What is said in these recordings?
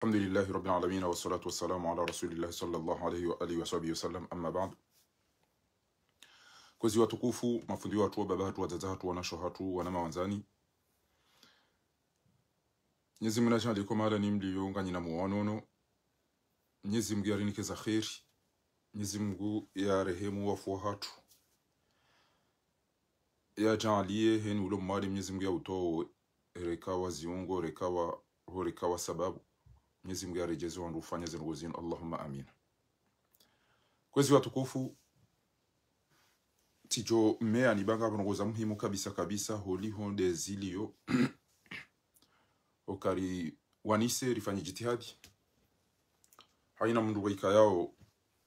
Alhamdulillahi rabbil alamin wa salatu wa salamu ala rasulillahi sallallahu alayhi wa alihi wa sahbihi wasallam, amma ba'd. Kwezi watukufu, mafundi watu wa baba hatu, wazaza hatu, wanasho hatu, wanama wanzani. Nyezi mnajana liko mala ni mliyo ngani na muwanono. Nyezi mgari nikeza khiri. Nyezi mgu ya rehemu wafu hatu. Ya jaalie henu ulo mwari nyezi mgu ya uto rekawa ziungo, rekawa sababu. Nyezi mgu ya rejezo wandu ufanya zinugozinu. Allahumma amin. Kwezi watukufu, tijo mea ni banga bongoza muhimu kabisa holi honde zilio okari wanise rifanyi jitihadi haina mundu waika yao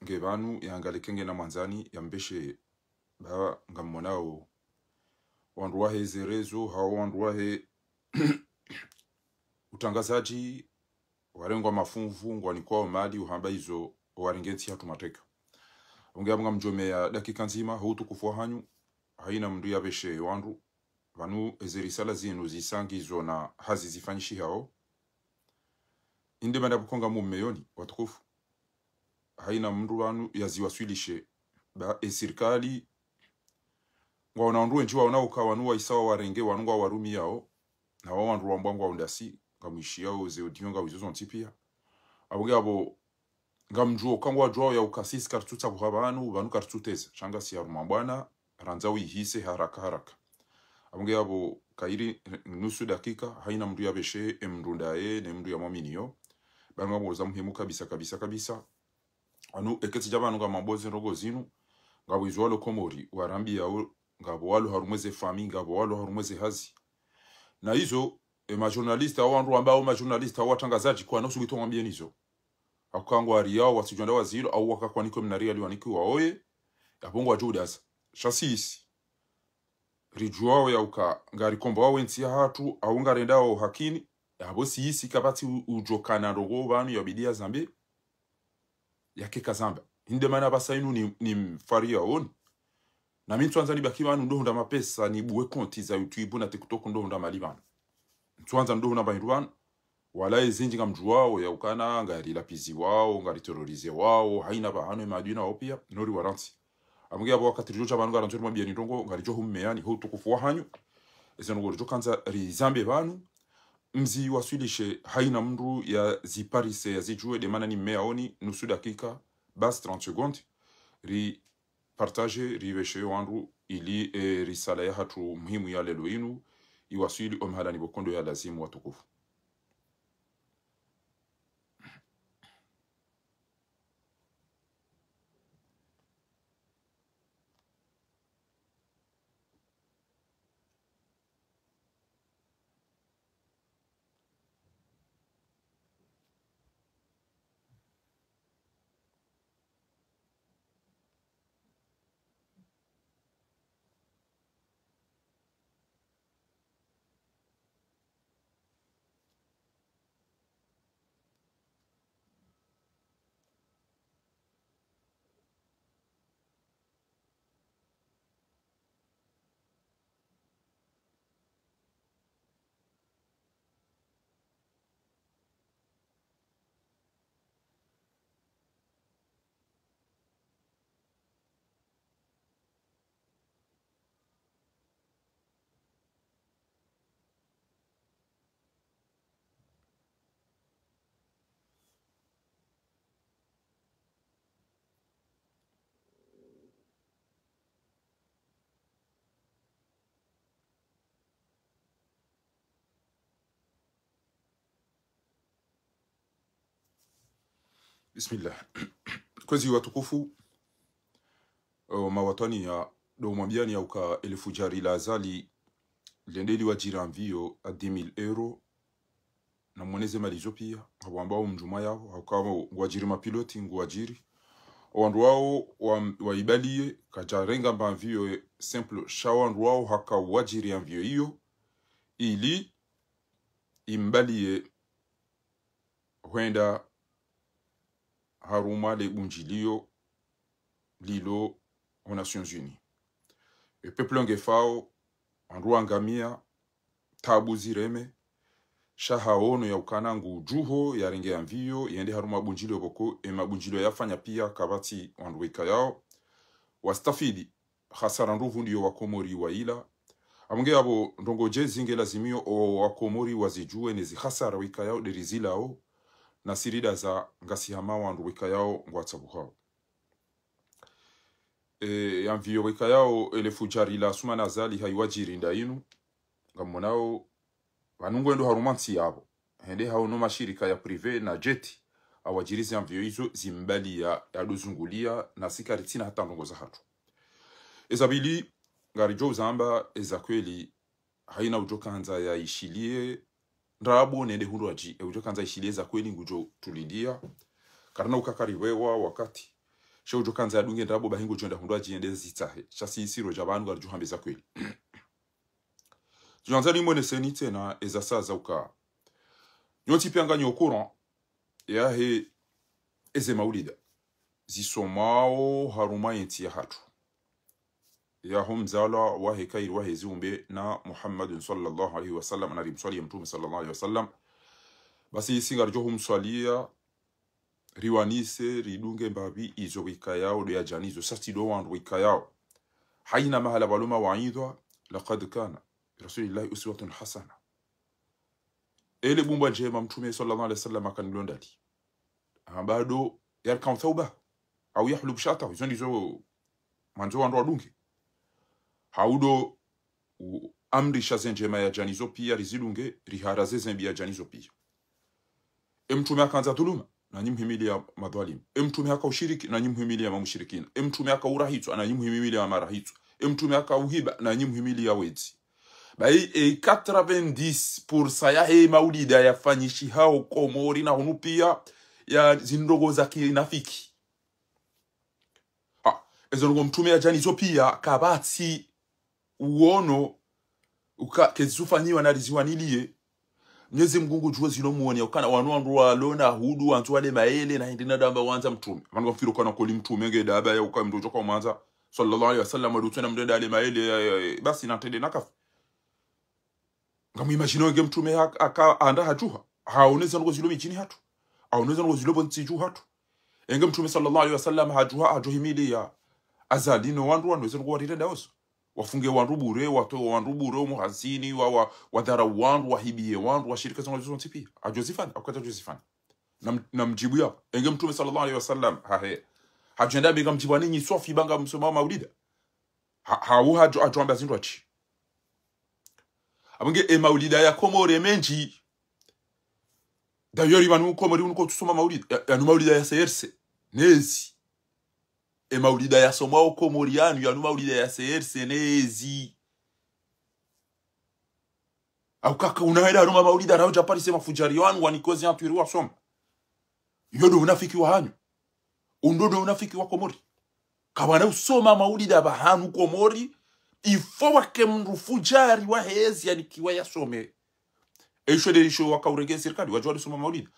ngebanu yangalekenge na mwanzani yambeshe ba ngamonao wandu wahe zerezo hao wandu wahe utangazaji warengwa mafunvu ngwani kwao mali uhamba hizo warengenti hatu mateka ungeabunga mjome ya dakika nzima hutukufu hanyu haina mndu yabeshe wandu vanu ezerisala zinu zisangizo na hazi zifanyishi hao inde banda bukonga mumeyoni watukufu haina mndu vanu yaziwaswilishe ba esirikali ngwa wandu wenji waona ukawanu wa isawa warenge wanu wa warumi yao na wandu wambangwa undasi ngamwishi yao ze odionga wizozo ntipia abunge abo ngamjuo kangwa jwao ya ukasisi kartuta buhabanu vanu kartuteza changa si haruma bwana ranzawi hise haraka abunge abo kairi nusu dakika haina mndu yabeshe emrundae ne mndu ya mwaminiyo banga boza muhimu kabisa anu eketi jabanu nga mabozi rogo zinu ngabo izwalo komori warambi yao ngabo walo harumweze fami ngabo walo harumweze hazi na hizo majournalista wandu ambao majournalista watangazaji kwa nusu bitongambie nizo akangwa riao wasijonda wazilo au wakakwa niko mnaria liwaniki waoye abongo wajudas chassis rijuao ya uka ngari kombo wawensi hatu au ngarendao hakini abo siisi kabati ujokana rogo banu yabidia zambe yake kazamba inde mana basainu ni mfaria on na mintu anza libaki banu ndo hunda mapesa ni buwe konti za YouTube na TikTok ndo hunda mali banu tuanza ndo hunda bairwan wala ezinji ngamjuao ya ukana ngari lapizi wao ngari terrorize wao haina bahano madina opia nori waranti amugia bo wakati joja banu garantori mabia ni tongo ngari jo hummeani ho tukufu hanyu ezo ngo jo kanza rizambe banu mzi waswilishe haina mndu ya ziparise ya zijue de mana ni meaoni nusu dakika bas 30 secondes ri partage riweshe wandu ili risala ya hatu muhimu ya lelo inu iwaswili omhala ni bokondo ya lazimu watukufu. Bismillah. Kwezi watukufu mawatani ya do mwambiani ya uka elfu jari la azali lendeli wa jiranvio a 10,000 euro na mweneze malizo pia ambao mjuma yao haukawa wajiri mapiloti nguajiri wandu wao waibalie kajarenga mbanvio simple shawandu wao haka wajiri anvio hiyo ili imbalie huenda haruma le bunjilio lilo aux Nations Unies. Le peuple ngefao andua ngamia tabu zireme shahaono ya ukanangu juho ya renge ya mvio yende haruma bunjilo boko mabunjilo yafanya pia kabati wanduika yao wastafidi hasara nduvu ndiyo wakomori wa ila amunge abo ndongo jezinge lazimio o wakomori wazijue nezi hasara wika yao derizilao na sirida za ngasi hama wanduika yao ngwatsabuhao ya mvio wika yao ele fujari la sumana zali haiwajiri ndainu ngamonao vanungu endo harumansi yabo hende hao no mashirika ya prive na jeti awajirizi mvio hizo zimbali ya dozungulia na sikaritina hata ndongo za hatu ezabili ngarijo zamba ezakweli haina ujokanza ya ishilie ndrabo nende hundu waji ujokanza ishilie za kweli ngujo tulidia karana ukakariwewa wakati she ujokanza ya dunge ndrabo bahingo jonda hundu waji ende zitahe chasi isiro jabanu ngarijo hambe za kweli Janzali mwene senite na ezasa za uka. Nyoti pianga nyokuran ya he eze maulida. Zisomao haruma yenti ya hatu. Ya humzala wahe kairi wahe ziumbe na Muhammadun sallallahu alaihi wasallam na rimswali ya mtume sallallahu alaihi wasallam. Basi singar jo humswalia riwanise ridunge mbabi izo wika yao do ya janizo satido wandu wika yao. Haina mahala baluma wa'idwa laqad kana Rasulillahi uswatun hasana. Ele bumba jema mtume sallallahu alaihi wasallam akanilondali. Bado yarkan thawba au yahlub shata hizo ndizo manzo wandu wadungi. Haudo amri shazenjema ya janizo pia rizidunge riharaze zembi ya janizo pia. Mtume akanza dhuluma na nyimhimili ya madhalim. Mtume akaushiriki na nyimhimili ya mamushirikina. Mtume akaurahitwa na nyimhimili ya marahitwa. Mtume akauhiba na nyimhimili ya wezi. Bai 90% ya he maulida ya fanyishi hao komori na hunu pia ya zindogo za kinafiki. Ezo mtume ya janizo pia kabati uono kezifanyiwa na riziwanilie. Mnyezi mgungu juwe zino muoni ya ukana wanu walona hudu wantu wale maele na hindi na damba wanza mtume. Manu wafiru kana koli mtume nge daba ya uka mdojo kwa mwanza sallallahu alaihi wasallam wadutuena mdenda ale maele basi natende nakafu. Ngamu imagine wenge mtume haka anda hajuha. Haoneza ngo zilo michini hatu. Haoneza ngo zilo bonti ju hatu. Enge mtume sallallahu alaihi wasallam hajuha ajuhimili ya azalino wandu weza ngo warire daoso. Wafunge wandu bure, watoe wandu bure muhazini wadhara wandu wahibie wandu washirika zangu zonti pia. Ajozifani, akata jozifani. Na mjibu ya enge mtume sallallahu alaihi wasallam hajenda biga mjibu nini sofi banga msoma maulida. Hauha ajuamba zindu achi. Abunge maulida ya komore menji d'ailleurs ibanu komori unuko tusoma maulida ya maulida ya CRC nezi maulida ya somao komoriano ya maulida ya CRC nezi au kaka unaenda aruma maulida rao japari sema fujari wangu wanikozi antwiru wa soma yodo unafiki wa hanyu undodo unafiki wa komori kabana usoma maulida bahanu komori ifo wake mndu fujari wa hezi yani kiwa ya some esho delisho wakaurege serikali wajua soma maulida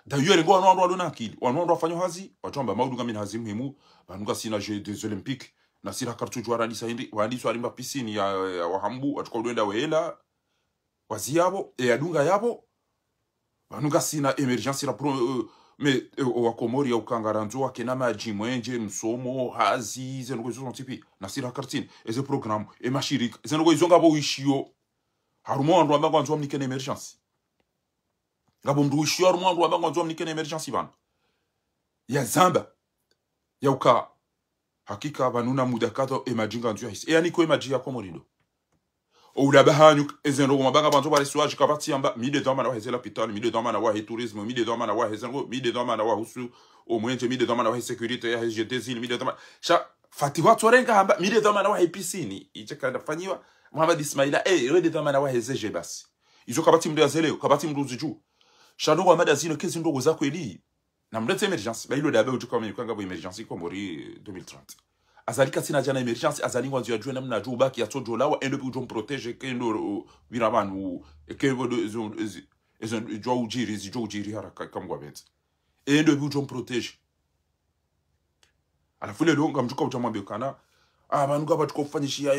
d'ailleurs ngo wanwa ndo nakili wanwa afanya hazi wachamba maudu ngamina hazi muhimu banuka sina jeux des olympiques na sira kartu jwara ndisa hindi wandi swarimba piscine ya wahambu watuka udenda wela waziyabo adunga yabo banuka sina emergency la pro me wakomori ya ukangaranzo wake na maji mwenje msomo hazi zengo zo tipi na sira kartine eze programme mashirika zengo izonga bo ishio harumo ndo ambango anzo mnikene emergency ngabo mdu ishio harumo ndo ambango anzo mnikene emergency ban ya zamba ya uka hakika banuna mudakato majinga nzo hisi yani ko maji ya komorindo ou la bahanyu ezendo mabanga banzo bari swage kabati amba mi de dama na wa hezela pital mi de dama na wa tourisme mi de dama na wa hezengo mi de dama na wa husu au mwenje mi de dama na wa sécurité ya HGTZ mi de dama sha fatiwa torenga amba mi de dama na wa piscine icheka ndafanyiwa Muhammad Ismaila we de dama na wa hezeje basi izo kabati mdo yazeleo kabati mdo ziju shano wa madazino kezi ndogo zako eli na mlete emergence ba ilo dabe utuka mnyukanga bo emergence komori 2030 azalika tina jana emergence azalingwa nzio ajue namna juu baki ya tojo lawa endo bi ujom protege kendo biraban ekebo ezo jo ujiri haraka kamgwa bete endo bi ujom protege ala fule longa mtuka utamwambia kana Abantu kabatika kufanyishia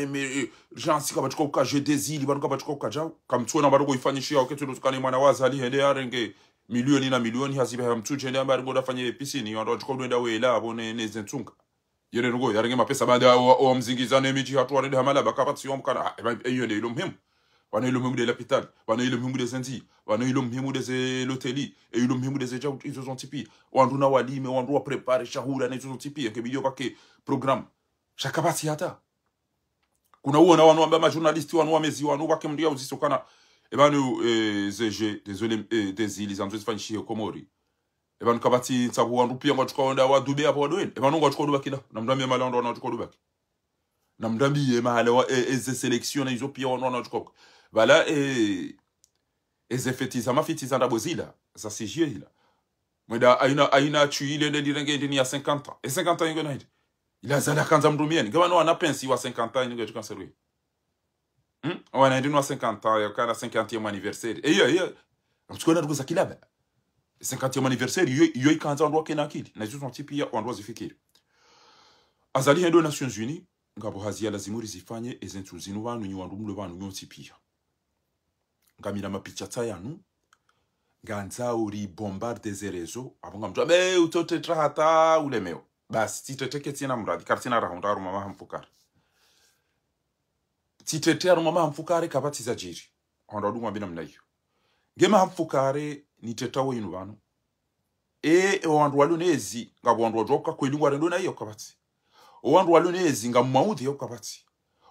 jansi kabatika kukaje dezili abantu kabatika kukajao kamtsona baroko ifanyishia oketulo tukane mwana wazali hende arenge milioni na milioni hazibe hamtuje hende ambaye ngoda fanye pisini ndo tukodwenda wela abone nezentunga yere ngo yarenge mapesa banda o mzingizane miji hatu warende hamala bakapatsi yomkana iyo ndio ilo muhimu wana ilo muhimu de l'hôpital wana ilo muhimu des indi wana ilo muhimu des l'hôteli et ilo muhimu des gens ils sont tipi wandu na walime wandu wa prepare shahura na ils sont tipi ke bidio pake programme shakabati hata kuna uona wanu amba ma journaliste wanu wamezi wanu wake mndia uzisokana ebanu ZG désolé des îles en French Komori ebanu kabati nsabu wandu pia ngatukaonda wa dube hapo wadwen ebanu ngatukoduba kila namdambi malando na tukoduba namdambi mahale wa eze selection na hizo pia wanu natukoka bala eze fetiza mafitiza ndabozila ça c'est jeu là mweda aina tuile ndirenge ndini ya 50 ans et 50 ans ngona il a zala kanza mrumieni kama no anapensi wa 50 ans ningetuka serui wana ndino 50 ans yakana 50e anniversaire iyo tukona tukuza kilaba 50e anniversaire yo ikanza ndo kena akili na hizo tipi ya ndo zifikiri azali hendo Nations Unies ngabo hazia lazimuri zifanye ezentuzinu banu nyiwandu mlo banu nyotipia ngamira mapicha tsayanu ganza uri bombarde zerezo abonga mtu utote trahata ulemeo basi titeteke tina mradi kartina rahunda ruma mahamfukari titete ruma mahamfukari kabati za jiri honda dumwa bina mnayo ngema hamfukari ni tetawo yinu banu wandu walunezi ngabo wandu wajoka kwelingwa rendo na iyo kabati wandu walunezi ngamumaudhi yo kabati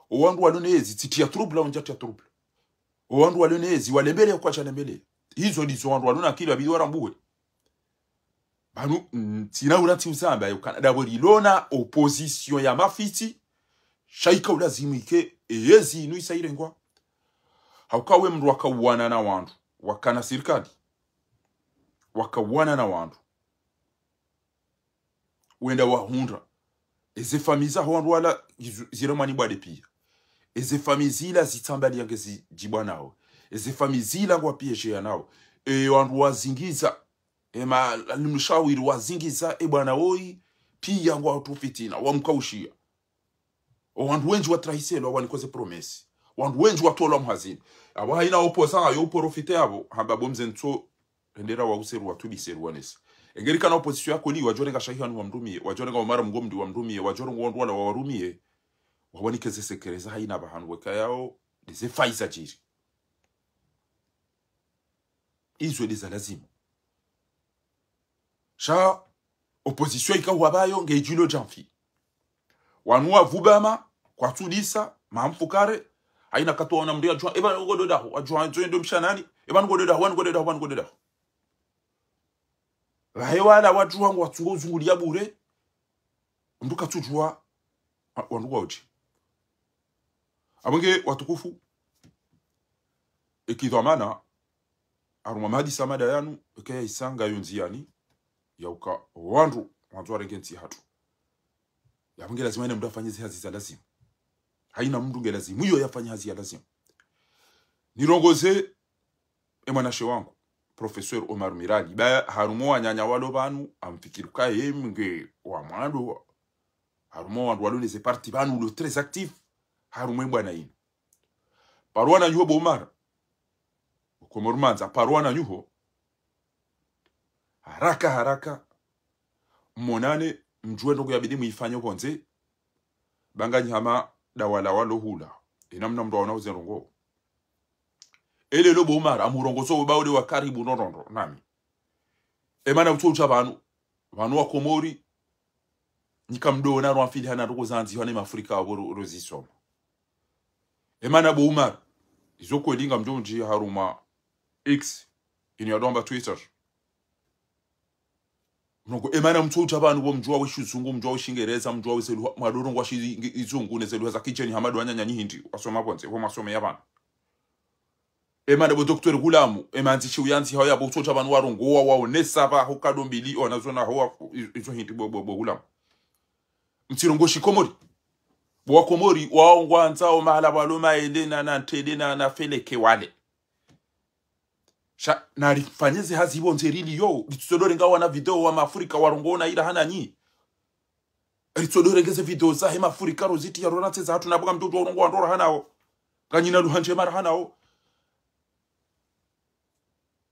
wandu walunezi titia trouble unja tia trouble wandu walunezi walembele kwa chanembele hizo ndizo wandu waluna kila bidwara mbuwe banu tina urati uzamba yo Canada boli lona opposition ya mafiti shaika ulazimike eyezi inu isairengwa haukawe mndu wakawana na wandu wakana serikali wakawana na wandu wenda wahundra eze famiza wandu wala ziromani bwade pia eze famizila zitambali yange jibwanao eze famizila ngwa pieshe ya nao wandu wazingiza ema mshawiri wazingiza bwana oi pia ngwa tufitina wamkaushia wandu wenji watrahiselo wanikoze promesse wandu wenji watola mhazini aba ina oposa yo profite abo hamba bomzenso ndera wa useru watubiseru wanesi engeri kana opposition yako ni wajorenga shahihani wa mrumie wajorenga mara mgomdi wa mrumie wajorenga wandu wala wa warumie wabanikeze sekereza haina bahanu weka yao deze faiza jiri izo deza lazima sha opposition ikawa bayo ngejulo janfi wanua vubama kwa tulisa mamfukare haina katona mria jwa eba ngododa wajwa ndo mshanani eba ngododa wala watu wangu watunguzungulia bure nduka tujua wandu waoje abonge watukufu ikidhamana aruma madi samada yanu kaya isanga yonziani yauka wandu warengenti hatu yabonge lazima ene mndu afanye hazi za lazima haina mndu nge lazima hiyo yafanye hazi ya lazima nirongoze mwanashe wangu Professeur Omar Mirali ba harumo wanyanya walo banu amfikiruka yemge wa mwando harumo wandu walo les parti banu le très actif harumo bwana ino parwana yuho bomar ko mormanza parwana yuho haraka monane mjwe ndogo ya bidimu ifanye bonze banganyi hama dawala walo hula inamna mndo wanauze rongo ele lo bomara amurongozo bawde wa karibu nonondo nami emana utocha banu wa Komori nikamdo na rwafili hana ruko zanzi hane Afrika woro rozisoma emana bomara izoko elinga mjonji haruma X inyadomba Twitter noko emana mtocha banu bo mjwa wishuzungu mjwa wishingereza mjwa wiselu madorongwa shi izungu nezelu za kitchen hamadu anyanya nyihindi wasoma bonze bo masome yabana emana bo Dr. Gulamu emanzi chiuyanzi haya bo tsocha banu warongo wa nesaba hokadombili ona zona ho izo hindi bo Gulamu mtirongo shikomori bo Komori waongwanza o mahala baloma elena na ntelena na feleke wale sha nalifanyeze hazi bonze rili yo litudore ngawa na video wa Afrika warongo na ila hana nyi ritsodoregeze video za hema furika roziti ya ronatse za hatu nabuga mtoto warongo wandora hanao kanyina ruhanje mara hanao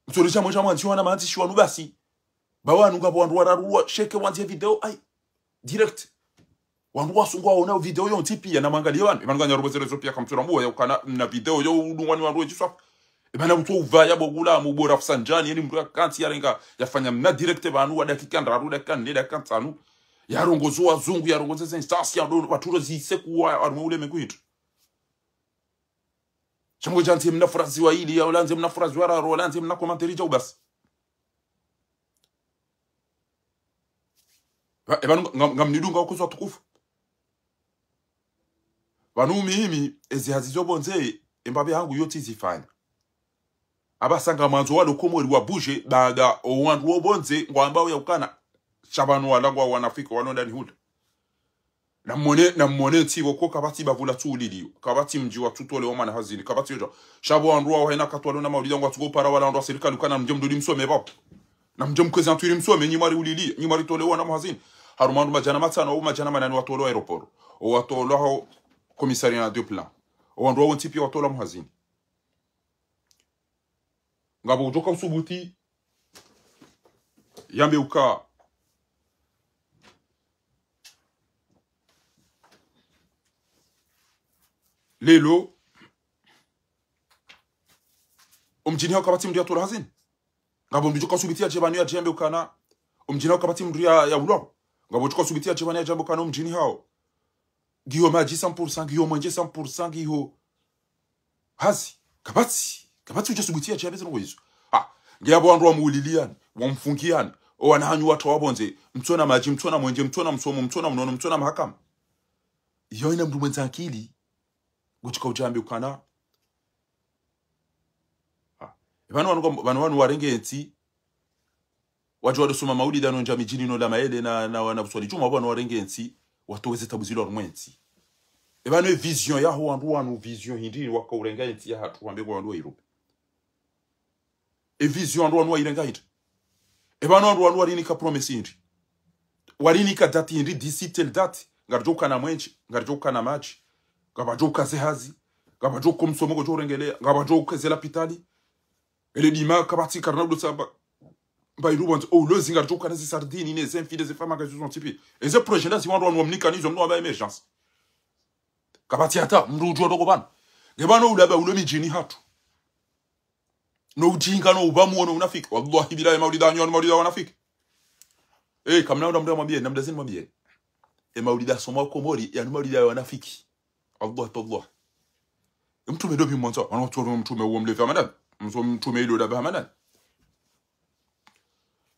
mtorisha moja mwanzi wana manzi shwanu basi bawanu ngabo wandu wararua sheke wanzi video ai direct wandu wasungwa ona video yo tipi na mangalia wan imanga robozere zo pia kamtura mbo ya ukana na video yo udungwani wandu ejiswa ebana mtu uvaya bogula mu bora fusanjani yani mtu kanti yarenga yafanya na direct banu wa dakika ndaru dakika ne dakika 5 yarongozo wazungu yarongoze instance ya baturo zise kuwa armule mekuitu chamwe janti mna furazi wa ili ya ulanze mna furazi wa raro ulanze mna komanteri jau basi ebanu ngamnidunga ukuzwa tukufu banu mimi ezi hazizobonze embabe hangu yoti zifanya abasanga manzo walo komori wa buje baada owandu wobonze ngwamba ya ukana shabanu walangwa wanafika wanonda ni huda na mwone ntibo ko kabati bavula tulili kabati mji wa tutole wama na hazini kabati yoja shabo wanruwa wahena katwalo na maulida ngwa tugo para wala ndo serikali kana mje mdudi msome babo na mje mkwezi antwiri msome nyimari ulili nyimari tole wana mahazini harumandu majana matano au majana manani watolo aeroport o watolo hao komisaria de plan o wanruwa wantipi watolo mahazini ngabo ujoka usubuti yambe uka lelo umjini hao kabati mdu ya tola hazini ngabo mdujoka usubitia jebani ya jembe ukana umjini hao kabati mdu ya ulo ngabo ujoka usubitia jebani ya jembe ukana umjini hao giyo maji 100% giyo mwenje 100% giyo hazi kabati uja subitia jembe zino hizo ngiyabo wandu wa muuliliani wamfungiani o wanahanyu watu wabonze mtona maji mtona mwenje mtona msomo mtona mnono mtona mahakama iyo ina mdu mwenza akili guchika ujambi ukana vanu warengeti waju wadosoma maulida nonja mijini no la maele na wanabuswali juma wanu warengeti watoweze tabuzilo rumwenti vanu vision yaho wanu vision hindi waka urengeti ya hatu wambego wanu wa Europe vision wanu wairengeti vanu wanu warinika promesi hindi warinika dati hindi disi tel dati ngarjoka na mwenchi ngarjoka na maji ngabajoka zehazi ngabajoka msomo gojo rengelea ngabajoka zela pitali ele dima kabati karnabdo samba bairu want o le zinga joka na sardini ne zenfi des femmes que sont types et ce projet là si on doit nous mnika ni zomno ba emergence kabati ata mrujo doko ban ngebano ulaba ulo mijini hatu no ujinga no ubamu no unafiki wallahi bila maulida nyon maulida wanafiki kamna ndo mdo mwambie na mdazini mwambie maulida soma komori ya maulida wanafiki Allah mtume dobi mwanzo anatoa mtume uomle famana mtume ilo da famana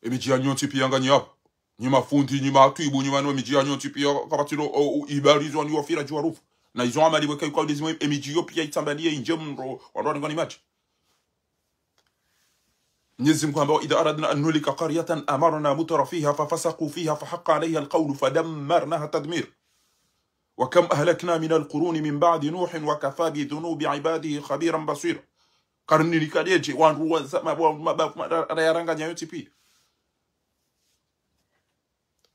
emijia nyonti pia ngani hapo nyima fundi nyima tuibu nyima no emijia nyonti pia kabatiro ibarizo ni wafira juarufu na izo amali weka kwa dizimo emijio pia itambalie nje mro wando ngani match نزم كما إذا أردنا أن نهلك قرية أمرنا متر فيها ففسقوا فيها فحق عليها القول فدمرناها تدمير وكم أهلكنا من القرون من بعد نوح وكفى بذنوب عباده خبيرا بصيرا قرني لكاليجي وان روان ما يرانغا نيوتي بي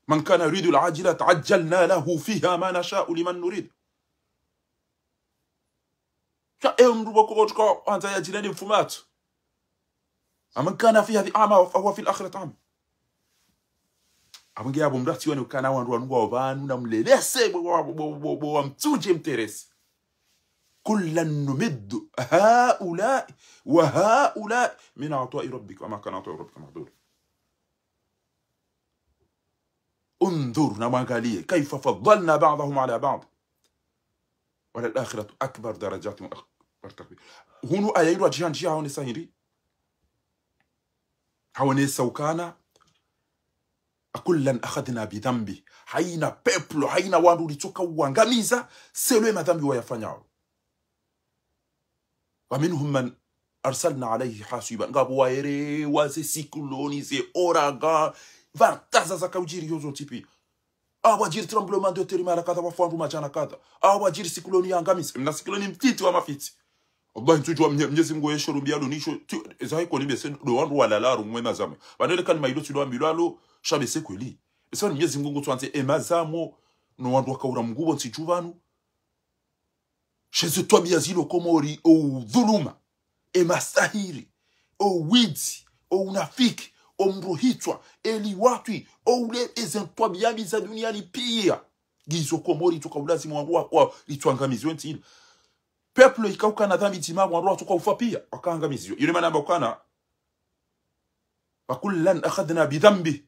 من كان يريد العاجلة عجلنا له فيها ما نشاء لمن نريد كأيهم ربكوشكو أنت يجلني مفهمات أمن كان في هذه أعمى فهو في الآخرة أعمى Abange yabo mrati wani ukana wandu wanungu wanu na mlelese wamtuje mteresi kullan numiddu haulai wa haulai min atai rabbik wama kana atai rabbika mahdura انظر نمانغاليه كيف فضلنا بعضهم على بعض وللآخرة أكبر درجات وأكبر تكبير هونو أيضا جيانجي هوني سهيري هوني سوكانا أكلن أخذنا بذنبي حين بيبلو حين وانو لتوكا وانغاميزا سيلوه ما ذنبي ويفنعو ومنهم من أرسلنا عليه حاسوبا غابو ويري وزي سيكولوني زي أوراغا vartaza za kaujiri yozo tipi awajiri tremblement de terre mala kadha wafandu majana kadha awajiri sikloni yangamis na sikloni mtiti wa mafiti Allah ntujwa mnyezi Mungu yesho rumbialo nisho ezai ko libese do wandu walalaru mwema zamu banele kan mailo tulo ambilalo shabe sekweli esa mnyezi Mungu twanze emazamo no wandu wakaura mgubo nsijuvanu sheze twabia zilo Komori o dhuluma masahiri o wizi o unafiki o mruhitwa liwatwi o ule twabia za duniani pia gizo Komori tukabulazimu wandu kwa litwangamizwe ntilo peuple ikauka na dhambi timamu wandu tukaufa pia wakaangamizwa yule manamba ukana wakullan akhadna bidhambi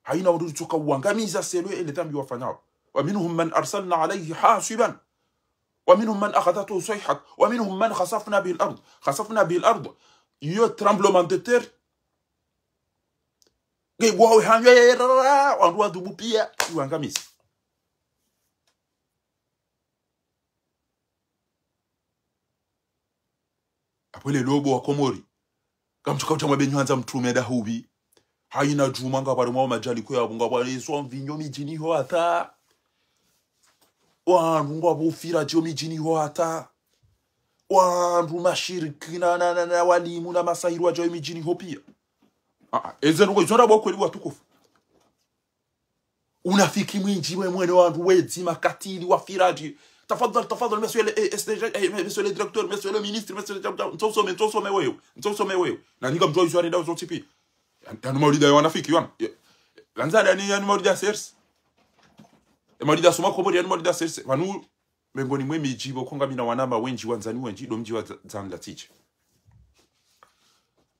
haina wandu tukauangamiza selo ile dhambi wafanyao ومنهم من أرسلنا عليه حاصبا ومنهم من أخذته صيحة ومنهم من خسفنا به الأرض يو tremblement de terre gwa hangera wandu wadubu pia uangamizi apole lobo wa Komori kamtuka mabenyanza mtume dahubi haina juma ngabari mwa majali ko yabunga bari so mvinyo mijini ho ata wandu ngwabufira jo mijini ho ata wandu mashiriki na walimu na masahiru jo mijini ho pia eze ngo izora bwo kweli watukufu unafiki mwinji mwene wandu wezi makatili wa firaji tafadhali monsieur le SDG monsieur le directeur monsieur le ministre monsieur le ntosome wewe na ninga mjoi zwa nda zo tipi yani maulida ya wanafiki wana lanzada ni yani maulida sers maulida soma Komori yani maulida sers vanu mboni mwe mijibo konga mina wanama wenji wanzani wenji do mji wa zanga tiche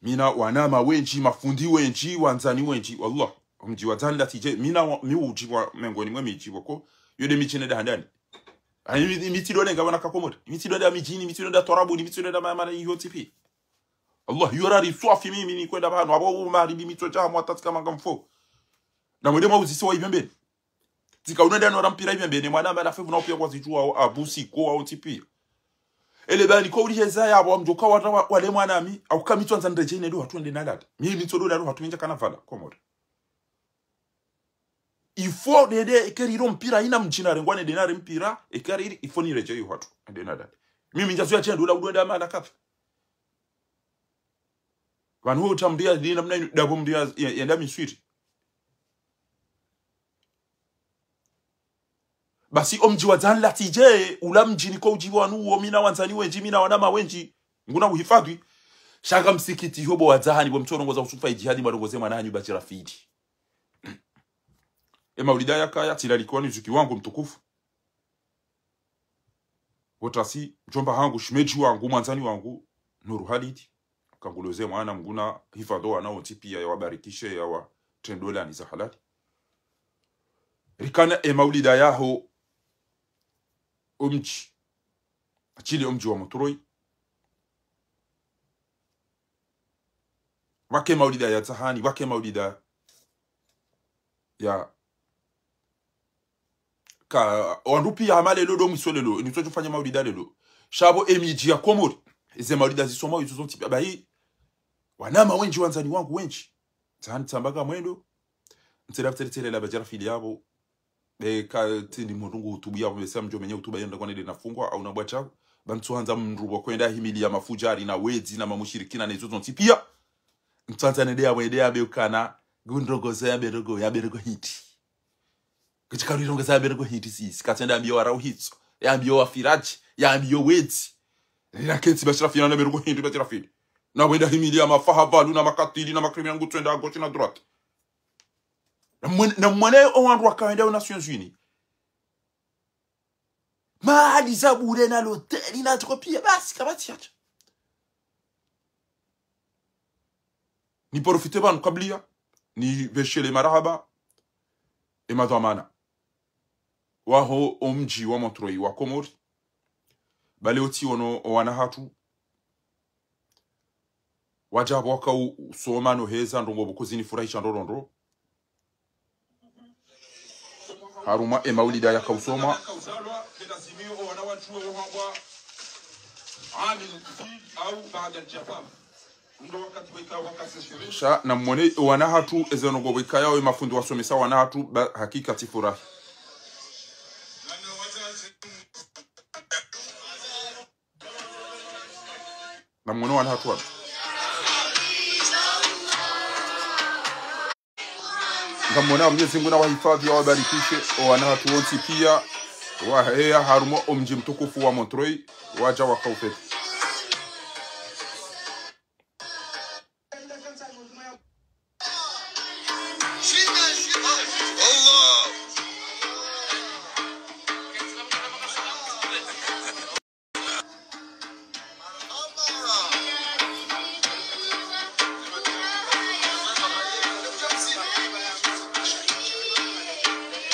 mina wanama wenji mafundi wenji wanzani wenji wallah mji wa zanga tiche mina mi uji wa mboni mwe mijibo ko yode michine da handani ani mitido lenga wana Komori mitido da mijini mitido da torabu mitido da mama hiyo tipi Allah yorari swafi mimi ni kwenda bano abo maribi mito cha mwatatika mangamfo na mwede mwa uzisi wa ibembe zika unenda no rampira ibembe ni mwana mala fevu na opia kwa zijua au abusi ko au tipi ele bani ko uri heza ya abo mjoka wale mwana mi au kamito anza ndeje ne do hatuende nalada mimi mito do lalo hatuenja kana vala Komori ifo dede ekeriro mpira ina mchina rengwane denare mpira ekeriri ifo ni reje yo hatu ende nalada mimi njazo ya chendo la udwenda mala kafa vanhu utamdia dina mna dabo mdia yenda miswiti basi omji wa zanla tije ula mjini ko uji wanu uo mina wanzani wenji mina wanama wenji nguna uhifadhi shaka msikiti hobo wa zahani bo mchorongoza usufa ijihadi marongoze mwana hanyu bachira fidi maulida yaka tilalikuwa ni zuki wangu mtukufu wotasi mjomba hangu shimeji wangu mwanzani wangu Nuru Halidi kanguloze mwana mguna hifadho wanao tipia ya wabarikishe ya wa $10 ni za halali rikana maulida yaho umji achili umji wa Muturoi wake maulida ya zahani wake maulida ya ka wandupi ya amale lodo mwiswelelo ni tuwa fanya maulida lelo shabo emiji ya Komori eze maulida zisoma yuzo zonti bayi wanama wenji wanzani wangu wenji zahani tambaga mwendo ntelafuteletele la bajara fili yabo ka tindi mundungu utubu yabo mesa mjo menye utuba yenda kwa nede nafungwa au nabwacha bantu hanza mrubo kwenda himili ya mafujari na wezi na mamushirikina na yuzo zonti pia mtuanza nede ya mwede ya beukana gundrogoza ya berego hiti kichika rirongoza ya berego hiti sisi katenda ambiyo warau hitso ya ambiyo wafiraji ya ambiyo wezi nina kensi bachira fili na berego hiti bachira fili na wenda himili ya mafahavalu na makatili na makrimina ngutwenda agochi na droite na mwane owandu wakawenda wa Nations Unies mahali zabure na loteli na tukopia basi kabati yacha ni profite banu kablia ni veshele marahaba madhamana waho omji wa Muturoi wa Komori bale oti ono wanahatu wajabo waka usoma no heza ndongo bukozini furahisha ndorondo haruma maulida ya kausoma sha na mwone wanahatu ezenogo bikaya we mafundi wasomesa wanahatu hakika tifurahi na mwone wanahatu ngamona Mwenyezi Mungu na wahifadhi wabarikishe wana watu wote pia wahea harumo mji mtukufu wa Montreuil waja wakaufete.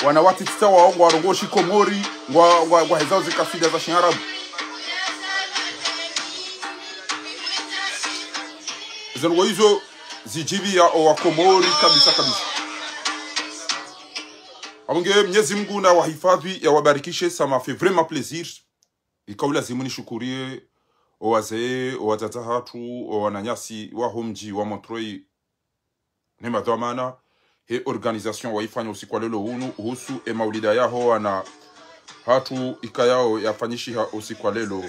Wanawati tita waongo warongoshi Komori wa hezao zikafida za Shiharabu. Zengo hizo zijibi ya wa Komori kabisa kabisa. Abonge Mwenyezi Mungu na wahifadhi ya wabarikishe, ça m'a fait vraiment plaisir. Ikaula zimuni shukurie wazee watata hatu wananyasi wa homji wa Montreuil nema dhamana. He organisation waifanya usiku lelo hunu husu maulida yao wana hatu ikayao yafanyishi usiku lelo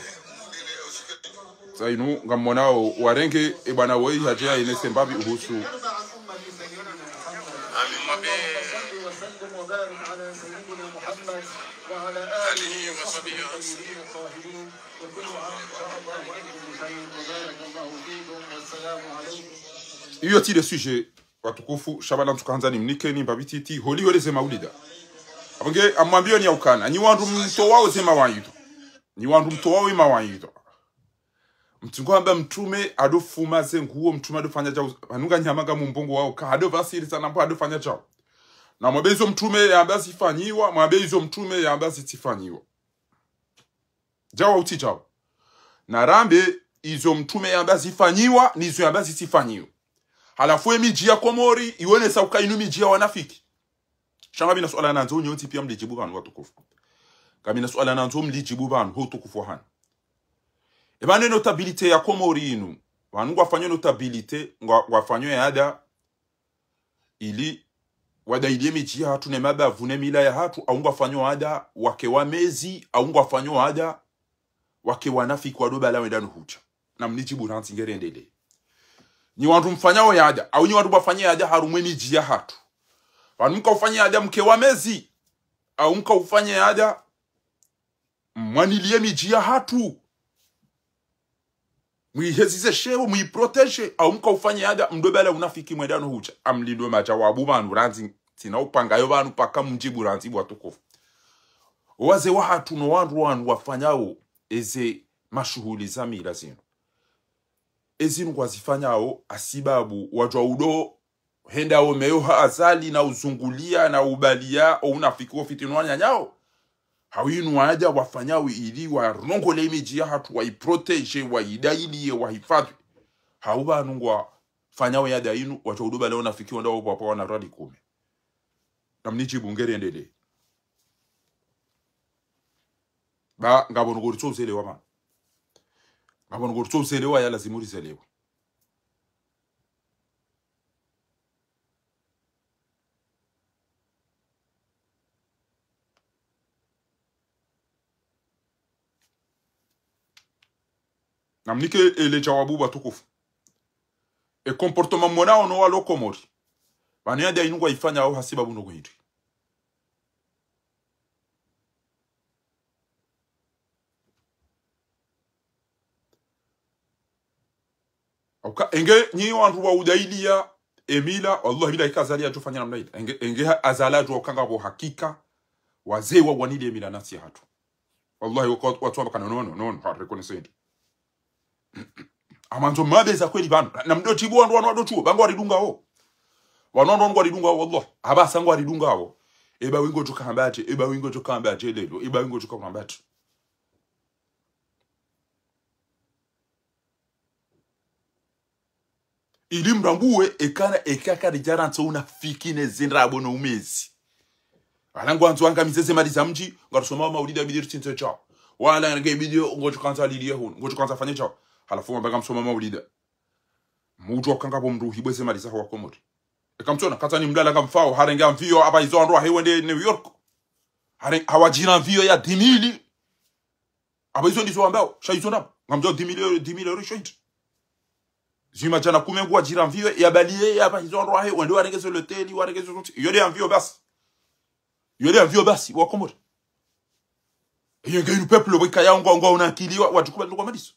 sainu ngamonao warenge bana wei hajia inesembabi uhusu iyo ti de sujet watukufu shabala tukaanza ni mnikeni mbabititi holi wele zema ulida abonge amwambio ni yaukana ni wandu mto wao zema wanyido ni wandu mto wao ima wanyido mtungo amba mtume adofumaze nguo mtume adofanya jao anunga nyamaga mumbongo wao ka adovasiri sana mpo adofanya jao na mwabezo mtume yamba sifanyiwa mwabezo mtume yamba sifanyiwa jao uti jao na rambe izo mtume yamba sifanyiwa nizo yamba sifanyiwa. Halafu miji ya Komori iwone sauka inu miji ya wanafiki. Shanga bina suala nanzo nyonti pia mlijibu banu watukufu. Kamina suala nanzo mlijibu banu hutukufu hana. Ebane notabilite ya Komori inu. Wanu wafanyo notabilite wafanyo ya hada ili wadailie miji ya hatu nemaba vune mila ya hatu au wafanyo hada wake wamezi au wafanyo hada wake wanafiki wadoba la wendanu hucha. Na mlijibu nanzi ngere endele. Ni wandu mfanyao yada au ni wandu wafanya yada harumwe miji ya hatu. Wanu mka ufanya yada mke wamezi au mka ufanya yada mwanilie miji ya hatu. Mwihezize shewo mwiprotege au mka ufanya yada mdobele unafiki mwendano hucha. Amlindo majawabu banu ranzi tina upanga yo banu paka mjibu ranzi watukufu. Waze wa hatu no wandu wafanyao eze mashuhuli za mila zinu. Ezinu kwa zifanyao asibabu wajwa udo henda omeyo azali na uzungulia na ubalia o unafiki ofitinwanya nyao hawinu waja wafanyao ili warongole miji ya hatu waiprotege waidaili wahifadhi hauba nungwa fanyao ya dainu wajwa udo bale unafiki wanda wapo wana radi kume na mnijibu ngere endele ba ngabo ngori tozelewa ma ngabo ngori tozelewa ya lazimuri zelewa namnike ele jawabu batukufu e comportement mona ono wa lokomori bani ya inu ifanya au hasiba buno gwindi auka enge nyi wantu wa udailia emila wallahi bila ikazalia tufanya namna ile enge azala tu kanga bo hakika wazee wa wanili emila nasi hatu wallahi watu wakana no ha reconnaissance amanzo mabeza kweli bana na mdotibu wandu wadochuo bango waridunga ho wanondo waridunga ho wallahi abasa ngo waridunga ho eba wingo tukambate lelo eba wingo tukambate ili mrambuwe ekaka rijaranto unafiki nezinrabo no umezi alangu anzo anga mizeze mali za mji ngarusoma maulida bidir tinto chao wala nge video ngojo kanza lilie hun ngojo kanza fanye chao halafu mbaga msoma maulida mutu wakanga bo mruhi bweze mali za wa Komori ekamtona katani mdala kamfao harenga mvio aba izo ndo hewende New York hawajina mvio ya 10,000 aba izo ndizo ambao shaizo ndapo ngamjo 10,000 rishoit Zima jana kumengu wajira mviwe ya baliye ya hizo ndo ahe wende waregezo loteli waregezo zonti yode mvio basi. Yode mvio basi wa Komori. Yenge yu peuple wika ya ngwa unakiliwa wajukuba ndo kwa madiso.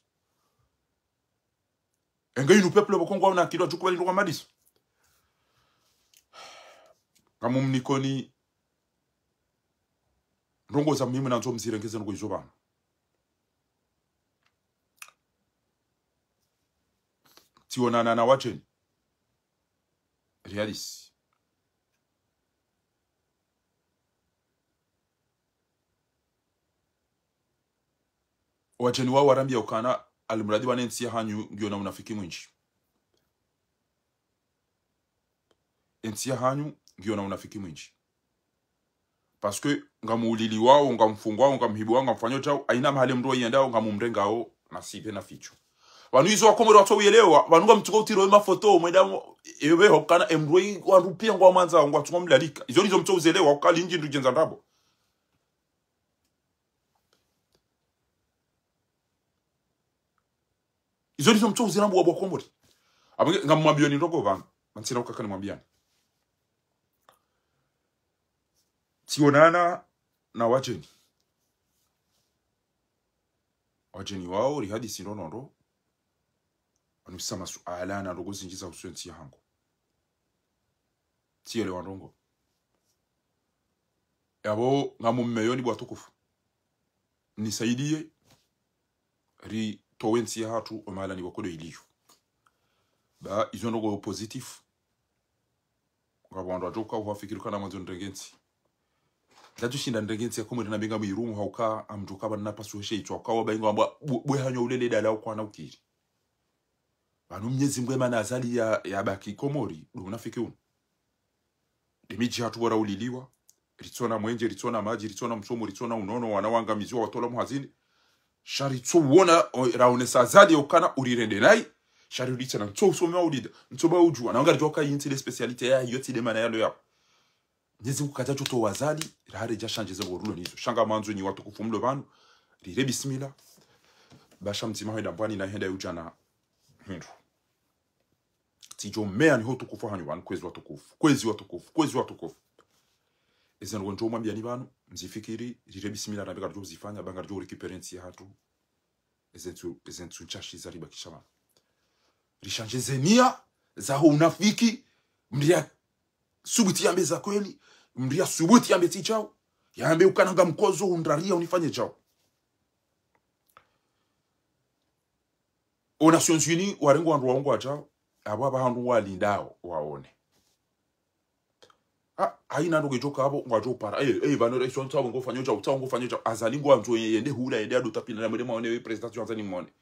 Yenge yu peuple wika unakiliwa wajukuba ndo kwa madiso. Kama mnikoni ndongo za mimi na nzo mzirengeze ngo izo bana. Tionana na wacheni. Realisi. Wacheni wao warambia ukana alimradi wanensia hanyu ndio na unafiki mwinji. Ensia hanyu ndio na unafiki mwinji. Parce que ngamuulili wao ngamfungu wao ngamhibu wao ngamfanyo chao aina mahali mndo yendao ngamumrengao na sipe na ficho. Wanu hizo wakomori watu uelewa wanu ngamtuko utiro mafoto mwenda ewe hokana emroi wanrupia ngwa manza ngwa tungo mlalika hizo mtu uzelewa ukali inji ndujenza ndabo. Hizo mtu uzelambu wabo wakomori abenge ngamwambia ni ndogo vanga mansina ukaka ni mwambiani. Tionana na wacheni. Wacheni wao rihadi sindonondo. Anusama suala na ndogo zinjiza usuensi hangu. Tiele wandongo. Yabo ngamu mmeyoni bwatukufu. Nisaidie ri towensi hatu omala ni wakodo iliyo. Ba izo ndogo positif. Ngabo ando ajoka uhafikiruka na mwanzo ndengensi. Datu shinda ndengensi ya kumuri na benga mwirumu hauka amjoka ba napasuheshe ito wakawa ba ingo amba bwe hanyo ulele dala ukwana ukiri. Banu mnyezi mgwema na azali ya baki Komori unafiki unu. Demiji hatu wara uliliwa. Ritona mwenje, ritona maji, ritona msomo, ritona unono wanawanga miziwa watola muhazini. Shari tso wona raunesa azali ya ukana urirende nai. Shari ulita na mto usome wa ulida. Mtoba ujua. Na wangari joka yinti le specialite ya yoti de mana yalo yao. Nyezi mkata choto wazali. Rahare ja shanje zebo rulo nizo. Shanga manzo ni watu kufumlo banu. Rire bismillah. Basha mtima hoida mbani na henda ujana hindu. Tijo mea ni hotu kufu hanyu wanu kwezi watukufu. Kwezi watukufu. Kwezi watukufu. Ezen wanjo mwambia ni banu. Mzifikiri. Rire bismillah na bega rjo zifanya. Banga rjo rekiperensi ya hatu. Ezen tu chashi za riba kisha banu. Rishanje zenia. Zaho unafiki. Mria subuti yambe za kweli. Mria subuti yambe ti chao. Yambe ukananga mkozo undraria unifanye chao. O Nations Unies warengo wandu waungu wa chao. Ababa handu walindao waone. Haina ndo gejoka hapo ngwajo para. Bano reso ntao ngo fanyo chao, tao ngo fanyo chao. Azalingo wa mtu yende hula yende ado tapina na mwema one president Tanzania mwone.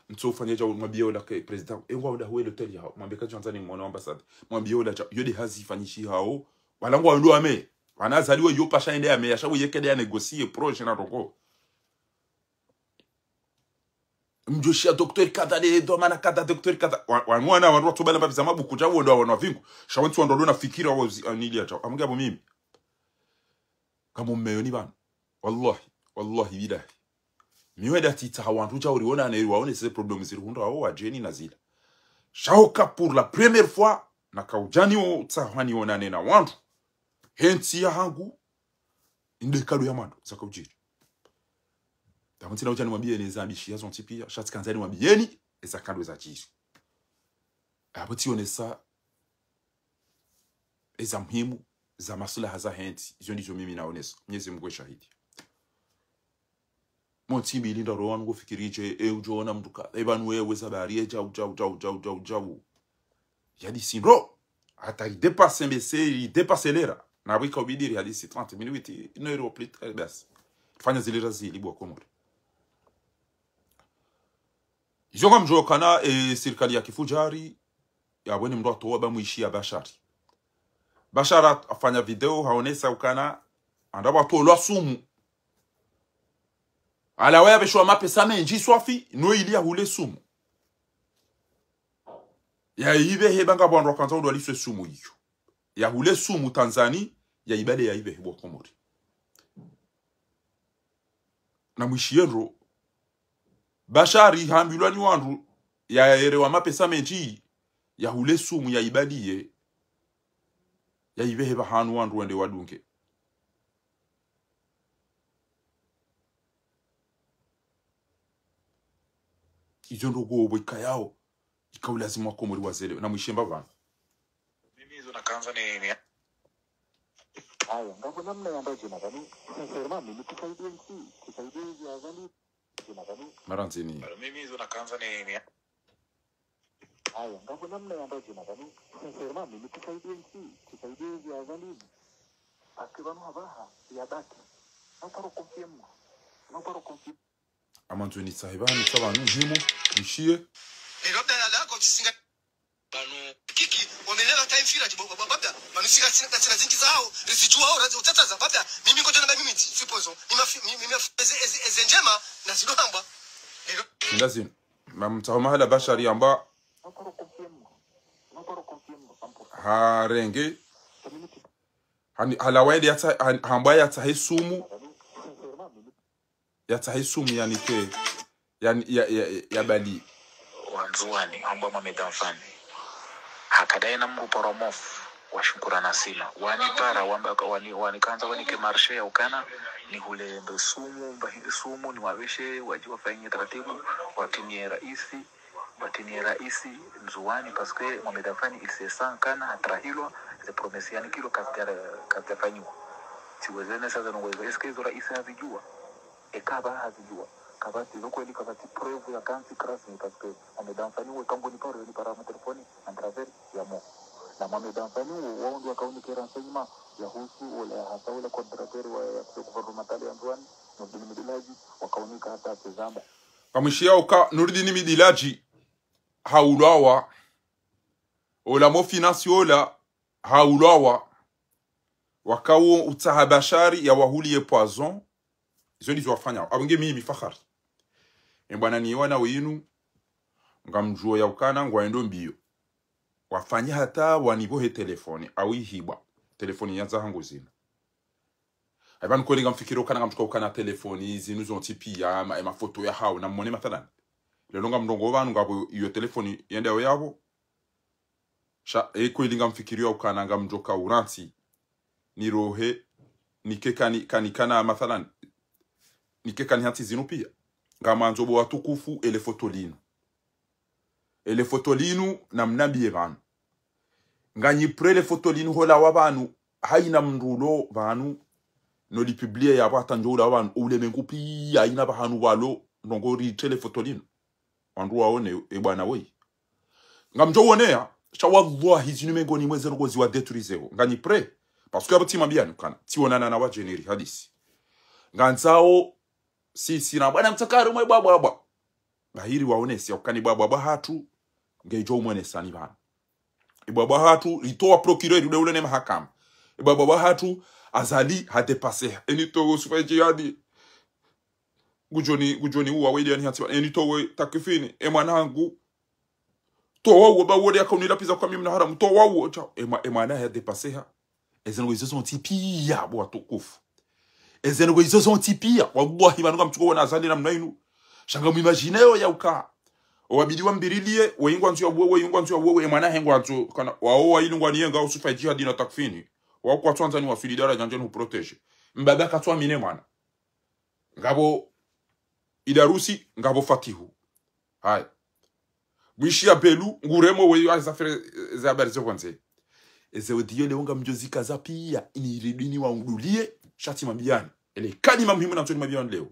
Ntso fanyo chao mwambie la ke president. Ngwa oda huele hotel yao. Mwambie ka Tanzania mwone ambassade. Mwambie la chao yode hazi fanyishi hao. Walango wa ndo ame. Wanazaliwa yo pasha ende ame yashawo yekede ya négocier projet na roko. Mjoshia doktori kada de domana kada doktori kada wanwana wanwa tobala babiza mabuku jawo ndo wanwa vingu shawantu ndo na fikira wa anili acha amgabo mimi kama mmeyoni bana wallahi billahi miweda tita hawantu cha uriona na iriwaone ces problèmes ziri hundo ao ajeni na zila shaoka pour la première fois na kaujani o tsahani onane na wantu henti ya hangu inde kado ya mando zakaujiri. Tamutina ujani mwambie neza ambishi yazo ntipia. Shati kanzani mwambieni. Eza kando za jiri. Aboti onesa. Eza mhimu. Za masula haza henti. Izo ndizo mimi na onesa. Mnyezi mgwe shahidi. Montimbi ilinda roa ngu fikirije. Ujoona mduka. Ebanuwe weza bari. Jau. Yadi sinro. Ata i depase mbese. I depase lera. Na wika ubidiri yadi si 30 minuti. Ino euro plit. Basi. Fanya zilira zili bwa Komori. Izonga mjokana serikali ya kifujari ya wene mdo atoba muishia Bashari. Bashara afanya video haonesa ukana andaba tolwa sumu. Ala wewe beshwa mapesa menji swafi no ilia hule sumu. Ya ibe hebanga bwandwa kanza ndo aliswe sumu hiyo. Ya hule sumu Tanzania ya ibale ya ibe hebo Komori. Na mwishienro Bashari hambilwa ni wandu ya erewa mapesa menji ya hule sumu ya ibadiye ya ivehe bahanu wandu wende wadunge. Izo ndo go bwika yao ikaulazimu wako muri wazele na mwishemba bana. Mimi hizo nakaanza ni haya ngapo namna ya ndaje na kani sasa mimi tusaidie ya zani na kani Maranzini. Mimi hizo nakaanza ni haya ngapo namna ya ndaje na kani sasa mimi tusaidie ya zani akibanu habaha ya daki naparo konfiemu Amanzoni sahibani sabanu himu nishie ni labda lako chisinga banu kiki wameelewa time fira tibo babda manusika sina zingi zao rizijua au razi utataza babda mimi ngoja na mimi sipozo mimi eze njema na zidamba ndazini mamtaho mahala bashari amba harenge halawaidi yata hamba yata hisumu yani ke yani ya bali wanzuani hamba mamedamfani hakadai na mruporomof wa shukurana sila wani para wamba wani kanza wani ke marshe ya ukana ni hule ndo sumu mbahindi sumu ni waweshe waji wafanyie taratibu watimie raisi nzuani paske mamedamfani ilsesa kana hatrahilwa ze promesiani kilo kazifanyiwa siwezene sasa nungweza eske hizo raisi havijua ekaba hazijua kabati kweli kabati prove ya kansi krasni paske amedamfani we kampuni paro ni para telefoni en travers ya mo na mamedamfani wao ndio akauni kera nsema ya husu wala hata wala contractor wa gouvernemental ya Nzwani Nurdini Midilaji wakaunika hata tazamo kamishia uka Nurdini Midilaji haulawa ola mo financiola haulawa wakawo utahabashari ya wahulie poison izo ndizo wafanya abunge mimi fakhari bwana niona winu ngamjuo ya ukana ngwaendo mbio wafanya hata wanibohe telefoni awihibwa telefoni yanza hangu zina aiban ko linga mfikiro kana ngamtuka ukana telefoni zinu zontipi ya mafoto ya hao na mmone mathalan lelo ngamndongo banu ngabo iyo telefoni yende yabo sha ko linga mfikirio ukana ngamjoka uranti ni rohe nikekani kana mathalan nikekani hati zinu pia ngama nzobo watukufu ele fotolinu na mnabie banu nganyi prele fotolinu hola wabanu haina mndulo banu no li publier ya bata njola banu ule mengupi haina bahanu walo ngori tele fotolinu wandu waone e bwana we ngamjo wonea cha wallahi zinu mengoni mweze ngozi wa detruiseo nganyi pre parce que abati mabianu kana tionana na wa generi hadisi nganzao si na bwana mtakaro mwe baba bahiri waonesi ukani baba hatu ngejo umwene sani bana ibaba hatu litoa procureur ule ne mahakama ibaba hatu azali ha dépasser enito sufaje yadi gujoni uwa wele yani hati enito we takifini mwanangu to wawo ba wode akaunila pizza kwa mimi na haramu to wawo cha mwana ha dépasser ha ezengo izo tipi ya bo atukufu ezengo izo tipia wallahi banuga mtuko na azali namna inu shanga muimagineo ya uka wabidi wambirilie weyingwa nzu ya wewe mwana hengo anzu kana wao wa ilungwa niyenga usufa jihad na takfini wao kwa Tanzania wa solidara janjeni hu protege mbaba katwa mine mwana ngabo idarusi ngabo fatihu hai mwishia belu nguremo wewe azafere za barizo kwanze eze odiyo leonga mjozika za pia iniridini wa ngulie shati mabiani ele kani muhimu na mtoni mabiani leo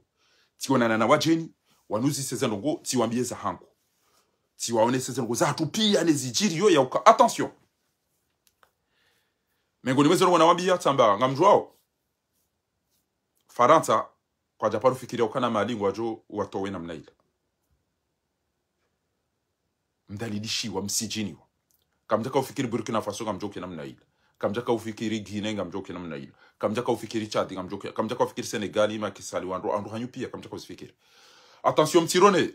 tionana na wajeni wanuzi sezanongo tiwambie za hangu tiwaone sezanongo za tupia nezijiri yo ya uka attention mengoni mwezo wanawambia tamba ngamjwao Faranta kwa japaru fikiria ukana malingo wajo watowe na mnaila mdalilishiwa msijiniwa kamjaka ufikiri Burkina Faso ngamjoke na mnaila kamjaka ufikiri Guinea ngamjoke na mnaila kamjaka ufikiri Chad ngamjoke kamjaka ufikiri Senegal ima kisali wandu hanyu pia kamjaka ufikiri attention mtirone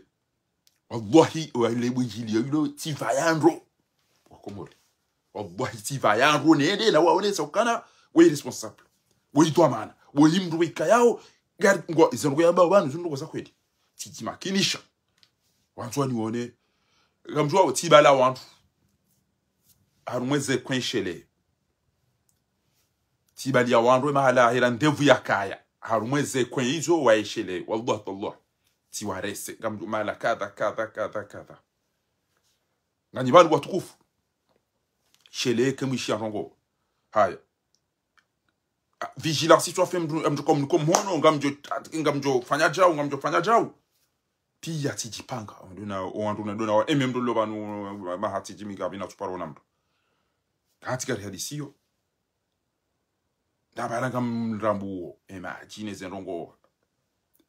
wallahi wale bujili yilo tivayandro wakomori wallahi tivayandro nende na waonesa ukana we responsable we itwamana we himru wikayao gari ngo izongo yaba banu zunduko za kweli tikimakinisha wantu wanione ngamjua tibala wantu harumweze kwenshele tibali ya wantu mahala hela ndevu ya kaya harumweze kwenhizo waishele wallahi tallah tiwarese ngamjua mahala kadha ngani bantu watukufu shele kemishi rongo haya vigilance tu afem mtu comme hono ngamjo fanya jao pia tijipanga ndona emem dolo banu mahati jimiga bina tuparo namdo katika hadisio ndabaranga mrambu imagine zenrongo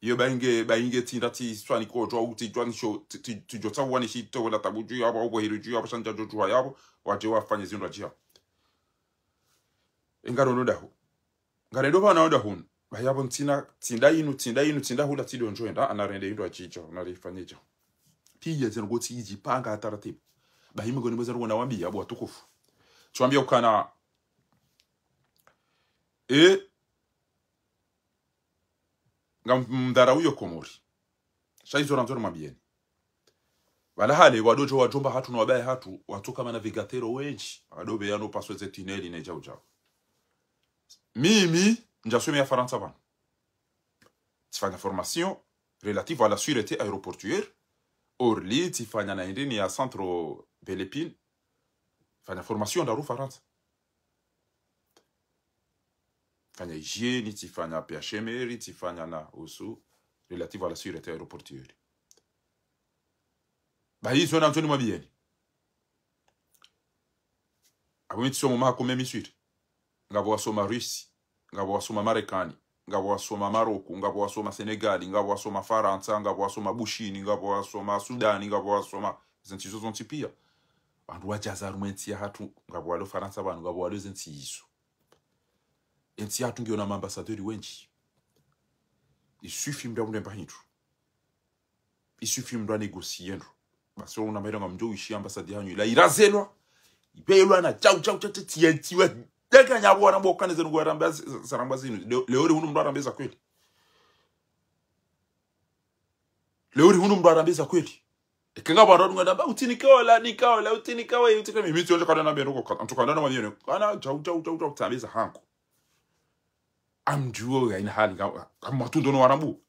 iyo bainge tindati swani ko jo uti twani sho tijota wani shito wala tabuju yabo obo hiruju yabo sanja joju yabo waje wafanye zindu ajia engaro ndaho ngare bana ndahun bayabo tinda hula tido njoenda anarende ndo achicho nalifanyija pia zengo tijipanga ataratibu bahimi ngoni mweza ngo nawambia abo atukufu tuambia ukana ngamdara huyo Komori shaizo ramzoro mabieni wala hale wadojo wajomba hatu na wabaye hatu watoka manavigatero wenji wadobe yano pasweze tineli na jao mimi njasome ya Faransa bana tifanya formation relative à la sûreté aéroportuaire orli tifanya na indini ya centre Belepine fanya formation daru Faransa fanya hygiene tifanya PHMR tifanya na usu relative à la sûreté aéroportuaire hizo na mtoni mabieni abumiti somo mako memi suite ngabo wasoma Russi ngabo wasoma Marekani ngabo wasoma Maroko ngabo wasoma Senegal ngabo wasoma Faransa ngabo wasoma Bushini ngabo wasoma Sudan ngabo wasoma zintizo zontipia bantu wajaza rumenti ya hatu ngabo walo Faransa banu ngabo walo zintizo enti hatu ngiona ambassadeur wenji isufi mdamule mbahindu isufi mdwa negociendo basi una maira ngamjo ishi ambassade hanyu la irazelwa ibelwa na chau tientiwa deka nyabo na bokane zenu gwaramba saramba zinu leori hunu mdwa rambeza kweli leori hunu mdwa rambeza kweli ekenga bando ngada utinikaola nikaola utinikawe utikame mimi tionje kana na bendo ko antukana na manyene kana chau tambeza hanko amjuo ya ina hali kama tundo no warambu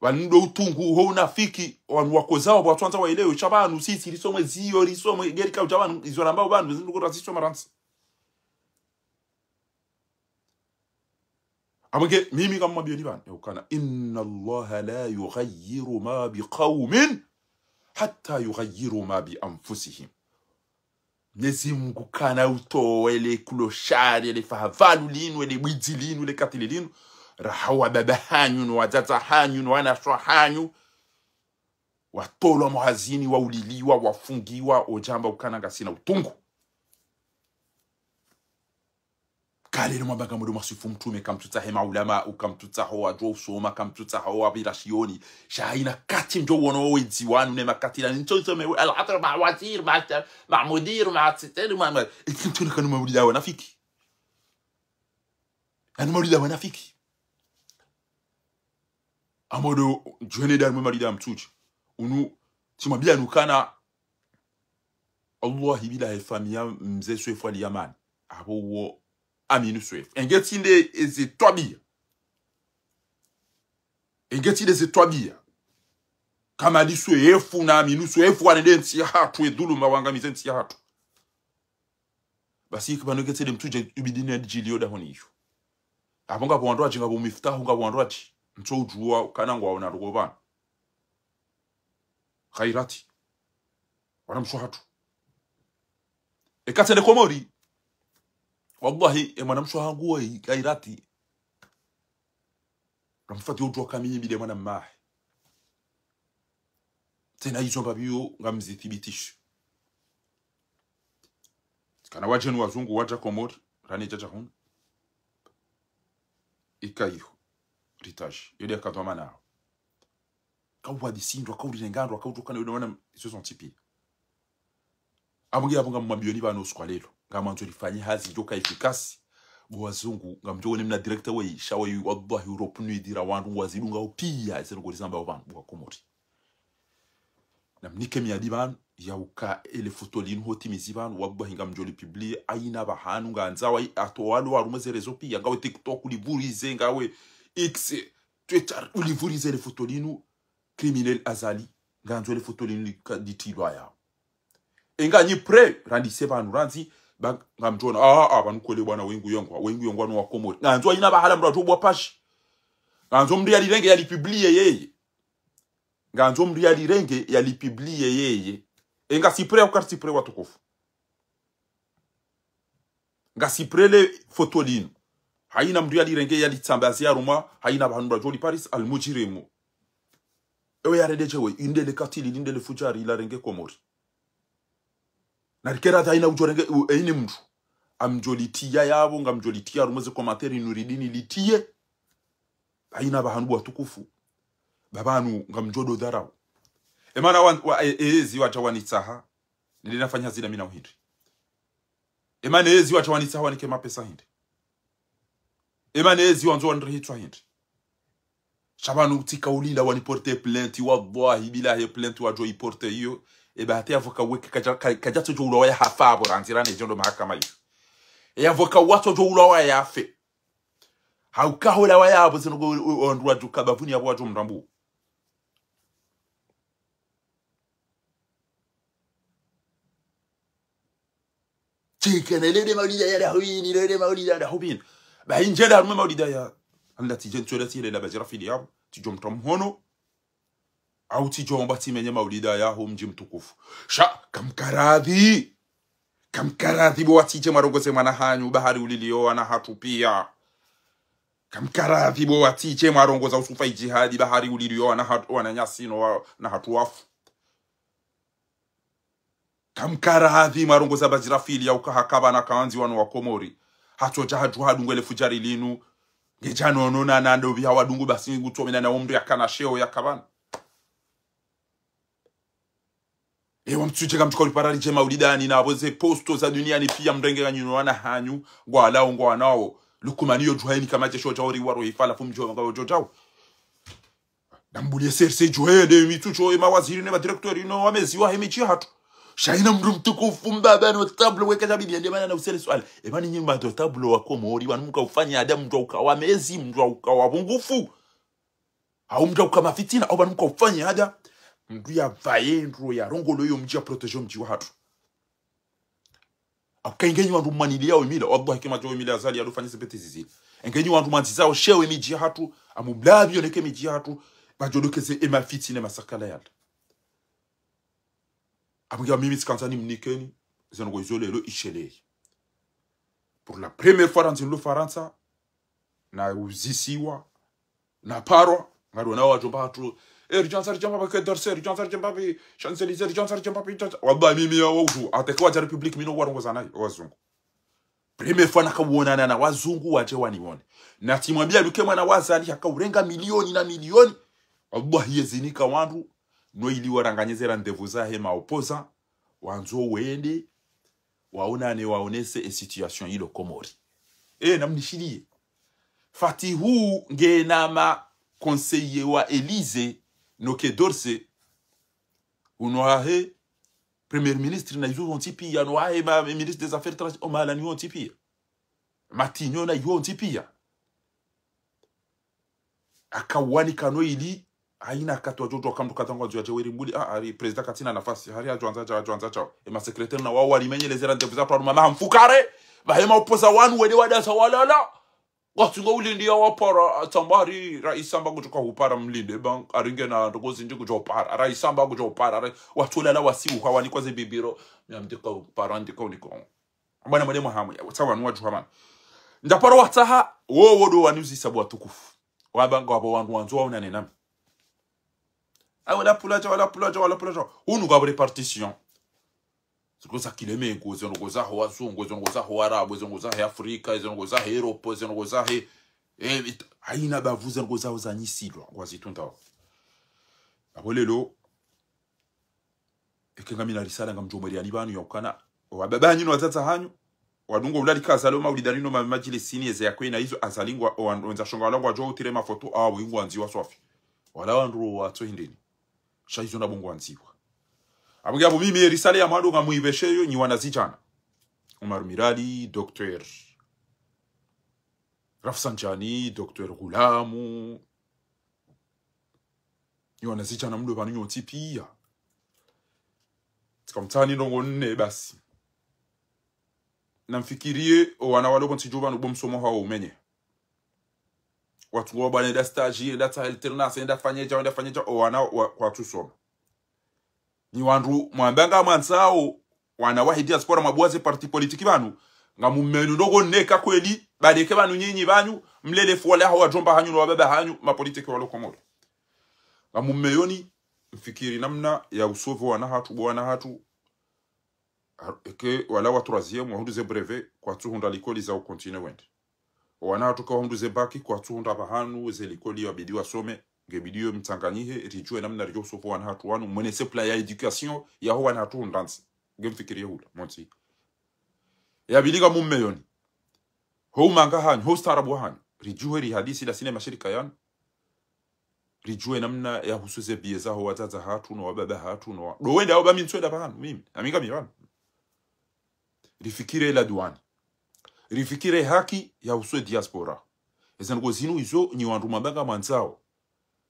wando utungu ho unafiki wakozao bwatwanza waelewe chabanu sisi lisomwe zio lisomwe gerika chabanu izoramba bantu zinduko rasisho maransi amage mimi kama bioni bana ukana inna allaha la yughayyiru ma biqaumin hatta yughayyiru ma bi anfusihim Mungu kana utowele kuloshari le fahavalu linu le bwidilinu le katilinu rahawa baba hanyu no watata hanyu no wanashwa hanyu watolo muhazini wa uliliwa wafungiwa ojamba ukana ngasina utungu kale le mwabanga mudo masifu mtume kamtuta hema ulama ukamtuta ho wajo usoma kamtuta ho wabirashioni shaina kati njo wono wedziwanu ne makatila ncho me al-atr ma wazir ma mudir ma tsiteri ma ikintu kanu mawlida wanafiki anu mawlida wanafiki amodo jwene dar mawlida mtuji unu timabia nukana Allah billahi famia mze swefu ali yaman abo wo aminu swefu engetinde ezi twabia engeti des twabia kama li swefu na aminu swefu anende nti hatu edulu mawangamize nti hatu basi kibano getede mtuje ubidine jilio da honiyo abonga bwandwa jinga bo miftahu nga bwandwa ti nto ujuwa kana ngwa ona rugobana khairati wana mswahatu ekatende Komori wallahi mwana mswahangu wa khairati kamfati ujuwa kamini bide mwana mmahe tena hizo babio ngamzithibitisha kana wajenu wazungu waja Komori rani jaja hun ikayo ritage yode akatoma nao kawa disindwa kauli lengandwa kautokana yona iso son tipi amungi abunga mwabioni bano skwalelo ngama nzo lifanye hazi joka efikasi wazungu ngamjo ne mna director we shawa yu wallahi Europe nuidira wandu wazilunga opia esero golizamba abantu wa Komori na mnike miadi ban ya uka ele fotolin hoti mizibanu wabba hinga mjoli publie aina bahanu nganzawa atowalo warumeze rezo pia ngawe TikTok ulivurize ngawe X Twitter ulivurize le fotolinu criminel azali nganzo le fotolinu ditilwa ya enga nyi pre randise banu ranzi ngamjona banu kole bwana wengu yongwa no wakomori nganzo aina bahala mrajo bwa pashi nganzo mri alirenge ya lipiblie yeye nganzo mri alirenge ya lipiblie yeye enga sipre au kar sipre watukufu nga sipre le fotolinu haina mri alirenge ya litsambazi ya ruma haina bahanu mrajo li Paris almujirimu ewe ya redejewe indele katili indele fujari ila renge komori na rikera haina ujorenge ene mtu amjolitia yabo ngamjolitia rumeze komateri nuridini litie haina bahanu watukufu babanu ngamjodo dharau emana ezi wachawanitsaha nilinafanya zina mina uhindi emana ezi wachawanitsaha wanike mapesa hindi emana ezi wanzo wanrihitwa hindi shabanu tika ulila waniporte plainte wallahi bilahi plainte wajo iporte hiyo hati avoka weke kajato jo ulawa ya hafabo ranzirane jondo mahakama hiyo avoka wato jo ulawa ya afe haukaho la waya abo zinogo ondwa juka bavuni abo wajo mrambu chikenelele maulida ya hawini lele maulida ya hubin ba injela haruma maulida ya allati jensolati lela bajira fili yabo tijom tamhono au tijom bati menye maulida ya hu mji mtukufu sha kamkaradhi bo watije marongoze mwana hanyu bahari ulilio na hatupia kamkaradhi bo watije marongoza usufa jihadi bahari ulilio na hatu wananyasino na hatuafu kamkaradhi marongoza bajira fili ya ukahakaba na kaanzi wanu wa Komori hatoja hadu ngwele fujari linu ngejano nona nando biha wadungu basi ngutomena na umri yakana sheo yakabana ewa mtuje kamchukoli parari jema ulidani na aboze posto za duniani pia mrenge ganyuno wana hanyu ngwalao ngwanao lukumaniyo juhaini kama jesho jauri waro hifala fumjo ngawo jojao nambulie serse juhede mitucho mawaziri ne madirektori no wamezi wa hemichi hatu shaina mru mtukufu mbaba no tablo weka zabidi ndio maana na usele swali emani nyimba to tablo wa Komori wanuka ufanya adamu mtu ukawamezi mtu ukawabungufu au mtu ukamafitina au banuka ufanya ada mtu ya vaendro ya rongolo yo mjia protejo mji wa hatu akaingenyi wandu manili yao emila wallahi kema jo emila azali ya rufanya sepeti zizili engenyi wandu manzizao shewe miji hatu amublabi yoneke miji hatu bajodokeze ema fitina masakala yalta amuga mimi tskansani mnikeni zango izolelo ishele pour la première fois dans le Faransa na uzisiwa na paro ngado na wajomba hatu Rijansar jamba ke dorse Rijansar jamba bi Champs-Élysées Rijansar jamba bi wallahi mimi ya wuju atekwa ja republique mino warongo zana wazungu première fois nakabona na wazungu waje wanione na timwambia luke mwana wazali akaurenga milioni na milioni wallahi yezinika wandu no ili waranganyezera ndevu zahe maopoza wanzo wende waonane waonese situation ilo Komori namnishilie Fatihu ngenama conseiller wa Elise noke dorse unoahe premier ministre na yuzo ntipi ya noahe ma ministre des affaires étrangères o mala niyo ntipi Matignon na yuzo ntipi akawani kano ili haina katwa jojo kamtu katangwa jwa jeweri mbuli ari president katina nafasi hari ajuanza chao ema secrétaire na wao walimenyelezera ndevuza kwa mama mfukare bahema upoza wanu wede wadasa walala watungo ulindi ya wapara tambari raisamba kutoka upara mlinde bang aringe na ndogozi nje kujo upara raisamba kujo upara watulala wasiu kwa wani kwaze bibiro myamdika upara ndika uniko mbana mwede mwahamu sawa nuwa juhamana ndapara wataha wodo wanuzi sabu watukufu wabanga wabo wangu wanzu wa unanenami wala pulaja unu kwa repartition zikoza kilemengo zongoza ho wazungu zongoza ho arabu zongoza he Afrika zongoza he Europe zongoza he haina bavuza zongoza ho zanyisilwa kwazitunda abolelo ekenga mina risala ngamjomeri ali banu yakana wababanyi no watata hanyu wadungo ulali kaza lo maulidanino mamajile sini eze yakwena hizo azalingwa onza shonga langwa jo utire mafoto wingu anziwa swafi wala wandu watu hindini shaizo na bongo anziwa Abuga mimi risale ya mando ngamuibeshe yo ni wanazichana Omar Mirali, Dr. Rafsanjani, Dr. Gulamu ni wanazichana mdo banu yotipia tikamtani ndongo nne basi namfikirie wana walo kontijuba no bomsomo hao umenye watu ngobane da stage da alternance da fanyeja wana watu soma ni wandu mwambanga mwansao wana wahidi diaspora mabwaze parti politiki banu ngamumenu ndogo neka kweli badeke banu nyinyi banyu mlele fwala hawa jomba hanyu no baba hanyu ma politiki walo komodo ngamumeyoni mfikiri namna ya usovu wana hatu bwana hatu eke wala wa troisième wa hunduze brevet kwa tuhunda likoli za ukontine wende wana hatu kwa hunduze baki kwa tuhunda bahanu ze likoli wabidi wasome ngebidiyo mtanganyihe rijue namna rijo usovu wana hatu wanu mwene sepla ya education ya ho wana hatu hundansi ngemfikiri hula monti ya biliga mummeyoni ho manga hanyu ho starabu hanyu rijue ri hadisi la sinema shirika yanu rijue namna ya husuze bieza ho wazaza hatu no wababa hatu no do wenda oba mintweda bahanu mimi aminga miwana rifikire la douane rifikire haki ya uswe diaspora ezango zinu izo ni wandu mabanga manzao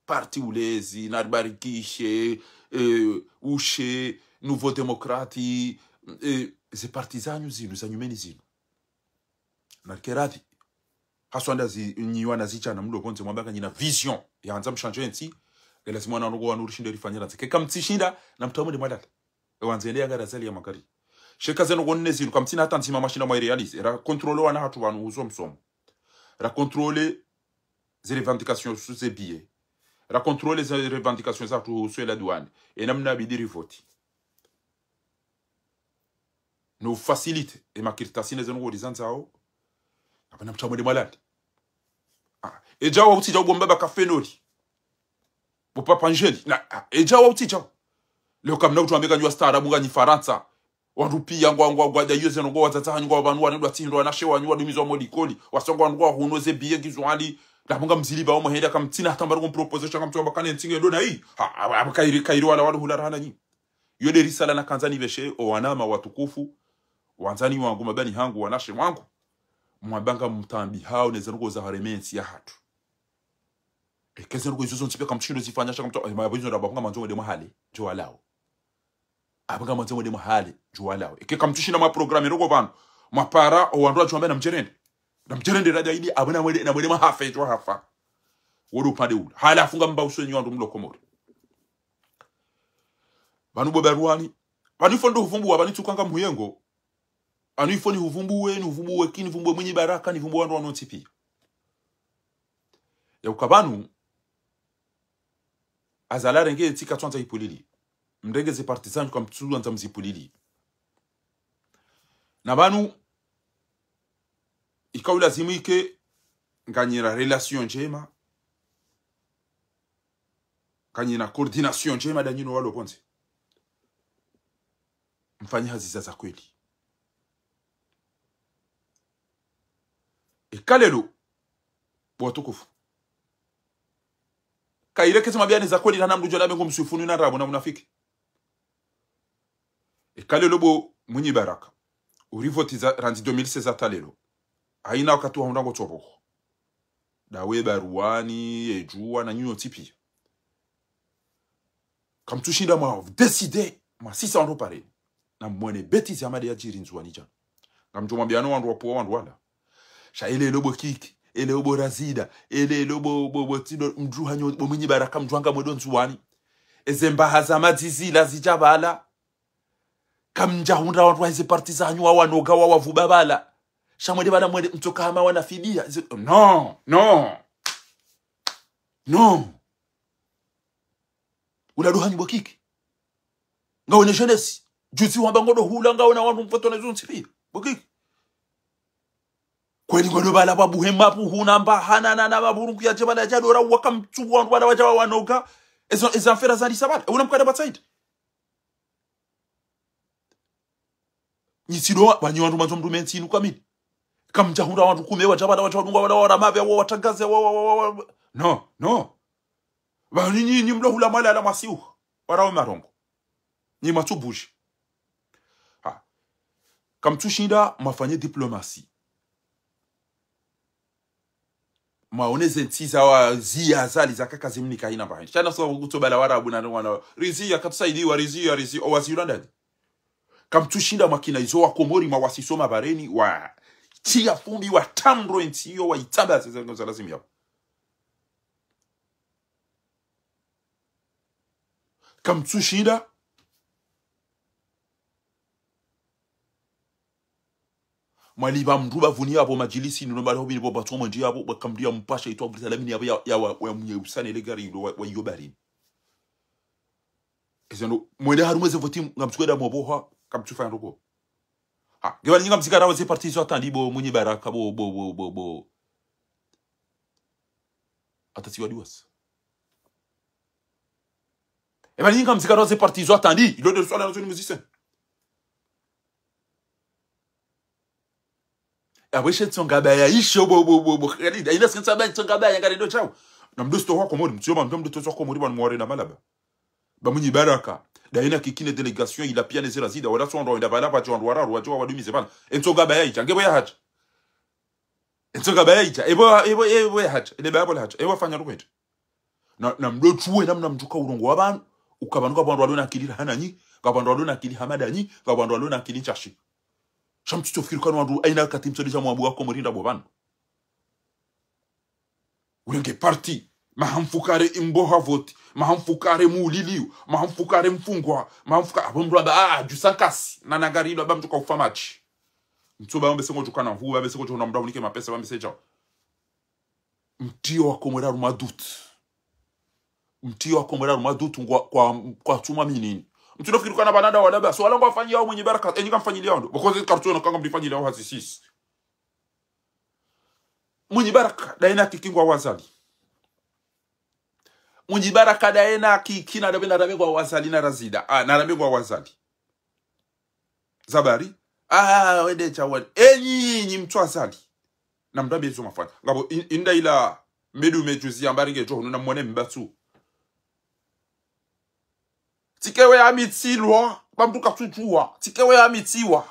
parti ulezi narbarikishe ushe nouveau démocrate ze partisans zinu za nyumeni zinu narkerati haswanda nyiwana zichana mlo konze mwambaka nyina vision ya anza mshanje nti lazima wana ngo wanurishinde rifanyira nti keka mtishinda na mtamwe mwadata wanzendea garazali ya makari sheka zeno gonne ziru kamtina hata ntima mashina mwa realise ra contrôler wana hatu wanu uzo msomo ra contrôler les revendications sous ces billets ra contrôler les revendications za tu sur la douane et namna bidiri voti no facilite e makirtasine zeno go dizanzao apana mtamwe malade ejawa uti jawo bomba kafenori bo papa Angeli na ejawa uti jawo leo kamna utuambeka njwa star abunga ni Faransa warupia ngwa da yeze ngo watata ngo abantu wanendwa tindwa na shewa nywa dumizwa modikoli wasongo ngo hunoze biye gizwali labunga mziliba omo henda kamtina hatamba ngo proposition kamtomba kane ntinge ndo na hii abakairi wala wala hularana nyi yode risala na kanzani beshe o wanama watukufu wanzani wangu mabani hangu wanashe wangu mwabanga mtambi hao nezengo za haremensi ya hatu ekezengo izo ntipe kamchindo zifanya shaka mto mabayizo rabanga manzo de mahali jo walao abanga manzo de mahali jo walao eke kamtushina ma programme roko bano mapara o wandu achombe na mjerende radio ili abana mwede na mwede mahafe jo hafa wodo pande ula hala afunga mba uswenyi wandu mlo komoro banu bobaruani banu fondo huvumbu abani tukanga muyengo anu ifoni huvumbuwe kini vumbuwe mwenye baraka ni vumbuwe wandu wanotipi ya ukabanu azala renge tika tuanza ipulili mrenge ze partisan kwa mtsulu anza mzipulili na banu ikawu lazimu ike nganyira relation njema kanyina coordination njema danyino walo ponze mfanyi haziza za kweli kalelo botukufu kaireke sema biani za kweli na mdujo labe ngomsufunu na rabu na munafiki kalelo bo munyi baraka urivotiza randi 2016 talelo haina wakati wa hundango tobo dawe baruani ejua na nyuno tipi kamtushinda mwa décider ma 600 euros pare na mwene betizi amade ya jiri nzuani jana ngamjoma biano wandu wapo wandu wala sha ile lobo kiki ele lobo razida ele lobo tido mjuhanyo bomunyi baraka mjwanga mwedo nzuani ezemba hazama zizila zijabala kamja hunda wandu hizi partizanyu wanoga wavuba bala sha mwede bana mwede mtoka hama wanafidia no uladuhanyu bokiki ngaone jeunesse juti wamba ngodo hula ngaona wandu mfoto na zunti bokiki kweli ngodo bala babuhe mapu huna mbahana na baburu kuya jabala jadora wakamtsuwa wandu bala wajawa wanoka ezo afera zali sabala unamkada batsaid nyisiro banyandu manzo mndu mentinu kamini kamjahunda wandu kumewa jabala wajadunga wala waramave watagaze no bani nyinyi mlo hula mala la masiu warawe marongo ni matubuji ha kamtushinda mafanye diplomasi maoneze ntiza wa zia zali za kaka zimni kaina bahini chana so kutobala warabu na wana rizia katusaidiwa rizia owaziranda kamtushinda makina izo wa komori mawasisoma bareni wa tia fumbi wa tamro ntiyo wa itaba za lazimi yao kamtushinda mwaliba mruba vuni hapo majilisi ndio bado hobi boba tomo ndio hapo bakamdia mpasha itwa Brita lamini hapo ya mwenye usane ile gari wa yobari ezano mwende harumeze voti ngamtsweda moboha kamtufanya roko ha gewani ngamzikara wa parti zo atandi bo mwenye baraka bo atatiwa diwas ebani ngamzikara wa parti zo atandi ilo de so la nation musicien abweshe tsongaba ya isho bo khalida ina sinsa ba tsongaba ya ngari do chao na mdosto ho komori mtsoma mdo mdosto ho komori ban mware na malaba ba munyi baraka da ina kikine delegation ila pia nezera zida wala so ndo ndabala pa chondwa wara wajo wadumize bana entsongaba ya icha ngebo ya hacha entsongaba ya icha ebo ya hacha ile babo hacha ebo fanya rukwete na mdo chuwe namna mjuka urongo wabantu ukabanuka bantu walona akili hananyi kabantu walona akili hamadanyi kabantu walona akili chashi shamtito fikirikano wandu aina katimsodisha mwambu wako murinda bobano ulenge parti mahamfukare imboha voti mahamfukare muliliu mahamfukare mfungwa mahamfukare abombraba jusankasi na nagarilo bamtuka ufamachi mtsoba bambe sengo jukana hu bambe sengo jona mdawu nike mapesa bambe seja mtio wako mwera rumadutu kwa tuma minini mtuno fikirikana banada wala ba so wala ngwafanyia au mwenye baraka enyika mfanyilia ndo because carton kanga mlifanyilia au hasisi mwenye baraka daina kikingwa wazali mwenye baraka daina kikina dabena ramengwa wazali na razida na ramengwa wazali zabari wende chawani enyi mtu wazali na mdambi hizo mafanya ngabo inda ila medu mejuzi ambari ngejo na mwone mbatu tikewe ya mitilwa bamtuka tutuwa tikewe ya mitiwa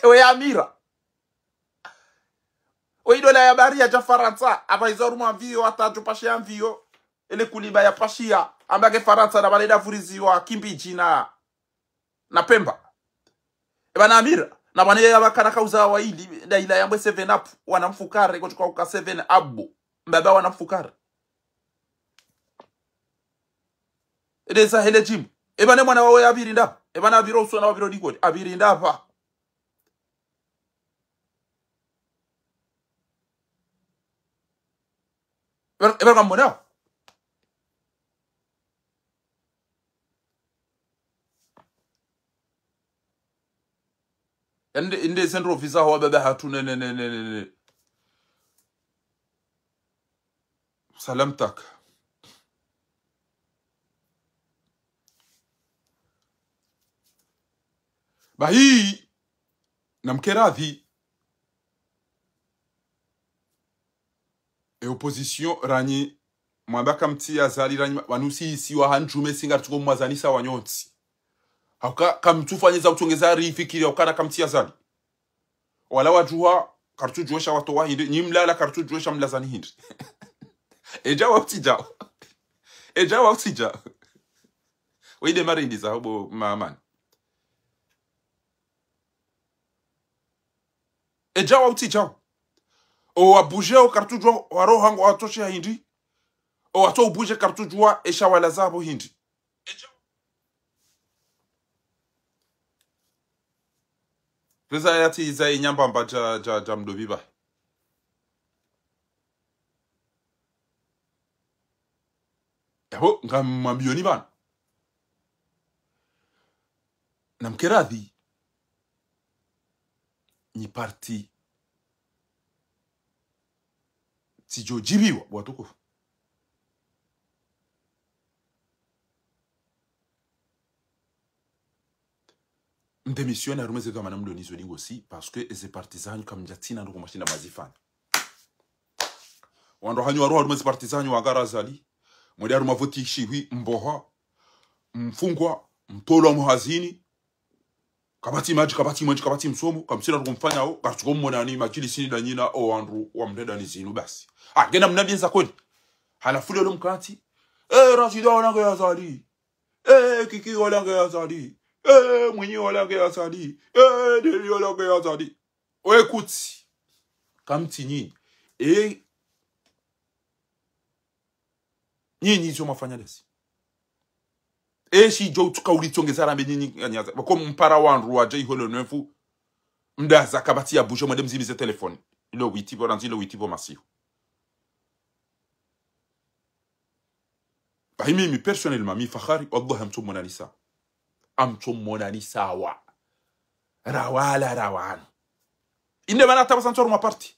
ewe ya mira oidola ya bari ya Faransa abaizoru mavio atatu pashia mvio ele kuliba ya pashia ambage Faransa na baleda furiziwa kimbiji na Pemba ebana amira na bane ya bakana kauza waili da ila yambwe 7 up wanamfukare kutoka uka 7 abu mbaba wanamfukara edesa hele jim ebane mwana wawe abiri ndapa ebana abiro usona wabiro dikodi abiri ndapa ebana kamona inde central officer ho baba hatu ne salamtak bahi namkeradhi opposition ranyi mwabaka mtia zali ranyi wanusi isi wa hanjume singa tuko mwazanisa wanyonsi hauka kamtufanyeza utongeza rifikiri ukana kamtia zali wala wajua kartu juesha watu wa hindi nyimlala kartu juesha mlazani hindi eja wautija wide marindi za hobo maamani eja wautija o wabuje o kartu jua waro hango watoshe hindi o wato ubuje kartu jua esha wala zabo hindi reza yati za inyamba mbaja ja mdobiba yabo ngamambioni bana namkeradhi ni parti tijojibiwa watukufu mdemisione arumeze kama namdo nizo dingo si parce que eze partisans comme jatina ndo kumashina mazifana wando hanyu waro arumeze partisans wa garazali mwedaru mavoti shiwi mboha mfungwa mtolo muhazini kabati maji kabati mwenji kabati msomo kamsira kumfanya au katuko mmona ni makili sini danyina o andru wa mdeda ni zinu basi gena mnabienza kweli halafu leo mkati rasida wanange ya zali kiki wanange ya zali mwenye wanange ya zali deli wanange ya zali wekuti kamti nyinyi nyinyi zo mafanya desi shi jo tukaulitongeza rambe nyinyi anyaza bako mpara wanru waje iholo nefu mdaza kabati ya busho mwede mzimize telefoni ilo witipo ranzi ilo witipo masihu bahimi personnellement mi fakhari wallahi amtum monanisa wa rawala rawan inde bana tabasantor ma parti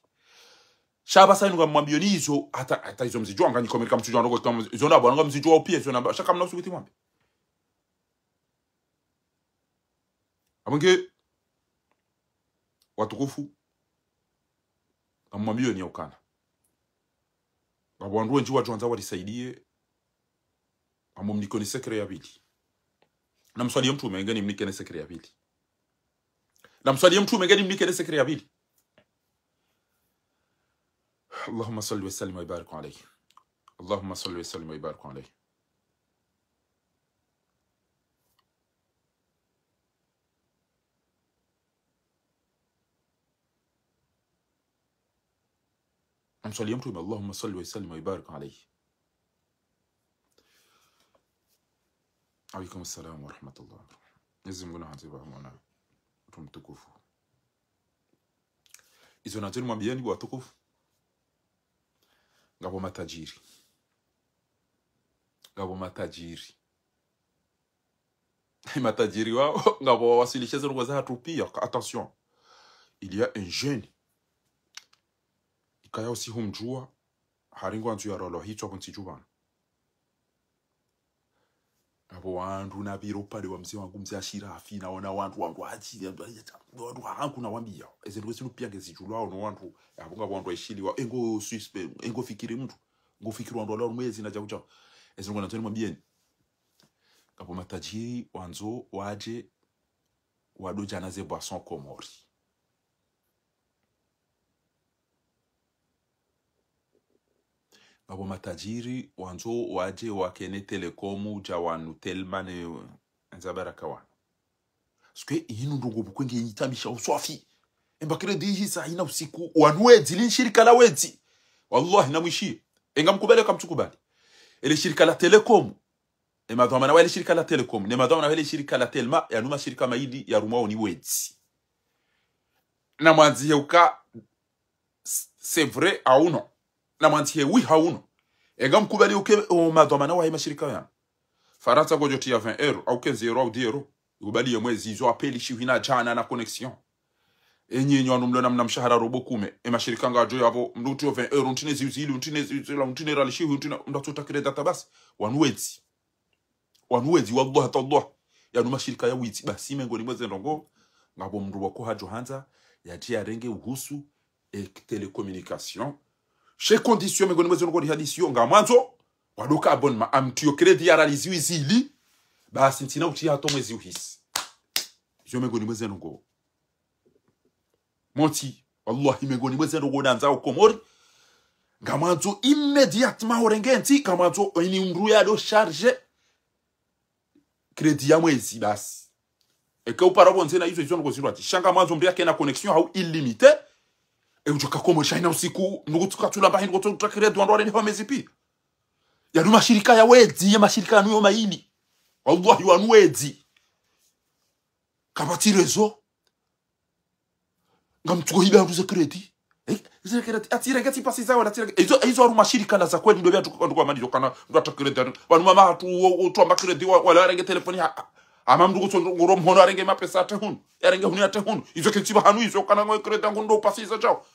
shaba sa nga mwambio ni hizo hata hizo mzijua ngani kwa kama mzijua ndogo kama hizo na bwana mzijua pia hizo na shaka mna usukuti mwambie amange watukufu mwambio ni ukana babo nduwe njiwa jonza walisaidie amumnikoni sekre ya pili na mswali mtu umengeni mnikene sekre ya pili na mswali mtu umengeni mnikene sekre ya pili اللهم صل وسلم وبارك عليه اللهم صل وسلم وبارك عليه أمسال يمتو اللهم صل وسلم وبارك عليه عليكم السلام ورحمة الله نزمنا عزيبا منا تمتكفو إذا نجل مبياني واتكفو ngabo matajiri matajiri wao ngabo wasilisha zero za hatu pia attention il y a un jeune ikaya aussi humjua haringo anzu ya rolo hicho kunsijuba abo wandu na biro pale wa mzee wangu mzee Ashirafi naona wandu haji wandu hangu na wambia ezenwe sinu pia ngezijulwa no wandu abunga wandu aishili wa engo suspect engo fikiri mtu ngo fikiri wandu leo mwezi na jabuja ezenwe na tena mwambie kapo matajiri wanzo waje wadoja na ze boisson komori abo matajiri wanzo waje wakene telekomu jawanu telmane nzabaraka wana sike yinu ndungu bukwenge yitamisha uswafi embakire dihi saa ina usiku wanwezi linshirika la wezi wallahi namwishi engamkubele kamtukubali ile shirika la telekomu emadhamana wale shirika la telekomu ne madhamana wale shirika la telma ya numa shirika maidi ya rumao ni wezi na mwanzi heuka c'est vrai au non na mantie wi hauno engam kubali uke o madomana wa mashirika yana Faransa gojoti ya 20 euro au 15 euro au 10 euro ubali ya mwezi izo apeli shihina jana na connexion enyi nyonu mlona mnamshahara robo kume mashirika ngajo yabo mlutu 20 euro ntine zizili ntine rali shihu ntine ndatuta kreda tabasi wanwezi wallahi tallah ya numa shirika ya witi basi mengoni mweze ndongo ngabo mndu wako hajo hanza ya jia renge uhusu telecommunication chez condition mengoni mweze ndongo hadisio ngamanzo wadoka abonnement amtio credit ya raliziwi zili basi ntina uti hato mwezi uhisi yo mengoni mweze ndongo monti wallahi mengoni mweze ndongo nanza ukomori ngamanzo immédiatement orengenti ngamanzo ini mru ya do charge credit ya mwezi basi eke uparabo nzena hizo hizo ngozirwa ati shanga manzo mbia kena connexion au illimité e ujoka komo shaina usiku nugutuka tulamba hingo to credit wandore ni hamezi pi ya numa shirika ya wezi ya mashirika nuyo maini wallahi wa nwezi kabati rezo ngamtuko hiba mtuze credit zile credit atire ngati pasi zawa atire hizo aru mashirika na za kweli ndio viatu kwa mali kana ndo credit wanu mama tu amba credit wala renge telefoni ama mndu kuto ngoro mhono arenge mapesa ate hunu yarenge hunu ate hunu izo ketiba hanu izo kana ngo credit ndo pasi za chao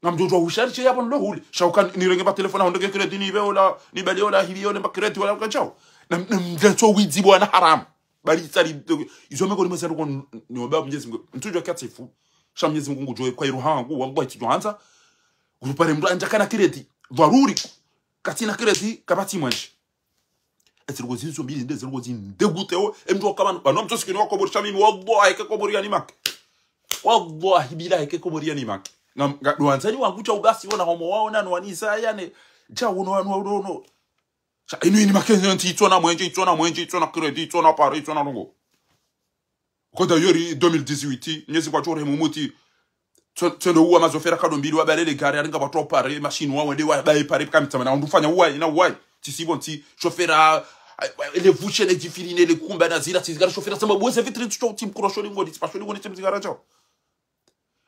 ngamdo do usharche yapo ndo huli shauka ni renge ba telefoni ndo credit ni beola ni baliola hiyo ne ba credit wala kachao na mdeto wizi bwana haram bali tsari izo meko ni mesa ndo ni oba mjezi mtujo katifu sha mjezi Mungu joe kwa iruhangu wallahi tuanza upare mtu anja kana credit dharuri katina kredi kabati mwenje etirgo zinzo mbili ndezirgo zin deguteo emjo kama bano mto sikini wako borisha mimi wallahi ke ko boriani mak wallahi billahi ke ko boriani mak ngam duanzani wangu cha ubasi wona homo wao nanu wanisa yani cha uno cha inu ni makenzi ntitona mwenje itona kredi itona pari itona longo ko d'ailleurs 2018 nyezi kwa chore mumuti tendo uwa mazofera kadombili wa balele gari aringa batro pare machine wa wende wa bae pare kamita na ndufanya uwa ina uwa tisibonti chauffeur les vuche les diffiline les kumba na zira tizigara chauffeur sama bose vitri tu tim krosholi ngodi spasholi ngodi timzigara chao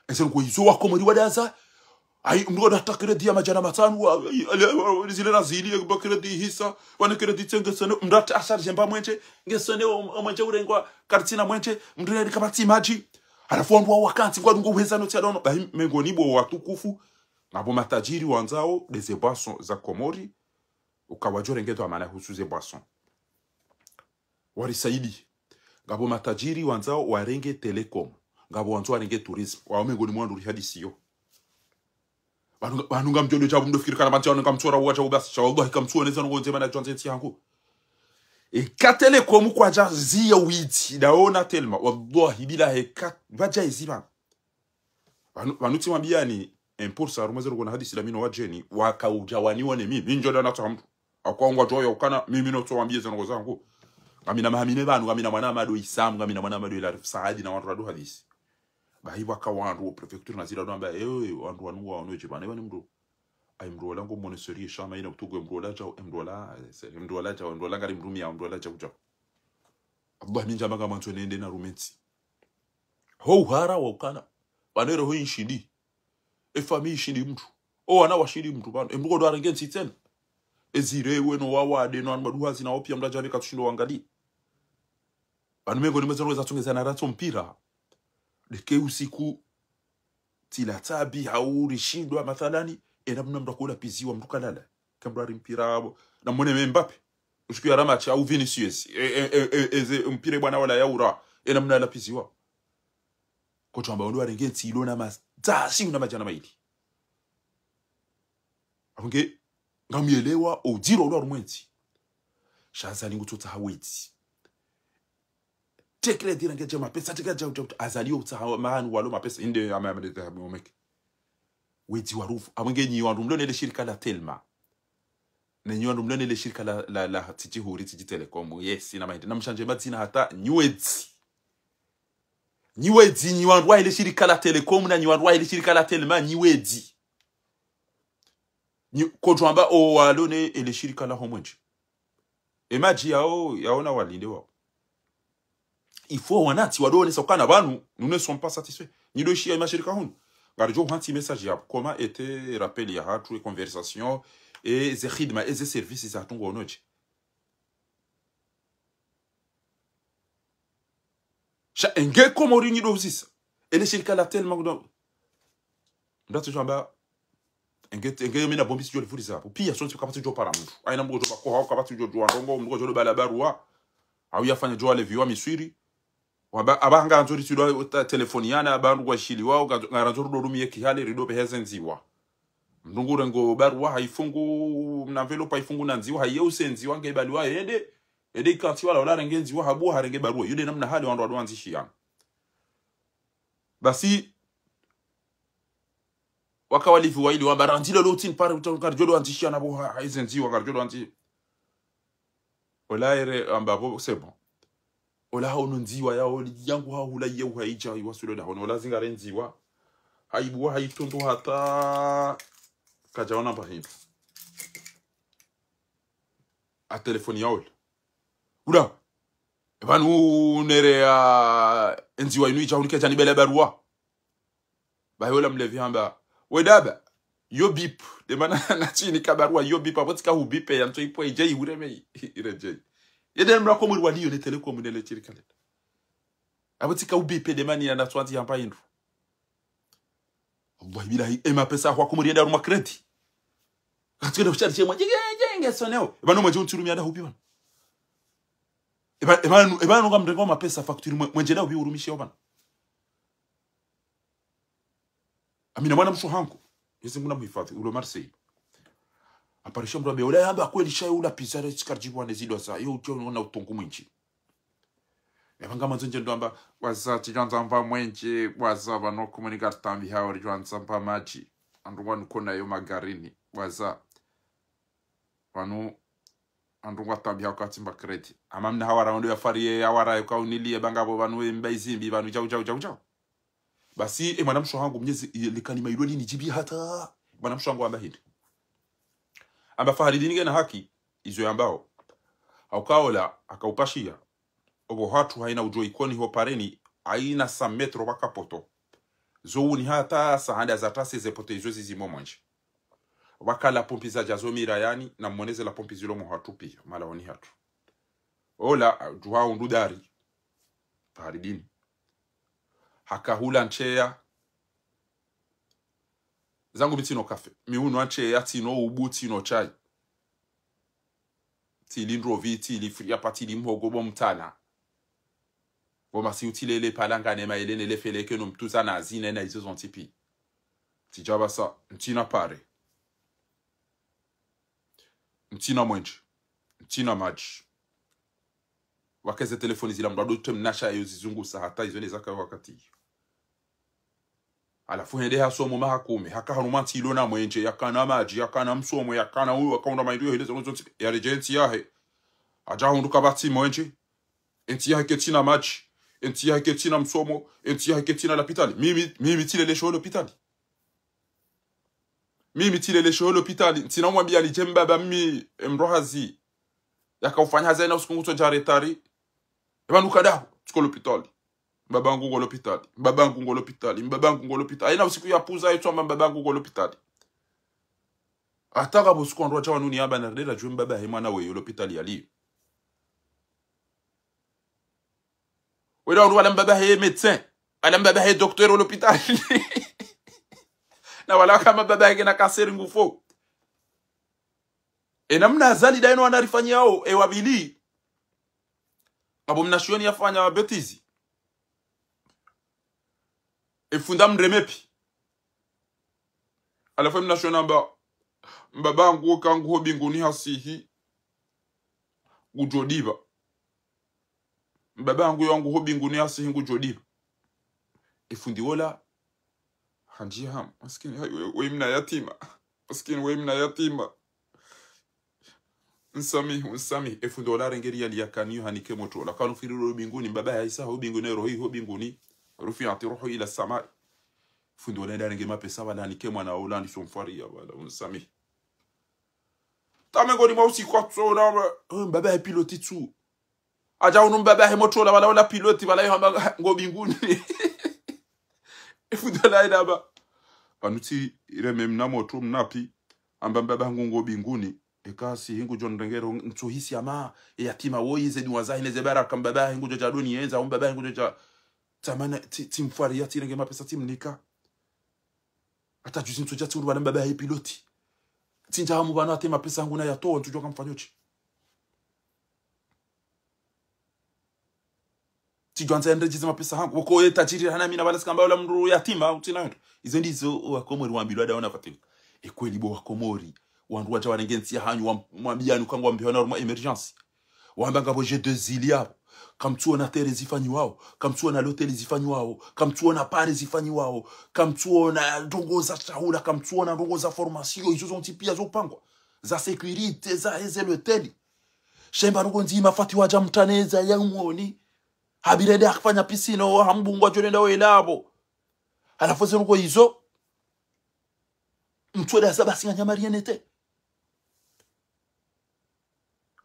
esel ko yizo wakomori wadaza ai mndo da takredi ya majana matanu zile na zili bakredi hisa wana kredi tenge sene mndata asarje mba mwenche ngesone mwenche urengwa kartina mwenche mndredi kabati maji alafu ndo wakanti kwa ngo weza no tsadono ba mengoni bo watukufu ngabo matajiri wanzao des boissons za Komori ukawajore ngeto amana husuze boissons wari saidi ngabo matajiri wanzao warenge telecom ngabo wanzao warenge tourisme wa mengoni mwandu rihadisiyo banu ngamjodo chabu mdofikiri kana bantu ngamtsora wacha ubasi cha wallahi kamtsoneza ngonze bana jonze yangu Telecom kwa jazia witi daona telma wallahi bila hekat baja iziba banuti mbiani impulsa rumezero kuna hadisi la mino wajeni wakaujawaniwa ne mimi njoda na tamtu akwangwa joyo kana mimi no toambie zango zangu ngamina mahamine banu ngamina mwana mado isam ngamina mwana mado ila saadi na watu radu hadisi bahiwa kawandu prefecture na zira ndo wandu wanu wanoje bana bani mdo ay mrola ngo monesori shama ina kutugo mrola cha mrola ngari mrumi ya mrola cha kuja Allah minja manga manto nende na rumenti ho hara wakana banero ho inshidi e family shidi mtu o ana washidi mtu bana embugo do arengenzi tena ezire weno wawade no anmaduha zina opia mrajabe katushindo wangali banu mengo nimezero za tungeza na rato mpira deke usiku tilatabi hauri shindwa mathalani ena mna mtakula piziwa mtukalala kambrari mpira abo na mwone Mbappe usiku ya ramacha au Vinicius eze mpire bwana wala yaura ena mna la piziwa ko tamba ndo arengeti ilona mazasi una majana maili afunge ngamielewa odiro ndo rumwenti shaza lingu tota haweti tekle dira ngeje mapesa tekaja azali utaha mahanu walo mapesa inde amamede hamomeke weti warufu amwengenyi wandu mlone ile shirika la Telma na nyiwandu mlone ile shirika la tiji huri tiji Telecom yes ina maende na mshanje matina hata nyuwezi nyiwandu wa ile shirika la Telecom na nyiwandu wa ile shirika la Telma nyuwezi kodwamba o walone ile shirika la homwenje emaji yao yaona walinde wao il faut wanati wadone sokana banu nous ne sommes pas satisfaits ni do shia mashirika hunu garjo hanti message ya comment était rappel ya hatu et conversation et ze khidma et ze services za tungo onoje sha enge Komori ni do sisa ele shirika la Telma ndo ndato jamba enge mina bombi sijoli furiza pia sonse kapati jo para mtu aina mbo jo ko kapati jo ndongo mbo jo balabarua au yafanya jo ale viwa miswiri abanga nzuri tudo telefoniana abantu kwashili wao ngaranzuru do rumie kihale rido behezenziwa mndungure ngo barua haifungu na envelope haifungu nanziwa haiyeusenziwa ngebaliwa ede kanti wala wala rengenziwa habu harenge barua yude namna hali wandu wadwanzishia basi wakawalivi waili wa barantilo lotin pare utarjodo antishia na bo haizenziwa garjodo anti olaire ambabo c'est bon ola hono nziwa yao yangu hahula yeu haija iwasulo da hono ola zingare nziwa haibuwa haitondo hata kajaona bahimba a telefoni yao ula ebanu nere ya nziwa inu ijaulike jani bele barua bayola mlevi hamba wedaba yo bip de mana na chini kabarua yo bip abotika hu bip ya nto ipo ije ureme ireje yeden mra Komori wali yo ne Telecom ne le chirikale abotika ubp de mani na twanti yamba indu Allah bilahi e mapesa kwa Komori yenda ruma credit katire kuchari chemwe jenge soneo ebano mwe junturumya da hubi bana ebano ngamdengo mapesa facture mwenje da hubi urumishe bana amina mwana msho hangu yesi nguna muhifadhi ulo Marseille aparisha mtu ambaye amba kweli shai ula pizza ile sikarjibu anezidwa saa hiyo unaona utongo mwingi yavanga manzonje ndo amba waza tijanza mva mwenje waza bano communicar tambi hao rijanza mva maji andungwa nkona yo magarini waza bano andungwa tambi hao katimba credit amamna hawa raundo ya farie ya wara kwa unilie bangabo bano mbezimbi bano jau basi mwana msho wangu mnyezi likani mailoli ni jibi hata mwana msho wangu amba hindi amba faharidini gena haki izo ambao aukaola akaupashia obo hatu haina ujo ikoni ho pareni aina sa metro wakapoto zouni hata sahanda za tase zepote izo zizimo mwanje wakala pompi za jazomi rayani na mmoneze la pompi zilo muhatu pia malaoni hatu ola juha undudari faharidini hakahula nchea zangu mitino kafe miuno nchea tino ubu tino chai tili ndrovi tili fria patili mhogobo mtana boma si utilele palanga ne maelene le feleke no mtuza na zine na izo zontipi tijaba sa ntina pare ntina mwenje ntina maji wakeze telefoni zila mdado temnasha yo zizungusa hata izo nezaka wakati alafu hende hasomo mahakume hakahanumanti ilona mwenje yakana maji yakana msomo yakana uyu akaunda maidu hele zono zontipi ya regency yahe ajahunduka bati mwenje enti yahe ketina maji enti yahe ketina msomo enti yahe ketina l'hôpital mimi tilele sho l'hôpital mimi tilele sho l'hôpital ntina mwambia ni jemba ba mimi mrohazi yakaufanya zaina usikunguto jaretari ebanuka daho tuko l'hôpital babangu ngo l'hôpital babangu ngo l'hôpital babangu ngo l'hôpital aina usiku ya puza yetu amba babangu ngo l'hôpital ataka bosuko ndo cha wanuni aba na reda jwe mbaba he mwana we l'hôpital yali wera ndo wala mbaba he médecin ala mbaba he docteur l'hôpital na wala kama baba yake na kaseri ngufo enamna azali daino wanarifanyia hao wabili abo mnashioni yafanya betizi efunda mremepi alafu mnashioni amba mbabangu kangu ho binguni hasihi gujodiba mbabangu yangu ho binguni hasihi gujodiba efundi wala hanjiham maskini we mna yatima maskini we mna yatima nsami efundo la rengeri ya yakaniyo hanike moto la kanu firiro binguni mbaba ya isa ho binguni rohi ho binguni rufi atiruhu ila sama fundo la rengeri mapesa wala hanike mwana ola ni somfari ya wala nsami tamengo ni mausi kwa tsona mbaba ya piloti tu aja unu mbaba ya moto la wala piloti wala yo ngo binguni efundo la idaba anuti iremem na moto mnapi amba mbaba ngo binguni ekasi hingu John Rengero ntuhisi ama yatima woyize ni wazahine zebara kambaba hingu joja doni yenza umbaba hingu joja tamana timfari yati renge mapesa timnika ata juzi ntuja turu bana mbaba he piloti tinja hamu bana ate mapesa nguna ya to ntujo kamfanyochi tijanza ndrejize mapesa hangu uko yetajiri hana mina bala skamba wala mru yatima utina ndo izo ndizo wakomori wambilwa daona fatima ekweli bo wakomori wandu wacha warengensi hanyu mwambiani kwangu wambiona norma emergency wambanga bo G2 zilia kamtuona tere zifanyi wao kamtuona hoteli zifanyi wao kamtuona pare zifanyi wao kamtuona ndongo za chahula kamtuona ndongo za formation izo zontipia zo pangwa za sécurité za ezelo teli shemba ndongo nzima fati waja mtaneza ya umoni habirede akufanya pisino hambungwa jonenda welabo alafu zenuko izo mtweda sabasi nyamarienete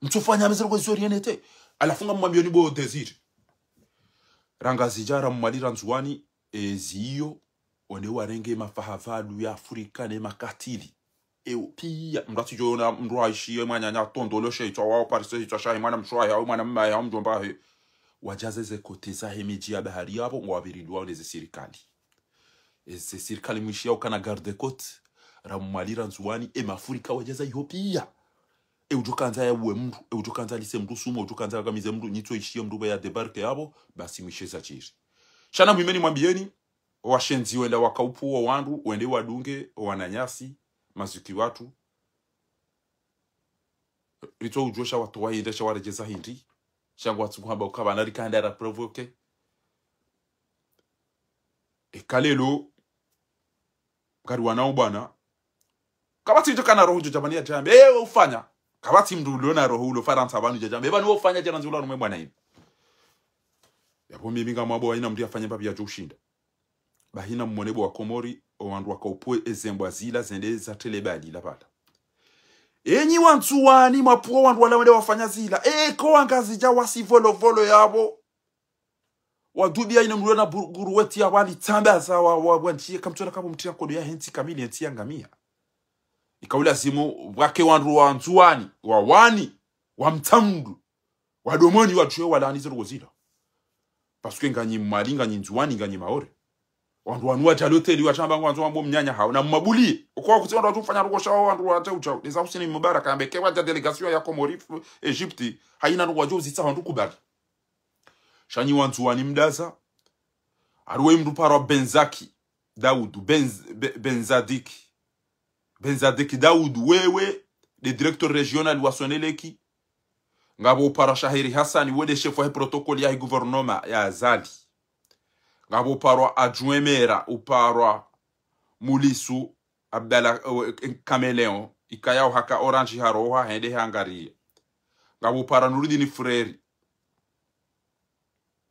mtufanya mezero kwa zorienete alafunga mwambioni bo desir ranga zijara mmalira nzuani eziyo one warenge mafahavalu ya Afrika ne makatili pia mrati jona mraishi mwanyanya tondolo sheitwa wao parise hitwa shahi mwana mshwa ya mwana mma ya mjomba he wajaze ze kote za hemiji ya bahari yabo ngwabiridwa neze serikali eze serikali mwishi yao kana garde côte rammalira nzuani Afrika wajaza Ethiopia ujukanza yawe mndu ujukanza lise mndu sumo ujukanza kamize mndu nitso ishie mndu ya debarke yabo basi mwisheza chiri shana mwimeni mwambieni washenzi wenda wakaupuwa wandu wende wadunge wananyasi mazuki watu rito ujosha watu waende shawarejeza hindi shangu watu kwamba ukaba na rikanda ra provoke kalelo ngari wanao bwana kabati njo kana roho jamani ya jambe ufanya kabati mndu uliona roho ulo faransa banu jambe bani ufanya jana nzula rumwe bwana hivi yapo mimi ngama abo ina mndu afanya papi ya ushinda bahina mmonebo wa Komori owandu wakaupwe ezembwa zila zende za telebali la pata enyi wantuwani mapuo wandu wala wende wafanya zila ko wangazi ja wasivolo volo yabo wadubia ina mruona guruweti ya wali tambaza wanchie kamtona kabo mtia kodo ya henti kamili henti ya ngamia ikaula simu wake wandu wantuwani wawani wamtamdu wadomoni watuwe wala anizero gozila pasuke nganyi malinga nzuwani nganyi maore wandu wanua taloteli wachamba wandu wambo mnyanya hao na mabuli kwa kusema watu fanya rugosha wandu wate uchao les Hussein Mubarak ambeke wa delegation ya Komori Egypte haina rugwajo zitsa wandu kubali shanyi wandu wani mdaza arwe mdu paro Benzaki Daoud Benzadiki Daoud wewe le directeur régional wa Soneleki ngabo para Shahiri Hassan wede chef wa protocole ya gouvernement ya Azali ngabo parwa adjoimera uparwa Mulisu Abdala Kameleon ikayao haka Orange haroha hende hangaria ngabo para Nuruddin Frere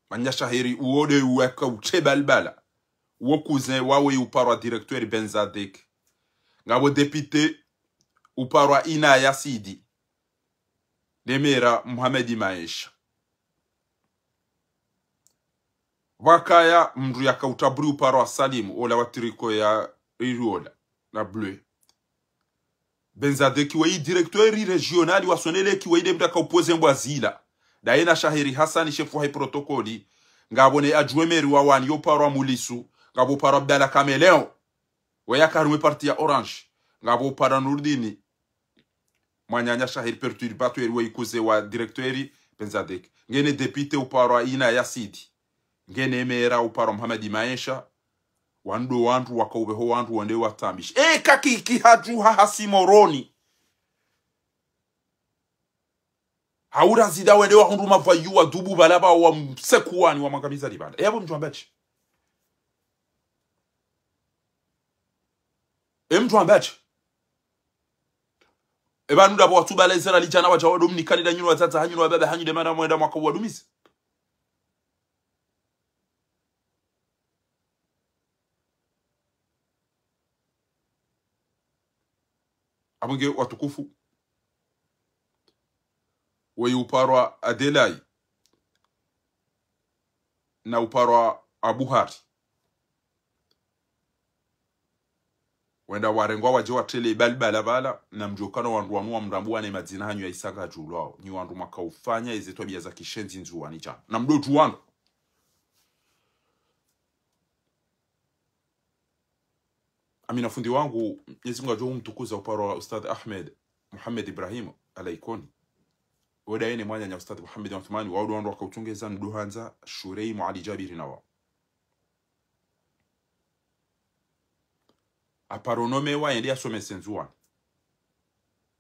manya Shahiri uode uweka uchebalbala uwo cousin wawe uparwa directeur Benzadek ngabo député uparwa Ina Yasidi Demera Mohamed Maisha wakaya mndu ya kautabri uparo Salimu ola watiriko ya Iriola na Bleu Benzadeki wei directeur régional wa Soneleki wei demda kaupoze mbwa zila daina Shahiri Hassan chef wa protokoli ngabone adjoimeri wa wani uparo Mulisu ngabo uparo Abdala Kameleon waya karume parti ya Orange ngabo uparo Nurdini mwanyanya Shahiri perturbateur wei kuze wa directeur Benzadeki ngene député uparo Ina Yasidi ngene mera uparo Mohamed Maisha wandu wakaubeho wandu wande watambish kaki haju hasimoroni haura zida wende wa hundu mavayu wa dubu balaba wa msekuwani wa mangamiza libanda yabo mtu ambache mtu ambache ebanu dabo watubalezera lijana wacha wadumni kanida nyunu watata hanyunu wababa hanyu demana mwenda mwaka wadumizi abunge watukufu wei uparwa Adelai na uparwa Abuhari wenda warengwa waje watele balbalabala na mjokano wandu wanua mrambuwa na madina hanyu ya isaga julao ni wandu makaufanya izeto biya za kishenzi nzuwani cha na mdotu wandu amina fundi wangu Mwenyezi Mungu ajua mtukuza uparo Ustadh Ahmed Muhammad Ibrahim alaikoni wada yene mwanya nya Ustadh Muhammad Uthmani waudu wandu wakautungeza nduhanza Shurei Muali Jabiri na wao aparonome wa yende asome senzuani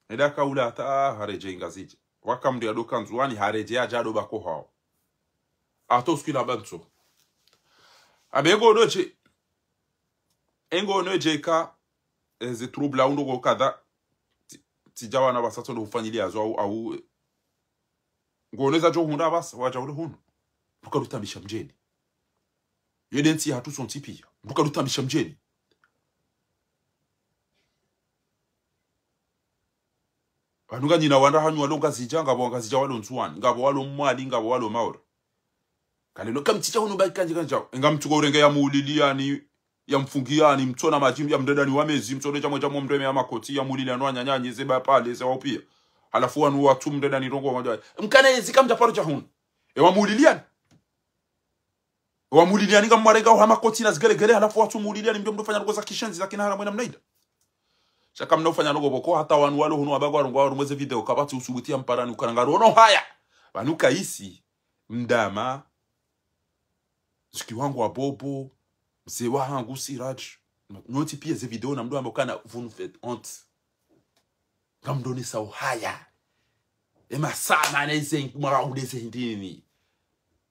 eda kaula ata hareje ingazije wakamdi adoka nzuani hareje ajado bako hao atoskila bantu abego doche engo nojeka ezi trouble undo go kada tijawa na basato ndo ufanyilia zo au ngoneza jo hunda basa wacha ule hunu bukarutambisha mjeni yedensi hatu son tipi bukarutambisha mjeni anuga nyina wanda hanyu walonga zijanga bonga zijawalo nzuani ngabo walo mwali ngabo walo maura kalelo kamchicha hunu bakanje kanja ngamtuko urenge ya muuliliani ya mfungiani mtona majimbi ya mdedani wamezi mtone cha mweja mwemreme ya makoti ya mulili anwa nyanya zeba pale ze wapia halafu wanu watu mdedani rongo mwadai mkana yezika mtaparo cha hunu ewa muliliani nga mwarenga wa makoti na zgelegele halafu watu muliliani mbio mdofanya rogo za kishenzi za kinahara mwena mnaida shaka mnaufanya rogo boko hata wanu walo hunu wabago warongo wa rumweze video kabati usugutia mparani ukanangaro ono haya wanuka isi mdama ziki wangu wa bobo mzee wangu Siraj noti pia ze video na mdo ambao kana vous nous faites honte kamdoni sao haya ema sana neze mara udeze ndini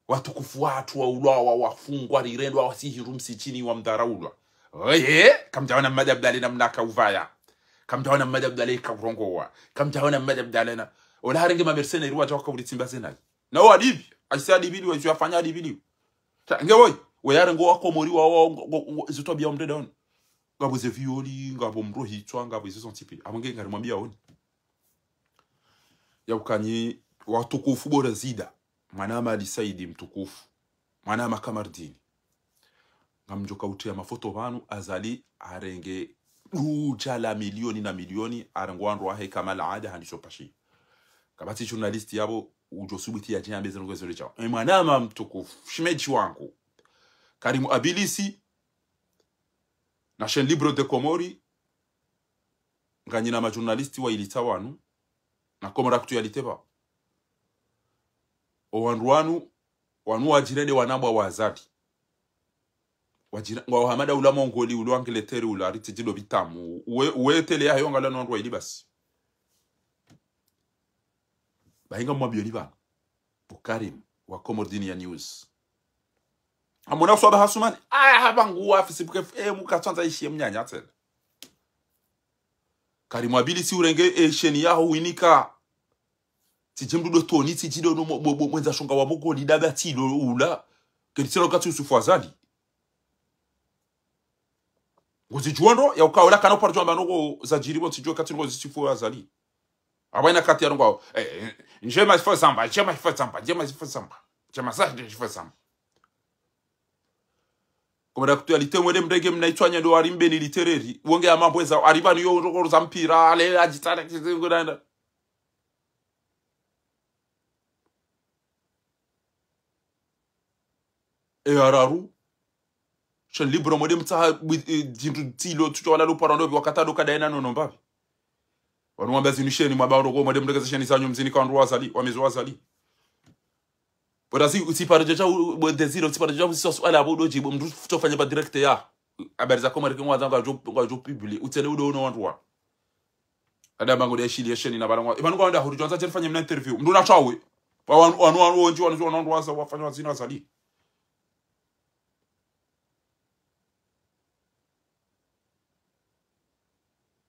watukufu watu wa ulawa wafungwa rirendwa wasihiru msichini wa mdaraulwa oye kamtaona madabdale na mnaka uvaya kamtaona madabdale ka urongowa kamtaona madabdale na ola harenge ma mercenaires watu wakaburitsimba senai na wadibi aisa dibili wa yafanya dibili ngewoy weyarengo wakomori wa zitobia umdedon ngabo ze violi ngabo mrohitwa ngabo izo tipi abonge ngari mwambia oni ya ukanyi watukufu bora zida manama alisaidi mtukufu manama kamardini ngamjoka utia mafoto banu azali arenge ujala milioni na milioni arengwanro wahe kama laada handisho pashi kabati journalist yabo ujosubuti ya jambe zero zero chao manama mtukufu shimeji wangu Karimu Abilisi na chaîne libre de Komori nganyina ma journaliste wa ilitawanu na komora actualité ba owanruanu wanu wajirede wanabwa wazadi wajira wa hamada ula mongoli ulu angleterre ula ritijido bitamu we tele ya yonga lano ndwa ilibasi bahinga mwabyo liba Karim wa Komordini ya News amona swaba hasumani habangu wafisi buke mukatsanza ishie mnyanya tele Karimu Abilisi urenge sheni yaho winika tijemdudo toni tijido no mwenza shonga wa moko lidaba tilo ula kelitero katu sufwazali ngozi juondo ya ukaola kana parjo ambano za jiribo tijo katu ngozi sufwazali abaina kati yarongo njema ifo samba njema ifo sa ifo samba Comme l'actualité mwede mdege mnaitwanya ndo arimbe ni litereri wonge ya mambo za aribani yo rokoro za mpira ale agitana kizinguranda araru chaîne libre mwede mtaha tilo tucho wala luparando wakatado kadaena nono mbavi wanu ambazi ni sheni mabaro go mwede mdege za sheni sanyo mzini kwa wazali wamezo wazali Bora si para deja o desiro si para deja so ala bodo jibo mdu tofanya ba direct ya habari za koma reke mwanza ngajo public utene udo no wantu wa ada bango de shili sheni na balangwa ibanu kwa nda huru jonza tefanya mna interview mdu na chawe wanu onji wanu wantu wasa wafanya wazina zali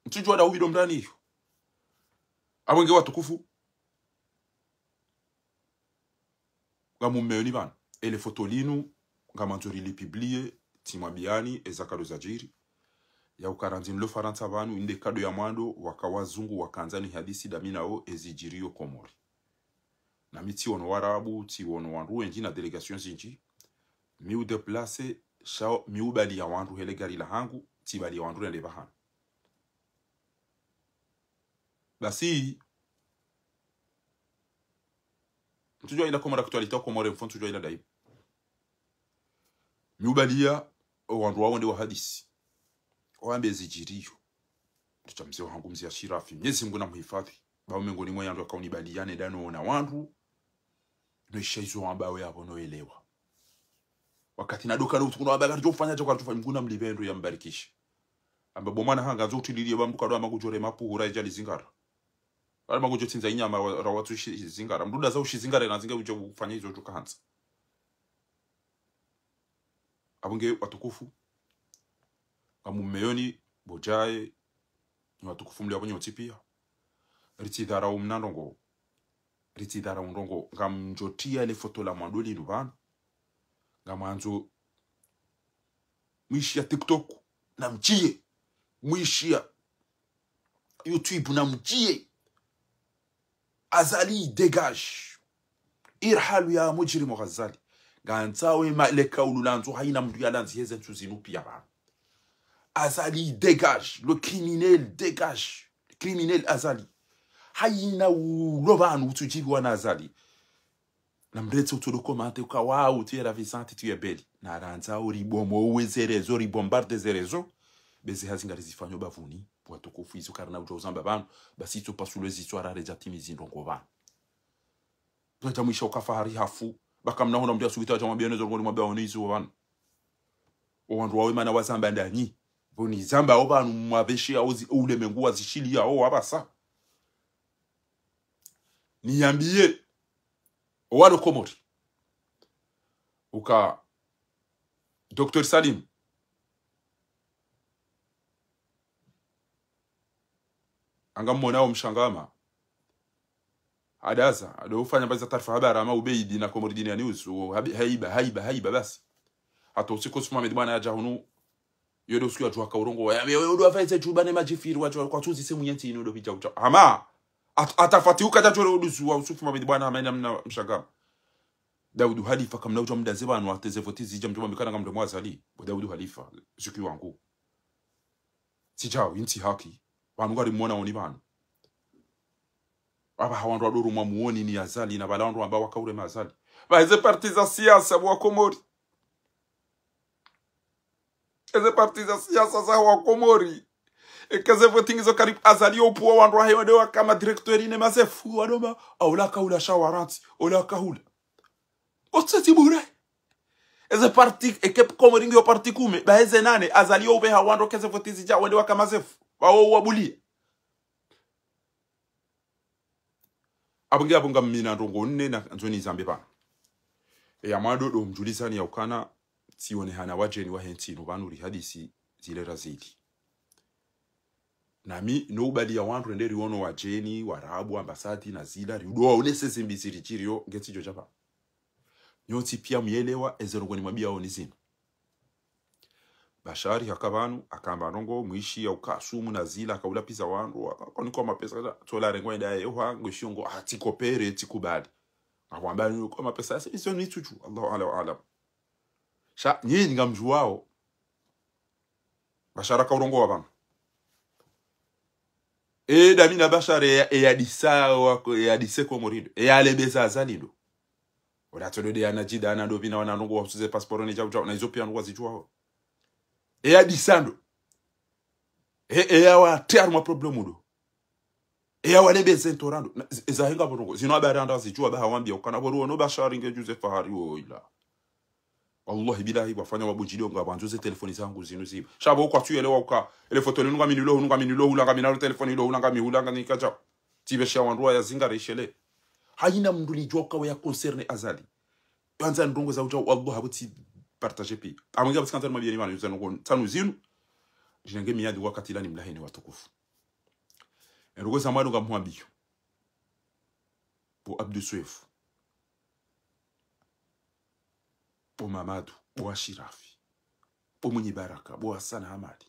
mtujwa da ubido mdani hiyo abonge watukufu Ngamumeoni bana ele fotolinu ngamantori li publier timwabiani ezakado zajiri ya ukarandini lo faranta banu inde kado ya mwando wakawazungu wakanzani hadisi daminao ezijirio Komori na miti ono warabu ti ono wandu wenji na delegation zinji miu deplace shao miu bali ya wandu hele gari la hangu ti bali ya wandu nende bahana basi tujua ila Komora actualité Komore mfon tujua ila daibu miubalia wandu wawonde wa hadisi wambe zijirio tuchamzeo hangu mzia Shirafi Mwenyezi Mungu namhifadhi bawo mengoni mwa yandu akaunibaliane dano na wandu no ishaizo wambawe yabo no elewa wakati nadoka no tukuna wabaga tufanya cyo katufanya nguna mlibendo ya mbarikisha ambapo mwana hanga zo utililie bambuka ndo amagujore mapuhura ijali zingara wala magujo tinza inyama rawatu zingara mduda za ushizingara na zinga uje kufanya hizo tukaanza abunge watukufu kamumeyoni bojaye ni watukufu mli abonye otipia ritidara umnandongo ritidara undongo ngamjotia ile foto la mwandoli lubana ngamanzo mwishia TikTok na mchie mwishia YouTube na mchie Azali dégage irhalu ya mujrimu Ghazali gantawe maleka ululanzo haina mdu yalanzi heze tuzinu pia ba Azali dégage le criminel Azali haina ulobanu utujibi wana Azali na mreto utulo komante ukawa utiera Vicente tu ebeli na ranza uribomo uwezerezo ribombarde zerezo beze hazinga rizifanyo bavuni watu kufizo karna ujozamba banu basi to pasulo zitwara reja timizi ndongo bana nta mwisho kafahari hafu bakamna hona mdia subita jama bienezo ngoli mabya onizo bana owandu wawe mana wazamba ndani boni zamba obanu mwabeshi auzi ule mengu azishili yao abasa niambie wale Komori uka Dr. Salim angammonao mshangama adaza adofanya baza taarifa habari ama ubeidi na Komori Dini News haiba basi hata usiku Mohamed bwana aja hunu yodo siku atwa kaurongo yodo afaize chuba ne majifiri watu kwa tuzi semu yenti inodo picha ucha ama atafatiuka tachoro udusu wa usufu Mohamed bwana amena mshangama Daudu Halifa kamna uja muda zebanu ateze votizi jam joma mikana ngamdo mwazali Daudu Halifa zuki wangu sijao inti haki banu ngari muona oni banu aba hawandu adoru mwamuoni ni azali na balandu ambao wakaure mazali baize parti za siasa wa Komori eze parti za siasa za wa Komori ekaze votingizo karibu azali opuwa wandu hayo kama directori ne masefu wadoma au la kaula shawaranti ola kahula Otsati bure. Eze parti ekep Komori ngiyo parti kume. Ba eze nane azali obe hawando keze votizi ja wende wakamazefu. Wawo wabulie. Abunga mina ndongo nne na nzoni zambe bana. Yamado do mjulizani ya ukana sione hana wajeni wa hentino banuri hadisi zile razili. Nami nobody ya wandu renderi wono wajeni, warabu, ambasati na zila. Riudoa unesese mbisiri chirio ngeti jojaba. Nyoti pia mwelewa ezerongoni mabia onizini. Bashari hakabanu akambarongo mwishi ya ukasumu na zila kaula pisa wandu akoniko mapesa tola rengwa nda yoha ngishongo atikopere tikubali. Awambani kwa mapesa sio ni tuchu Allahu alam. Sha nyinyi ngamjuwao. Bashara kaurongo wabana. Damina bashare yadise Komorido. Alebeza azalindo. Ola tolode anajida anado bina wananongo wasuze passport ni jao na Ethiopia ndo wazijua adisando yawa terma problemu do yawa lebe zentorando ezahinga bongo zino abaranda zijua ba hawambia ukana boru no bashari nge Joseph Fahari oila wallahi bilahi wafanya wabujilio ngabanzo telefoni zangu zino ziba shabo kwa tuelewa uka ile foto nunga minulo hulanga minalo telefoni lo hulanga mihulanga nikaja tibesha wandua ya zingare ishele haina mnduli joka wa ya concerne azali kwanza ndongo za uja Allah habuti partager pi amwenga basikanta mabiyani bana yuza ngo tanu zinu jinenge miyadi wakati lani mlahini watukufu ndongo za mwana ngamwambio po Abdou Souef po Mamadou po Ashirafi po Mwenye Baraka po Hassan Hamadi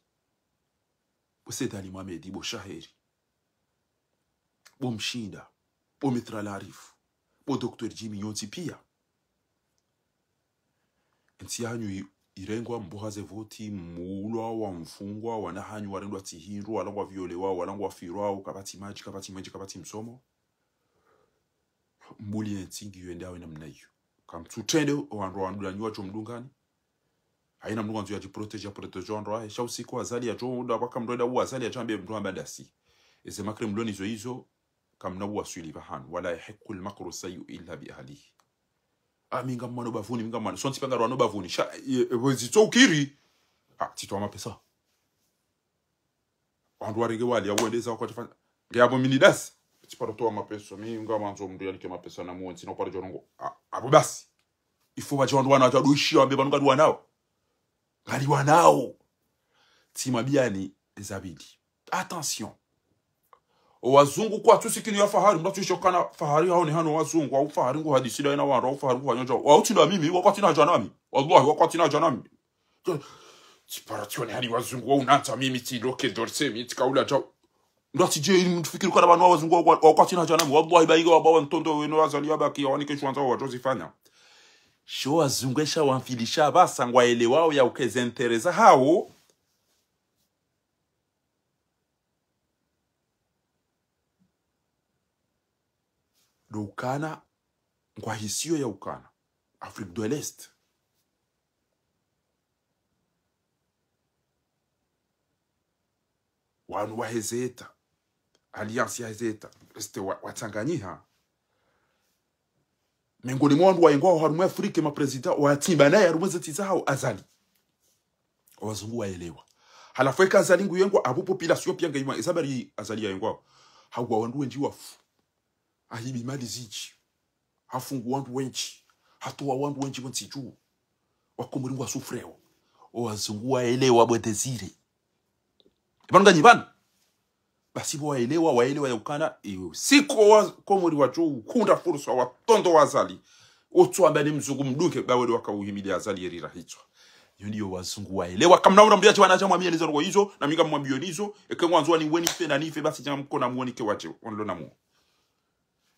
po Sedani Mohamed po Shaheri po Mshinda po Mitra Larif po Dr. Jimmy Nyonti pia nti hanyu irengwa mbohaze voti mulwa wa mfungwa wanahanyu warendwa tihiru walangwa violewa walangwa firwa kabati maji kabati msomo mbuli ntingi yuendawe namna hiyo kamtutende wandu nywa chomdungani haina mndu wanzu ya jiprotege wandu sha usiku azali ya jonda baka mroda u azali ya jambe mndu ambadasi eze makre mloni hizo kamna waswili bahan wala yahqul makru sayyi illa bi ahlihi minga mano bavuni minga mano sonti panga rwano bavuni sha wezito ukiri tito amapesa wandu warenge wali awendeza kwa tafanya ngiyabo minidas tiparo to amapesa minga manzo mndu yalike mapesa na muonzi no paro jorongo abo basi ifo ba jondu wana adushi ambe banu ngadu wanao timabiani ezabidi attention wazungu kwa tusikini ya Fahari mnatu shokana Fahari hao ni hano wazungu au Fahari ngo hadisida ina waro Fahari ngo wanyoja wa utinda mimi wakati na janami wallahi wakati na janami Siparatione hani wazungu wa unanta mimi tidoke dorse mi tikaula jao ndati je mtufikiri kwa banu wazungu wakati na janami wallahi baiga wabawa ntondo weno wazali yabaki yawanike shwanza wa Josefanya sho wazungesha wamfilisha basa ngwa ele wao ya ukezentereza hao do ukana ngwa hisio ya ukana Afrique de l'Est wanu wa hezeta alliance ya hezeta este watanganyiha mengoni mwandu wa ingwa harumu Afrika maprezida watimba naye harumu zetiza hao azali wazungu waelewa halafeka azali ngu yengwa abu population pia ngaima isabari azali ya yengwa hawa wandu wenji wafu ahibi mali zichi hafungu wandu wenchi hatoa wandu wenchi wansichu wakomuri wa sufreo wazungu waelewa bwetezire ibanga nyibana basi waelewa ya ukana iyo siko wakomuri wacho kunda fursa watondo wazali otu ambani mzungu mduke baweli wakauhimili azali yerira hicho ndio wazungu waelewa kama naona mdiache wanacha mwambie nizo ngo hizo na minga mwambie nizo ekengwanzwa ni weni fe na nife basi jama mkona muoni ke wache onlo na mu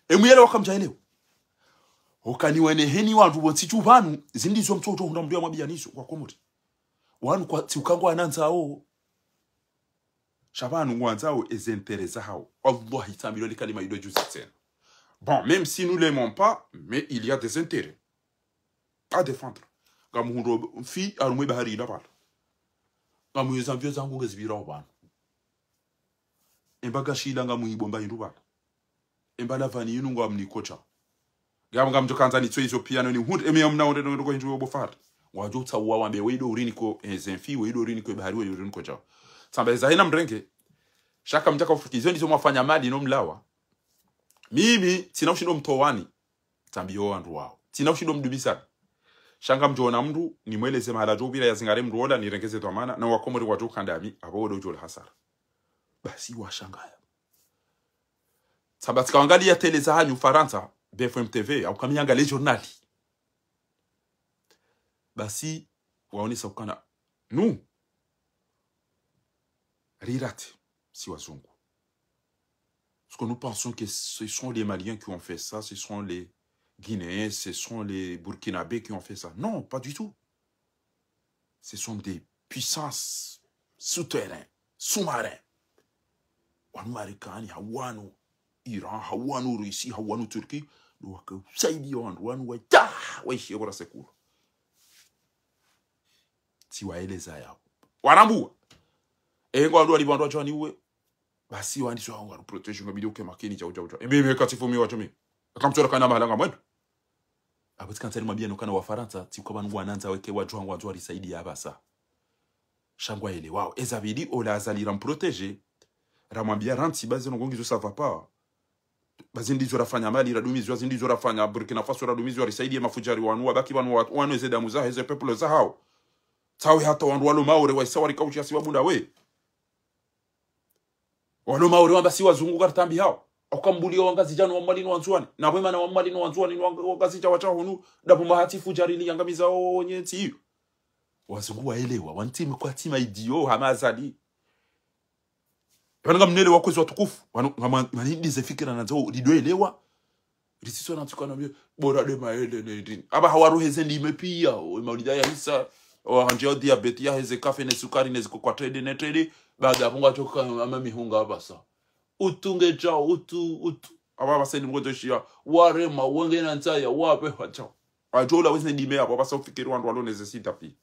emuyele wakamjaelewa okani wene heni wantu bonsichu banu zindizo mtoto hunda mdia mwambie nizo kwa komuri wanu kwa tiukangwa ananza o Shabanu wanzao est intéressé hao. Allah itamilo kalima ido justice. Bon, même si nous l'aimons pas, mais il y a des intérêts à défendre. Comme hundo fi arumwe bahari la bal. Comme yezamvyo zangu ngezibira obana. Embaga shila ngamu ibomba induba. Embala vani yinu ngwa mnikocha. Gamba mjokanza ni tsoizo piano ni hund eme amna onde ndo njo obofar. Wajo tsawa wambe weido uriniko zenfi weido uriniko bahari weido uriniko cha. Sambeza hina mrenge shaka mtaka ufukizo ndizo mwafanya mali no mlawa mimi sina ushindo mtowani tambio wandu wao sina ushindo mdubisa shanga mjona mndu ni mweleze mahala jo bila yazingare mndu ola ni rengeze to amana na wakomori watu kandami abo do jol hasara basi washangaya sabatika angalia tele za hanyu Faransa BFM TV au kamianga le journali basi waonisa ukana Rirate, si wazungu. Parce que nous pensons que ce sont les Maliens qui ont fait ça, ce sont les Guinéens, ce sont les Burkinabés qui ont fait ça. Non, pas du tout. Ce sont des puissances souterraines, sous-marins. Wanu Amerikani, Hawanu, Iran, Hawanu, Russie, Hawanu, Turquie. Nous avons saisi Wanu, Waishi, Ora Sekuru. Si waeleza yao. Wanambua. Engo ndo alibandwa chani uwe basi wandi so wangu protege ngabidi uke makini cha uja embe katifumi wacho mi akamchora kana mahalanga mwendo abatika nsari mabia no kana wa Faransa tiko bantu wananza weke watu wangu wanzu alisaidia abasa shangwa ile wao ezabidi ola azalira mprotege ramwambia ranti bazi no ngongizo ça va pas bazi ndizo rafanya mali radumizi wazi ndizo rafanya Burkina Faso radumizi alisaidia mafujari wanu wabaki wanu ezedamu za heze people za hao tawe hata wandu walo maure wa sawari kauchi asibabunda we wano maure wamba si wazungu kartambi hao akambulia wangazi jano wa malino wanzuani na wema na wa malino wanzuani wangazi cha wacha hunu dapo mahatifu jarili yangamiza onyenti hiyo wazungu waelewa wantime kwa tima idio hamazali wananga mnele wakwezi watukufu manidi zefikira na zao lidoelewa risiso na tukana mbio bora de maele ne aba hawaruheze ndime pia maulida ya hisa wanjeo diabetes ya heze kafe ne sukari ne ziko kwa trade ne trade baada punga choka ama mihunga basa utunge chao utu aba baseni mgoto shia warema wenge na ntaya wape hacha ajola wese ndime hapo basa ufikiri wandu walo necessita pi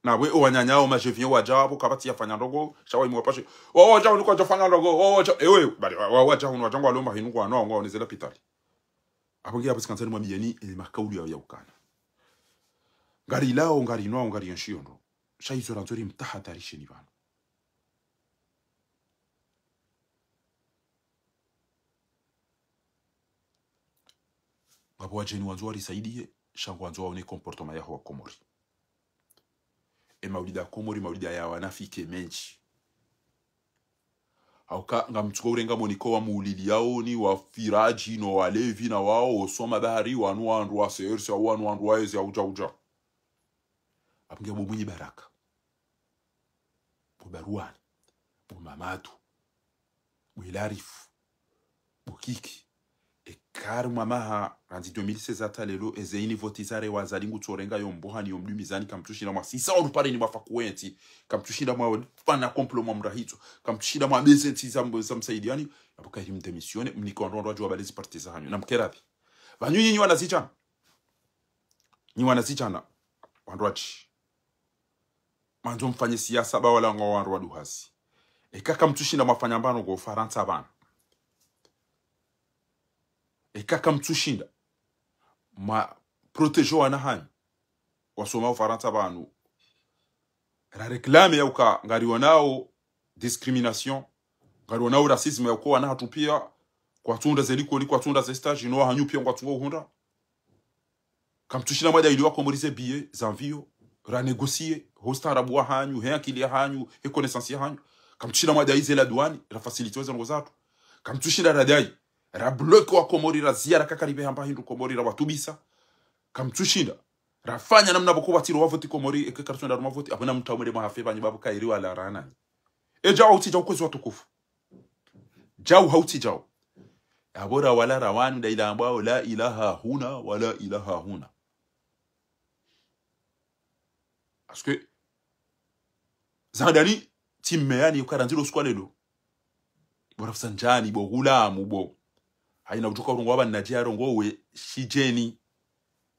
na we owanyanyao majevien wajabu kabati yafanya ndogo shawa imwapashe wacha uliko jofanya ndogo wacha ewe bali wacha unwajangwa alomba hinuko ano ngo onezela pitali apongia hapo sikansani mwambieni makauli ya ukana ngari lao ngari no ngari yanshiondo shaizo ranzori mtahadharishe ni bana ngabo ajeni wanzo alisaidie shangu wanzo waone comportement yao wa Komori maulida Komori maulida ya wanafike menchi auka ngamtuko urenga moniko wa muulili yao ni wa firaji no walevi na wao osoma bahari wanu wandu wa seersi wanu wandu waezi ya uja apinga mwenye baraka bubaruani bumamatu builarifu bukiki ekar mamaha randi 2016 atalelo ezeini votizare wazalingu tsorenga yombohani yomlumizani kamtushina mwa sisa orupare ni mafakuenti kamtushina mwa fana compliment mrahito kamtushina mwa bezenti zamsaidiani apoka him demisione mnikondondwa jwa balezi partiza hanyu namkerabi banyu nyinyi wanazichana wandwachi manzo mfanye siasa ba wala ngo wandu waduhasi ekaka mtushinda mafanya mbano go Faransa bana ekaka mtushinda ma protejo wana hanyu wasoma Faransa banu ra reclame ya uka ngari wanao discrimination ngaro na racism ya kwa na hatupia kwa tunda zeliko ni kwa tunda ze stage no hanyu pia kwa tungo hunda kamtushina moja ili wako morize biye zanvio ra négocier hostara bwa hanyu he akili hanyu he connaissance hanyu kamtushina moja ize la douane la facilité zo ngozatu kamtushina radai ra block wa komori ra ziara kakaribe hamba hindu komori ra watubisa kamtushinda rafanya namna boko batiro wavoti komori ekakartona da mavoti abona mutawumere mahafe banyi babu kairi wala rana jao uti jao kwezi watukufu jao hauti jao abora wala rawani da ila ambao la ilaha huna wala ilaha huna parce que zandani timmeyani ukaranziro skwalelo bora sanjani bo gulamu bo haina kutoka urongo aba najaro ngowe shijeni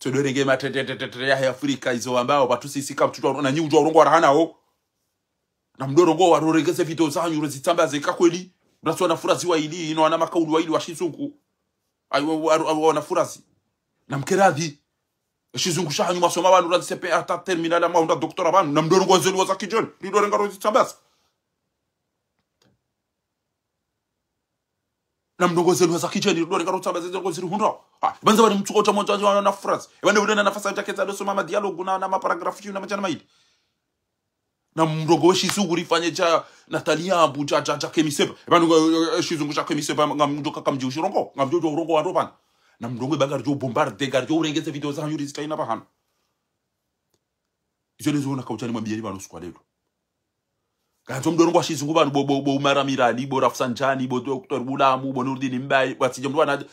tudorenge matete ya Afrika izo ambao watu sisi kama tutu na nyi ujwa urongo warahana na mdorongo warorengeze video zanyu rezitambaze kakweli unaswa na furazi wa ili ino ana makaulu wa ili wa shizungu ayo na furazi na mkeradhi shizungu shahanyu masoma abantu razisepe ata terminal ama unda doktora abantu na mdorongo zeli wa zakijoni lidorenga rezitambaze na mdogo zelu za kijeni ndo ngaro tsaba zezo ziri hundo banza bani mtuko cha monja na phrase bani udena nafasi ya keza ndo soma dialogue na paragraph na machana maidi na mdogo shizungu rifanye cha Natalia Ambu cha kemisepa bani shizungu cha kemisepa ngamdoka kamji ushirongo ngamjojo urongo wa roban na mdogo bagar jo bombarde gar jo urengeze video za yuri zitaina bahana izo lezo na kauchani mwambie bano squad lelo kanzo mdorongo wa shizungu banu bo maramirali bo rafsanjani bo Dr. Bulamu bo Nurdini Mbai batije mdwana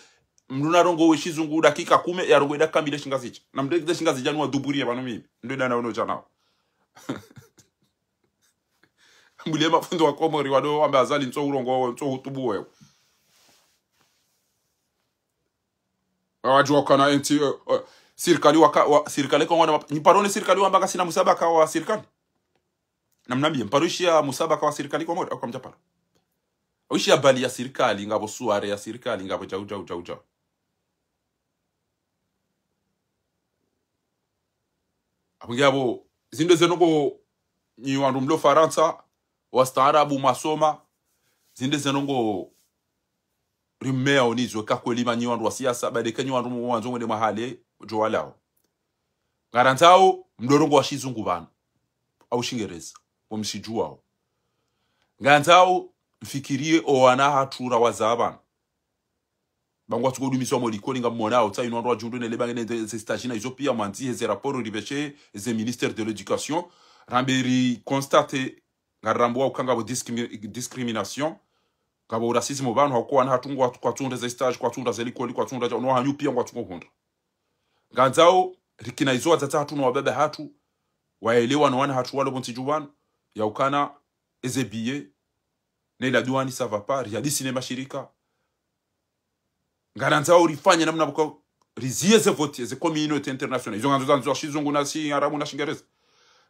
mduna rongo we shizungu dakika 10 ya rongo dakika 2 shingazicha na mdekeze shingazi janu wa duburia banu mimi ndo dana ono jana mbule mafundo wa komori wado amba azali nso urongo nso hutubu wewe wajua kana enti sirikali wa sirikali kwa wana ni parole sirikali wa mbanga sina musabaka wa sirikali namnambie mparushia musabaka wa serikali kwa moja au kwa mjapara uishia bali ya serikali ngabo suare ya serikali ngabo jau abungabo zinde zenongo ni wandu mlo Faransa wastaarabu masoma zinde zenongo rimea onizo kakweli manyi wandu wa siasa badeke nyi wandu mwanzo ngene mahale jo walao garantao mdorongo wa shizungu bana au shingereza wamshijuao nganzao mfikirie owana hatura wazabana bangwa tukodumiswa molikoli ngamonao tsa inondwa jundu ne lebangene de stage na Ethiopia manzi ces rapports ribeche des ministères de l'éducation ramberi constate ngarambo ukanga bo discrimination kabo racisme banu hakwa na hatungwa kwa tunda za stage kwa tunda za likoli kwa tunda no hanyu pia ngwa tukohunda nganzao rikina izo atata hatu no wabebe hatu waelewa no wana hatu walo bontijuwan ya ukana ezebiye ne la douane ça va pas ya cinéma shirika garanza urifanya namna bako rizie ze vote ze communauté internationale izo nganzo zanzo shizungu na si arabu na shingereza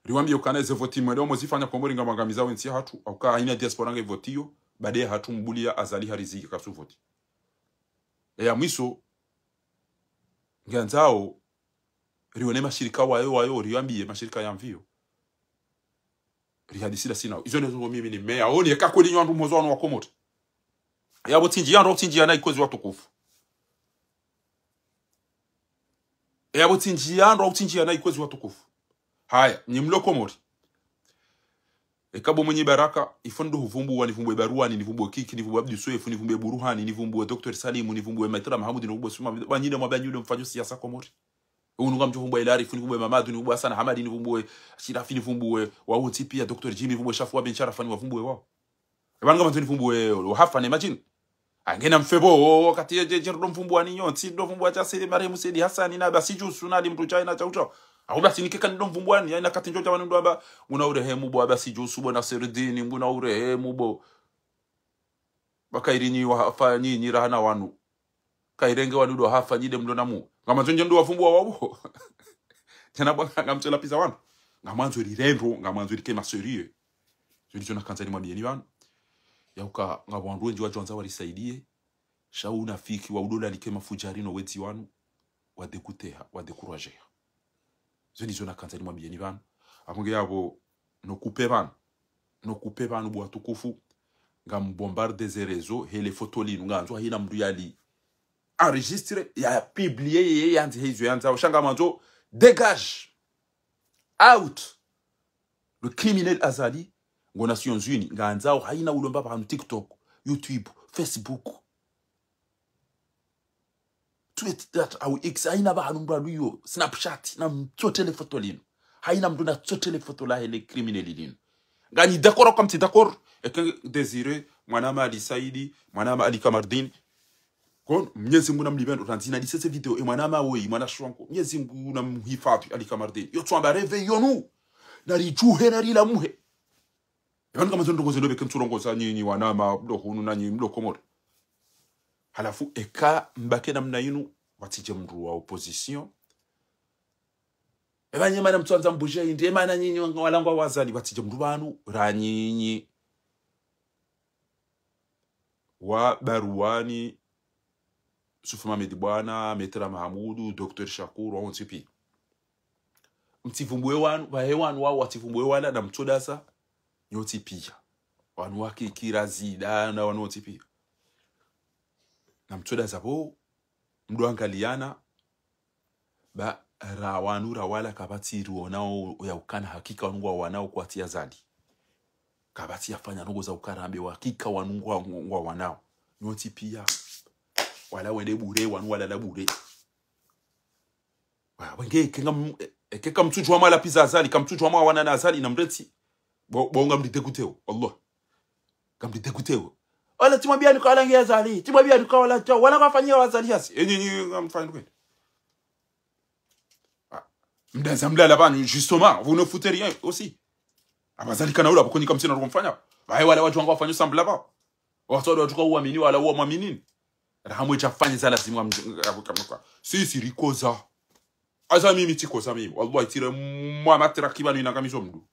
riwambie ukana ze vote mwendo mozifanya komori ngamangamiza wensi hatu auka haina diaspora nge votio bade hatu mbulia azali hariziki kasu vote ya mwiso nganzao rione mashirika wayo riwambie mashirika ya mvio rihadisida sina izo nezo mimi ni mea oni ekakoli nyandu mozano wakomoto yabo tinji yana ikozi watukufu yabo tinji yana ikozi watukufu haya ni mlokomori ekabo mwenye baraka ifondo huvumbu wanivumbu barua ni nivumbu kiki nivumbu Abdul Soef nivumbu Buruhani nivumbu Dr. Salim nivumbu Maitara Mahamud nivumbu Suma banyine mwabanyulo mfanyo siasa komori ununga mjuvumbu Ilari funivumbu Mamadu nivumbu Hassan Hamadi nivumbu Shirafi nivumbu wauti pia Dr. Jimmy nivumbu Shafwa bin Sharafa nivumbu wao ebanga mtu nivumbu hafa imagine angena mfebo wakati jero mvumbu ani yonti ndo mvumbu acha sele marehemu Said Hassan na basiju sunali mtu china chaucha au basi nikeka ndo mvumbu ani ina kati njoja wanu ndo aba una urehemu bo basiju subo na Serdini mbuna urehemu bo bakairini wa hafa nyinyi rahana wanu kairenge wanu ndo hafa nyide mlo namu ngama zonje ndo wafumbua wabo tena bwana ngamtela pisa wanu ngamanzo rirendo ngamanzo rikema serie zilizo na kanzani mwabieni wanu yauka ngabwandu wenji wajonza walisaidie shauna fiki wa udola likema fujarino wezi wanu wadekuteha wadekurajeha zilizo na kanzani mwabieni wanu amunge yabo no kupe banu bwa tukufu ngam bombarder ze réseaux hele photo linu nganzo hina mndu yali enregistré ya publié ye yanzi hizo yanza ushanga manzo dégage out le criminel Azali ngo Nations Unies nganza haina ulomba pa TikTok, YouTube, Facebook, Twitter au X haina ba hanumbra luyo Snapchat na mtotele photo linu haina mndu na totele photo la hele criminel linu ngani d'accord comme tu d'accord et que désiré mwanama Ali Saidi mwanama Ali Kamardin kon Mwenyezi Mungu namlibendo tanzina disese video e mwanama woi mwana shwanko Mwenyezi Mungu namhifadhi Ali Kamardin yo twamba réveillons-nous nari juhe nari la muhe yon kama zondo ngoze lobe kemturongoza nyinyi wanama mdokunu nanyi mdokomore halafu eka mbake namna yinu watije mru wa opposition ebanye mana mtwanza mbuje indi emana nyinyi walangwa wazali watije mru banu ranyinyi wa baruani Sufuma Medibwana Metra Mahamudu Dr. Shakur wa ontipi mtivumbwe wanu bahewanu wao wativumbwe wala na mtodasa nyoti pia wanu wake kirazida na wanu pia na mtodasa bo mdo angaliana ba rawanu rawala kabati ruonao ya ukana hakika wanungwa wanao kuatia zali kabati yafanya nungo za ukarambe hakika wanungwa wanao nyoti pia wala wende bure wanu wala la bure wenge keka mtuju wa mala pizza Azali kamtuju wa wana na Azali na mreti bonga mlitekuteo Allah kamlitekuteo wala timwambia ni kwa langi Azali timwambia ni kwa wala wafanyia Azali hasi nyinyi mfanye kweli mdaza mlala banu justement vous ne foutez rien aussi Azali kana ula bokoni kamsina rokumfanya wala watu wangu wafanywa sambla ba watu watu kwa uamini wala uamini rahamwe chafanye za lazima mkamka sisi rikoza aza mimi tikoza mimi wallahi tire mwa matera kibanu inangamizo mdu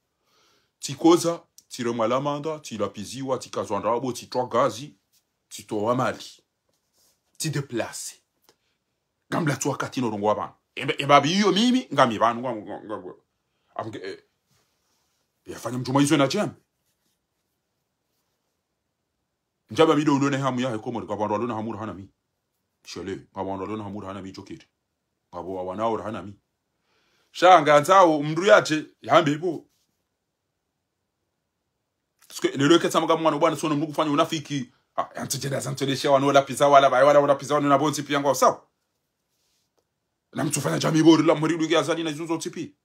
tikoza tire mwalamanda tila piziwa tikazwanda abo titwa gazi titoa mali ti déplacer gamla tu wakati no rongo abantu ebabi hiyo mimi ngami banu ngabo amke yafanya mtu maizo na jam njaba mido ulone hamu ya hekomo kwa bandu alona hamura hana mi shole kwa bandu alona hamura hana mi chokiri abo wanao hana mi shanga nzao mndu yache yambe ipo lelo ketsa mga mwana bwana sona mndu kufanya unafiki yantujeda zantolesha wanola pizza wala wala pizza wana bonzi pia ngao sawa na mtu fanya jamii bora la muri lungi Azali na zuzo tipi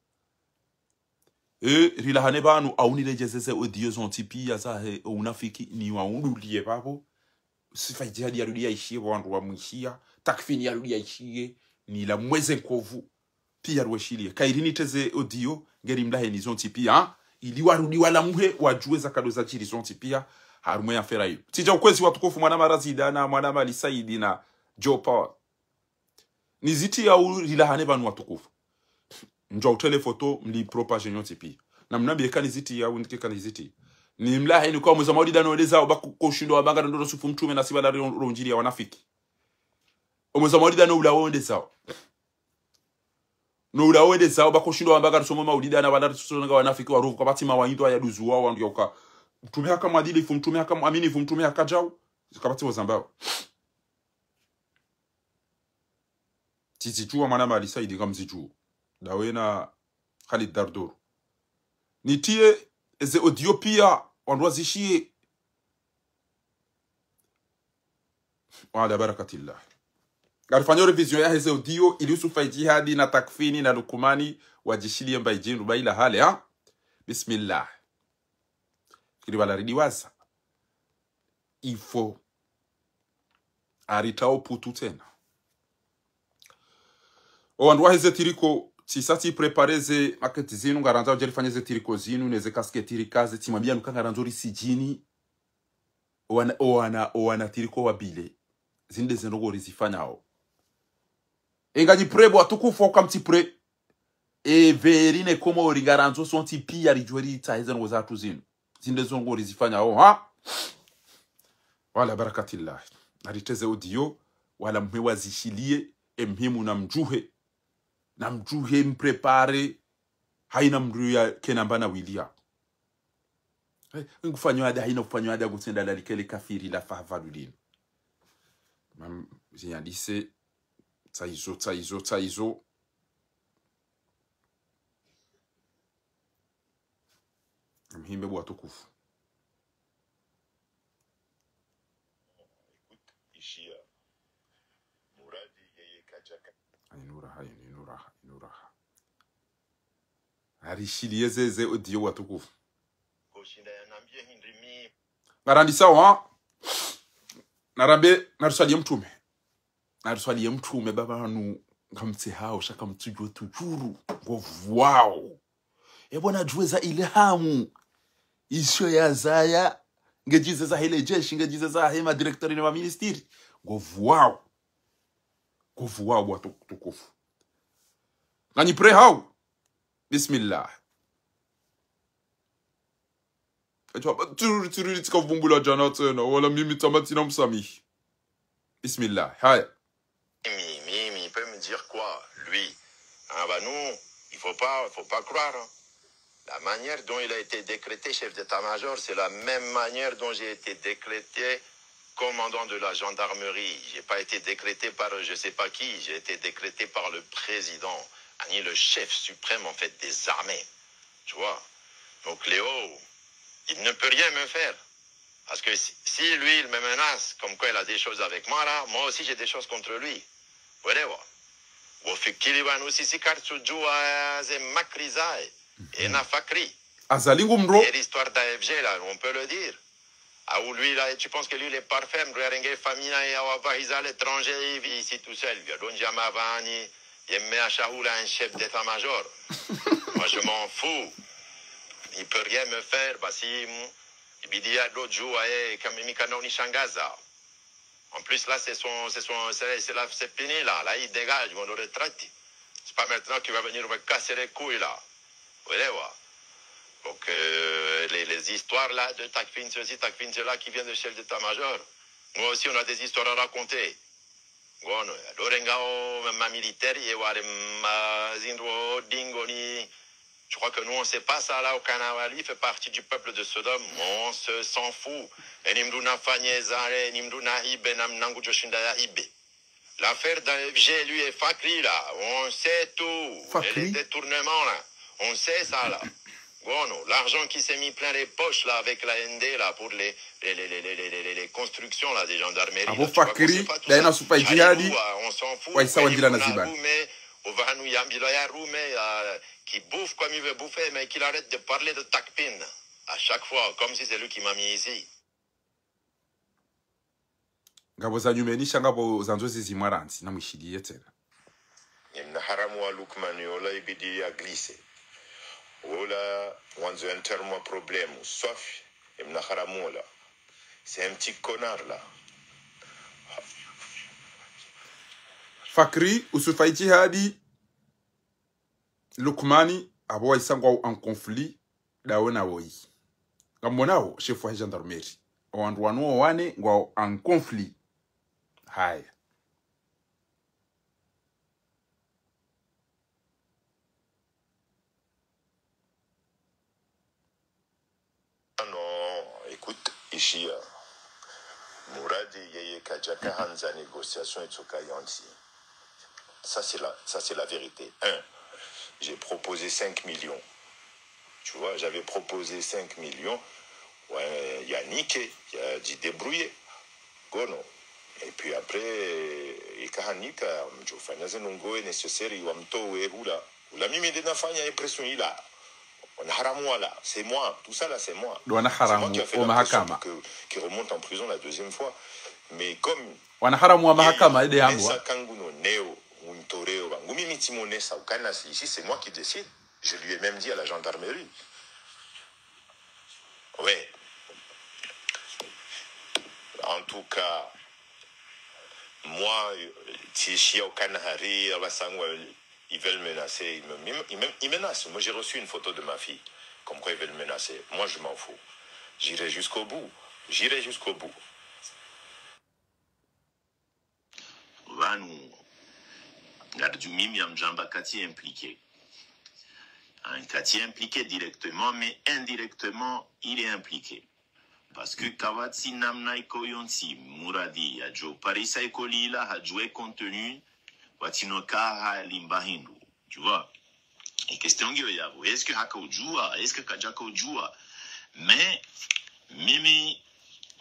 rila hane banu aunile jezeze audio zon tipi yaza unafiki ni waundulie babo sifa jihadi ya rudia ishie wandu wa mwishia takfini ya rudia ishie ni la mweze kovu pia rueshilie kairini teze audio ngeri mlahe ni zon tipi ili warudi wala muhe wajueza kado za chiri zon tipi harumwe ya fera hiyo tija ukwezi watukufu mwana marazida na mwana mali Saidi na Joe Power niziti ya rila hane banu watukufu njoo tele photo mli propage nyoti pi na mnambi kaniziti ya undike kaniziti ni mlahe ni kwa mweza maudi dano eleza obaku kushindo wabanga ndo sufu mtume na sibala ronjiri ya wanafiki mweza maudi dano ula wonde sawa no ula wonde sawa obaku kushindo wabanga somo maudi dano wala tusonga wanafiki waruvu kwa batima wahindo ya duzu wao wandu yoka mtume haka madili fu mtume haka amini fu mtume haka jau zikabati wazambao titichua mwana mali Saidi kamzichua dawena Khalid Dardour nitie ze audio pia wanwazishie wala barakatillah garifanya revision ya ze audio ili usufa jihadi na takfini na lukumani wajishilie mbaijinu baila hale bismillah kiri wala ridiwaza ifo aritao putu tena wandu waheze tiriko tisati prepareze maketi zinu ngaranza ujerifanya ze tiriko zinu neze kaske tirikaze timambia nukangaranzo risijini oana tiriko wabile zinde zenogo rizifanya hao engaji prebo atukufu wakamti pre verine komo origaranzo sonti pia rijueri itaheze ngo zatu zinu zinde zenogo rizifanya hao wala barakatillah nariteze audio wala mhewa zishilie mhimu na mjuhe mprepare haina mruya kenambana wilia ngufanywa ada hina kufanywa ada gutenda dalikele kafiri la favaludin mam ziandise tsaizo mhimbe bwa tukufu ishia muradi yeye kajaka inura arishilie zeze odio wa tukufu goshinda yanambie hindrimi ngarandi sawa narambe naruswalie mtume baba hanu ngamtse hao shaka mtujwe tujuru wao ebona juweza ile hamu isho ya zaya ngejize za hele jeshi ngejize za hema director ni wa ministeri govu wao bwa tukufu ngani pre hao bismillah etwa turu tikavumbula jana tena wala mimi tamatina msami bismillah haya il peut me dire quoi lui? Ah bah non, il faut pas croire. Hein. La manière dont il a été décrété chef d'état-major, c'est la même manière dont j'ai été décrété commandant de la gendarmerie. J'ai pas été décrété par je sais pas qui, j'ai été décrété par le président, le chef suprême en fait des armées. Tu vois? Donc Léo, il ne peut rien me faire. Parce que si lui, il me menace, comme quoi il a des choses avec moi là, moi aussi j'ai des choses contre lui. Vous voyez, et l'histoire d'AFG là, on peut le dire. Ah, où lui là, tu penses que lui il est parfait, famille à l'étranger, il vit ici tout seul. Il met à Chahoula un chef d'état-major. Moi je m'en fous. Il peut rien me faire. Bah si Bidia l'autre jour, en plus là c'est fini là. Là il dégage, on le retraite. C'est pas maintenant qu'il va venir me casser les couilles là. Vous voyez voir. Donc les histoires là de Takfin ceci, Takfin cela qui vient de chef d'état-major. Nous aussi on a des histoires à raconter. Bueno, Lorengao ma militaire et ma zindro dingoni. Je crois que nous, on ne sait pas ça là au Canada. Il fait partie du peuple de Sodome. On s'en fout. L'affaire d'AFG, lui, est Fakri là. On sait tout. Et les détournements là. On sait ça là. Bon, l'argent qui s'est mis plein les poches là avec la ND là pour les constructions là des gendarmeries. Là, Fakri, on s'en fout. Qui bouffe comme il veut bouffer, mais qu'il arrête de parler de Takpin à chaque fois, comme si c'est lui qui m'a mis ici. ngabo za nyumenisha ngabo za nzozi zimwaranzi na mwishidiye tena Yemna haramu wa Lukman yola ibidi ya glisse. Ola wanzo intermo problème sauf yemna haramu là. C'est un petit connard là. Fakri usufaiti hadi Lukmani abo isangwa en conflit daona woi ngamonao chef wa gendarmerie wandu wanu wane ngwa en conflit haya Non, écoute, Ishia Mouradi yeye kajaka hanza négociation et tsukayanti. Ça c'est la vérité. J'ai proposé 5 millions. Tu vois, j'avais proposé 5 millions. Ouais, Yannick, il a dit débrouiller. Gono. Et puis après, Ikahanika, Mjofanaze Nungo est nécessaire, il va me tower ou là. Ou la mimi de Nafanya est pression là. On a haramou là. C'est moi. Tout ça là, c'est moi. C'est moi qui a fait la pression qui remonte en prison la deuxième fois. Mais comme. Wana haramu mahakama ide yangu. Ici, c'est moi qui décide. Je lui ai même dit à la gendarmerie. Oui. En tout cas, moi, si au Kanahari, ils veulent menacer. Ils menacent. Moi, j'ai reçu une photo de ma fille. Comme quoi ils veulent menacer. Moi, je m'en fous. J'irai jusqu'au bout. J'irai jusqu'au bout. Vanu. Mimi Mjamba Kati impliqué. Un quartier impliqué directement, mais indirectement, il est impliqué. Parce que Kawatsi Namnai Koyonsi, Mouradi, Adjo Parisa Ekolila, a joué contenu, Watinoka Limbahindu. Tu vois? Et question est-ce que Hako joua? Est-ce que Kajako joua? Mais, Mimi,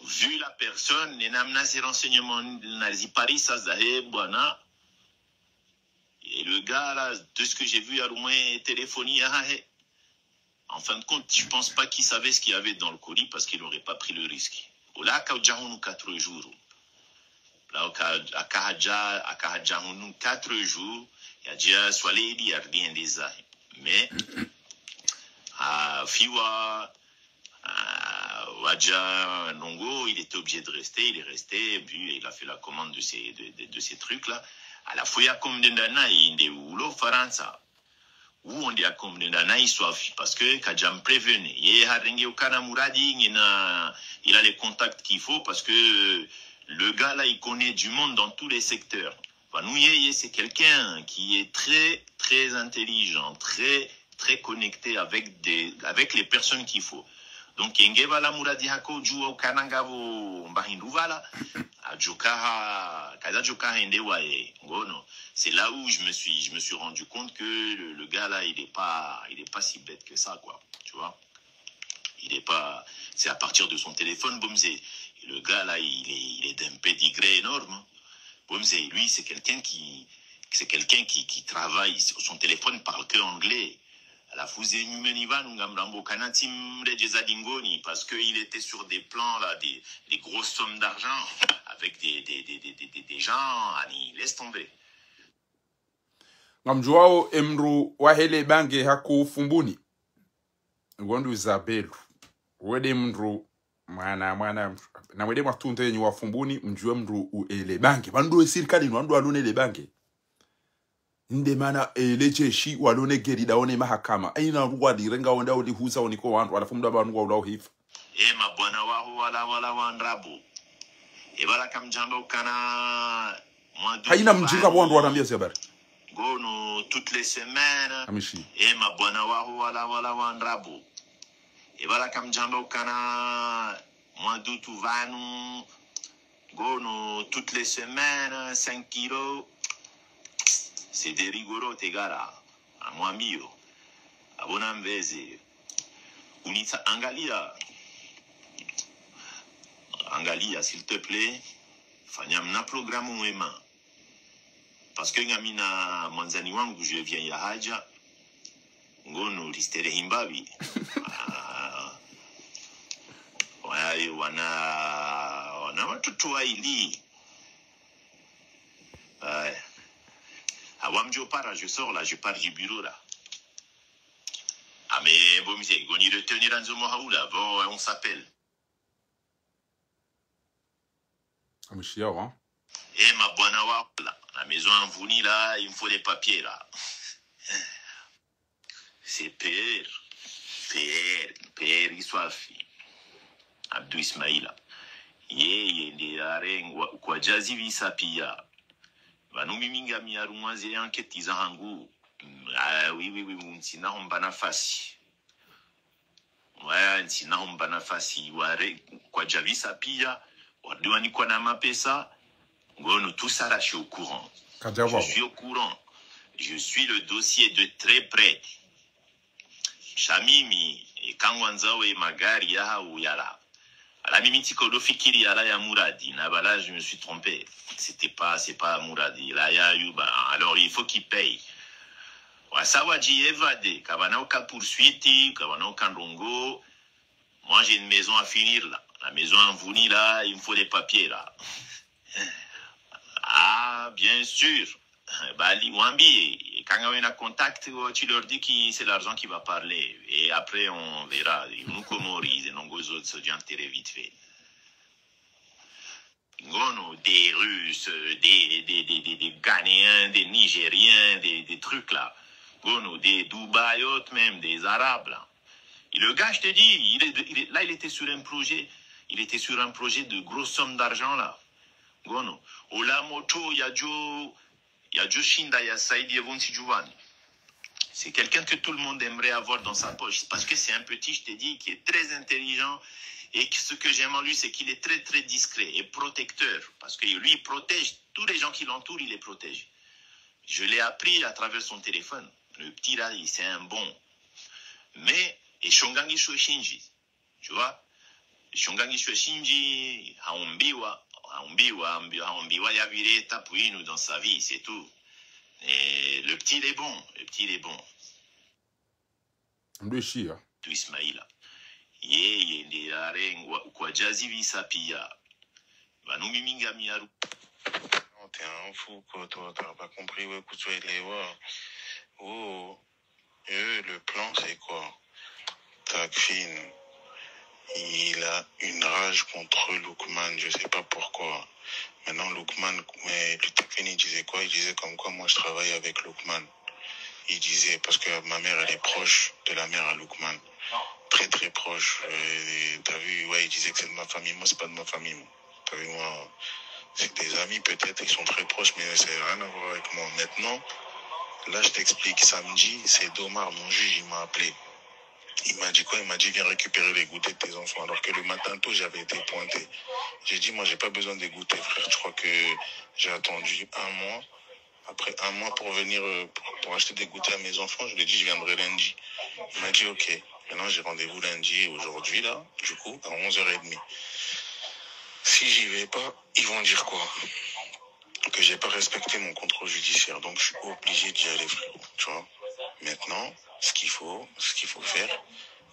vu la personne, les Namna ses renseignements, Nazi Parisa Zahe, Buana, et le gars là, de ce que j'ai vu, à loin, téléphonie, en fin de compte, je ne pense pas qu'il savait ce qu'il y avait dans le colis parce qu'il n'aurait pas pris le risque. Là, à 4 jours. Là, à Kahadjahounou 4 jours, il y a déjà soalé, il n'y a rien des années. Mais, à Fiwa, à Wadja Nongo, il était obligé de rester, il est resté, et puis il a fait la commande de ces trucs-là. À la fois, il y a comme des nanas, il y a des Faransa. Où on dit à comme des nanas, il soit parce que Kajam prévenait. Il a les contacts qu'il faut parce que le gars là, il connaît du monde dans tous les secteurs. C'est quelqu'un qui est très, très intelligent, très, très connecté avec les personnes qu'il faut. Donc, Yengevala Mouradi Hako, Jou, Kanangavo, Mbahinduvala, c'est là où je me suis rendu compte que le gars là, il est pas si bête que ça, quoi. Tu vois? Il est pas, c'est à partir de son téléphone, Bomzé. Le gars là, il est d'un pédigré énorme. Bomzé, lui, c'est quelqu'un qui travaille, son téléphone parle que anglais. La fusée Numeniva, parce qu'il était sur des plans là, des grosses sommes d'argent avec des gens, laisse tomber. Ngamjuao emru wahele bange haku fumbuni. Ngwandu Zabelu. Wede mru mwana na wede matunte yenye wa fumbuni mjue mru uele bange. Bandu sirikali nwandu alone ele bange. Nde mana lejeshi walone gerida one mahakama. Aina ruwa direnga wanda uli huza uniko wandu walafumda ba nuwa ulao hifu. Mabwana wahu wala wandrabu. Wala kamjando kana haina mjinga wandu wanambia zebari. Gono toutes les semaines. Amishi. Mabwana wahu wala wandrabu. Wala kamjando kana mwandutu vanu. Gono toutes les semaines 5 kilos. C'est des rigolos, tes gars là. À moi, mio. À bon amveze. Unita Angalia. Angalia, s'il te plaît. Fanyam na programme ouema. Parce que ngamina manzani wangu je viens ya haja. Ngono listere himbabi. Wana watoto wa ili. Awam para, je sors là, je pars du bureau là. Ah mais bon monsieur, on y retenir un zomo là, bon on s'appelle. Amishi yao hein. Ma bonne wa là, la maison en vouni là, il me faut des papiers là. C'est PR, il soit fi. Abdou Ismaïla. Des arènes kwa jazi visa pia. Vanumiminga miarumwaze enquête za hangu. Oui, ntina homba nafasi. Ouais, ntina homba nafasi. Ware kwa javisa pia. Wadouani kwa na mapesa. Ngono, tout ça là, je suis au courant. Je suis au courant. Je suis le dossier de très près. Shamimi, et Kangwanzao et Magari ya ou yala. À la mimiti kodo fikiri yala ya Mouradi. Là, je me suis trompé. C'est pas Mouradi. Là, ya Yuba. Alors, il faut qu'il paye. Wasawaji évadé. Kabanauka poursuite. Kabanauka Ndongo. Moi, j'ai une maison à finir là. La maison en Vouni là, il me faut les papiers là. Ah, bien sûr. Bali Wambi, quand on a contact, tu leur dis que c'est l'argent qui va parler. Et après, on verra. Nous, comme Maurice et nos autres, se enterrer vite fait. Ngono, des Russes, des Ghanéens, des Nigériens, des trucs là. Ngono, des Dubaïotes même, des Arabes là. Et le gars, je te dis, il était sur un projet. Il était sur un projet de grosses sommes d'argent là. Ngono, Ola Moto, Yadjo Shinda, ya Saidi Evonsi Juvani. C'est quelqu'un que tout le monde aimerait avoir dans sa poche. Parce que c'est un petit, je t'ai dit, qui est très intelligent. Et ce que j'aime en lui, c'est qu'il est très, très discret et protecteur. Parce que lui, il protège tous les gens qui l'entourent, il les protège. Je l'ai appris à travers son téléphone. Le petit là, c'est un bon. Mais, et Shongangi Shinji, tu vois, Shongangi Shinji, haombiwa yavire tapuinu dans sa vie, c'est tout. Et le petit, il est bon. Le petit, il est bon. Mdeshia. Tu Ismaïla. Yeye ndiye arengwa kwa jazi visa pia. Banumi minga miaru. T'es un fou, quoi, toi, t'as pas compris, ouais, écoute, tu vas les voir. Oh, le plan, c'est quoi? Takfin, il a une rage contre Lookman, je sais pas pourquoi. Maintenant, Lookman, mais Takfin, il disait quoi? Il disait comme quoi, moi, je travaille avec Lookman. Il disait, parce que ma mère, elle est proche de la mère à Lookman. Très, très proche. T'as vu, ouais, il disait que c'est de ma famille. Moi, c'est pas de ma famille, moi. T'as vu, moi, c'est des amis, peut-être, ils sont très proches, mais ça n'a rien à voir avec moi. Maintenant, là, je t'explique. Samedi, c'est Domar, mon juge, il m'a appelé. Il m'a dit quoi? Il m'a dit, viens récupérer les goûters de tes enfants. Alors que le matin tôt, j'avais été pointé. J'ai dit, moi, j'ai pas besoin des goûters, frère. Je crois que j'ai attendu un mois. Après un mois pour venir, pour acheter des goûters à mes enfants, je lui ai dit, je viendrai lundi. Il m'a dit, ok. Maintenant, j'ai rendez-vous lundi, aujourd'hui, là, du coup, à 11h30. Si j'y vais pas, ils vont dire quoi? Que j'ai pas respecté mon contrôle judiciaire. Donc, je suis obligé d'y aller, frérot. Tu vois? Maintenant, ce qu'il faut faire,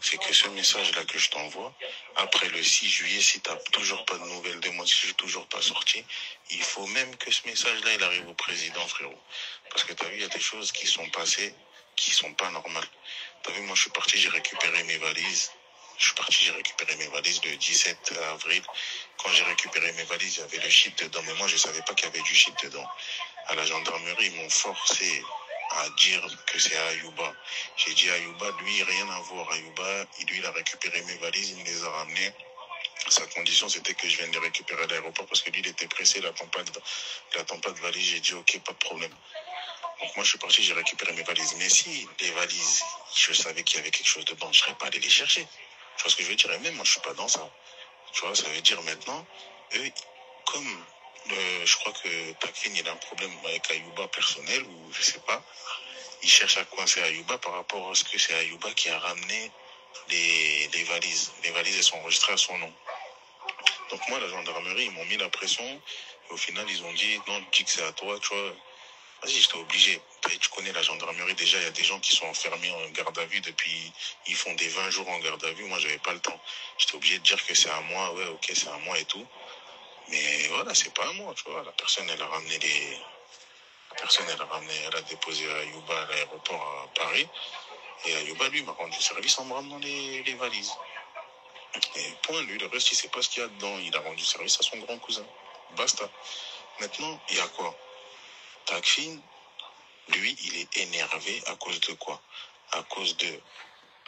c'est que ce message-là que je t'envoie, après le 6 juillet, si t'as toujours pas de nouvelles de moi, si je suis toujours pas sorti, il faut même que ce message-là, il arrive au président, frérot. Parce que t'as vu, il y a des choses qui sont passées, qui sont pas normales. T'as vu, moi, je suis parti, j'ai récupéré mes valises. Le 17 avril. Quand j'ai récupéré mes valises, il y avait le shit dedans. Mais moi, je savais pas qu'il y avait du shit dedans. À la gendarmerie, ils m'ont forcé à dire que c'est Ayouba. J'ai dit Ayouba, lui, rien à voir. Ayouba, lui, il a récupéré mes valises, il me les a ramenées. Sa condition, c'était que je vienne les récupérer à l'aéroport parce que lui, il était pressé, il attend pas de valise. J'ai dit, ok, pas de problème. Donc moi, je suis parti, j'ai récupéré mes valises. Mais si les valises, je savais qu'il y avait quelque chose dedans, je serais pas allé les chercher. Tu vois ce que je veux dire? Et même moi, je suis pas dans ça. Tu vois, ça veut dire maintenant, eux, comme je crois que Takfin, il a un problème avec Ayouba personnel, ou je sais pas, il cherche à coincer Ayouba par rapport à ce que c'est Ayouba qui a ramené les valises. Les valises, elles sont enregistrées à son nom. Donc moi, la gendarmerie, ils m'ont mis la pression, et au final, ils ont dit, non, dis que c'est à toi, tu vois. Vas-y, j'étais obligé. Tu connais la gendarmerie, déjà, il y a des gens qui sont enfermés en garde à vue depuis, ils font des 20 jours en garde à vue. Moi, j'avais pas le temps. J'étais obligé de dire que c'est à moi, ouais, ok, c'est à moi et tout. Mais voilà, c'est pas à moi, tu vois. La personne, elle a déposé Ayouba à l'aéroport à Paris. Et Ayouba, lui, m'a rendu service en me ramenant les valises. Et point, lui, le reste, il sait pas ce qu'il y a dedans. Il a rendu service à son grand cousin. Basta. Maintenant, il y a quoi? Takfin, lui, il est énervé à cause de quoi? À cause de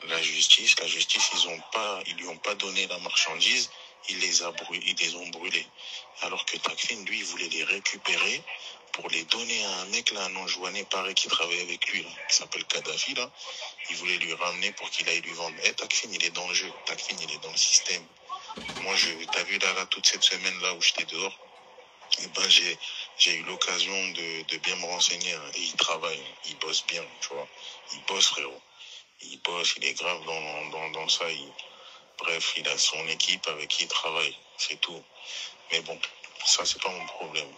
la justice. La justice, ils lui ont pas donné la marchandise, ils les ont brûlés. Alors que Takfin, lui, il voulait les récupérer pour les donner à un mec là, un non-jouané pareil qui travaille avec lui, là, qui s'appelle Kadhafi, là. Il voulait lui ramener pour qu'il aille lui vendre. Takfin, il est dans le jeu. Takfin, il est dans le système. Moi, t'as vu là, toute cette semaine là où j'étais dehors, eh ben, j'ai eu l'occasion de bien me renseigner, hein. Et il travaille, il bosse bien, tu vois. Il bosse, frérot. Il bosse, il est grave dans ça. Bref, il a son équipe avec qui il travaille, c'est tout. Mais bon, ça, c'est pas mon problème.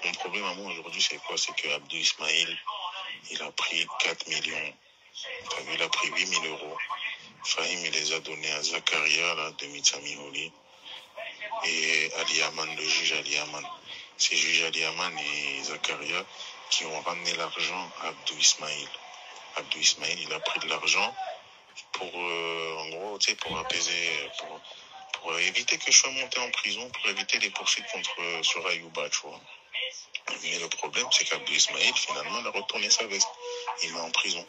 Mon problème à moi aujourd'hui, c'est quoi? C'est que Abdou Ismaïl, il a pris 4 millions. T'as vu, il a pris 8 000 euros. Fahim, il les a donnés à Zakaria, là, de Mitsamiholi. Et Ali Aman, le juge Ali Aman. C'est juge Ali Aman et Zakaria qui ont ramené l'argent à Abdou Ismaïl. Abdou Ismaïl, il a pris de l'argent pour, en gros, tu sais, pour apaiser, pour éviter que je sois monté en prison, pour éviter les poursuites sur Ayouba, tu vois. Mais le problème, c'est qu'Abdou Ismaïl, finalement, il a retourné sa veste. Il met en prison.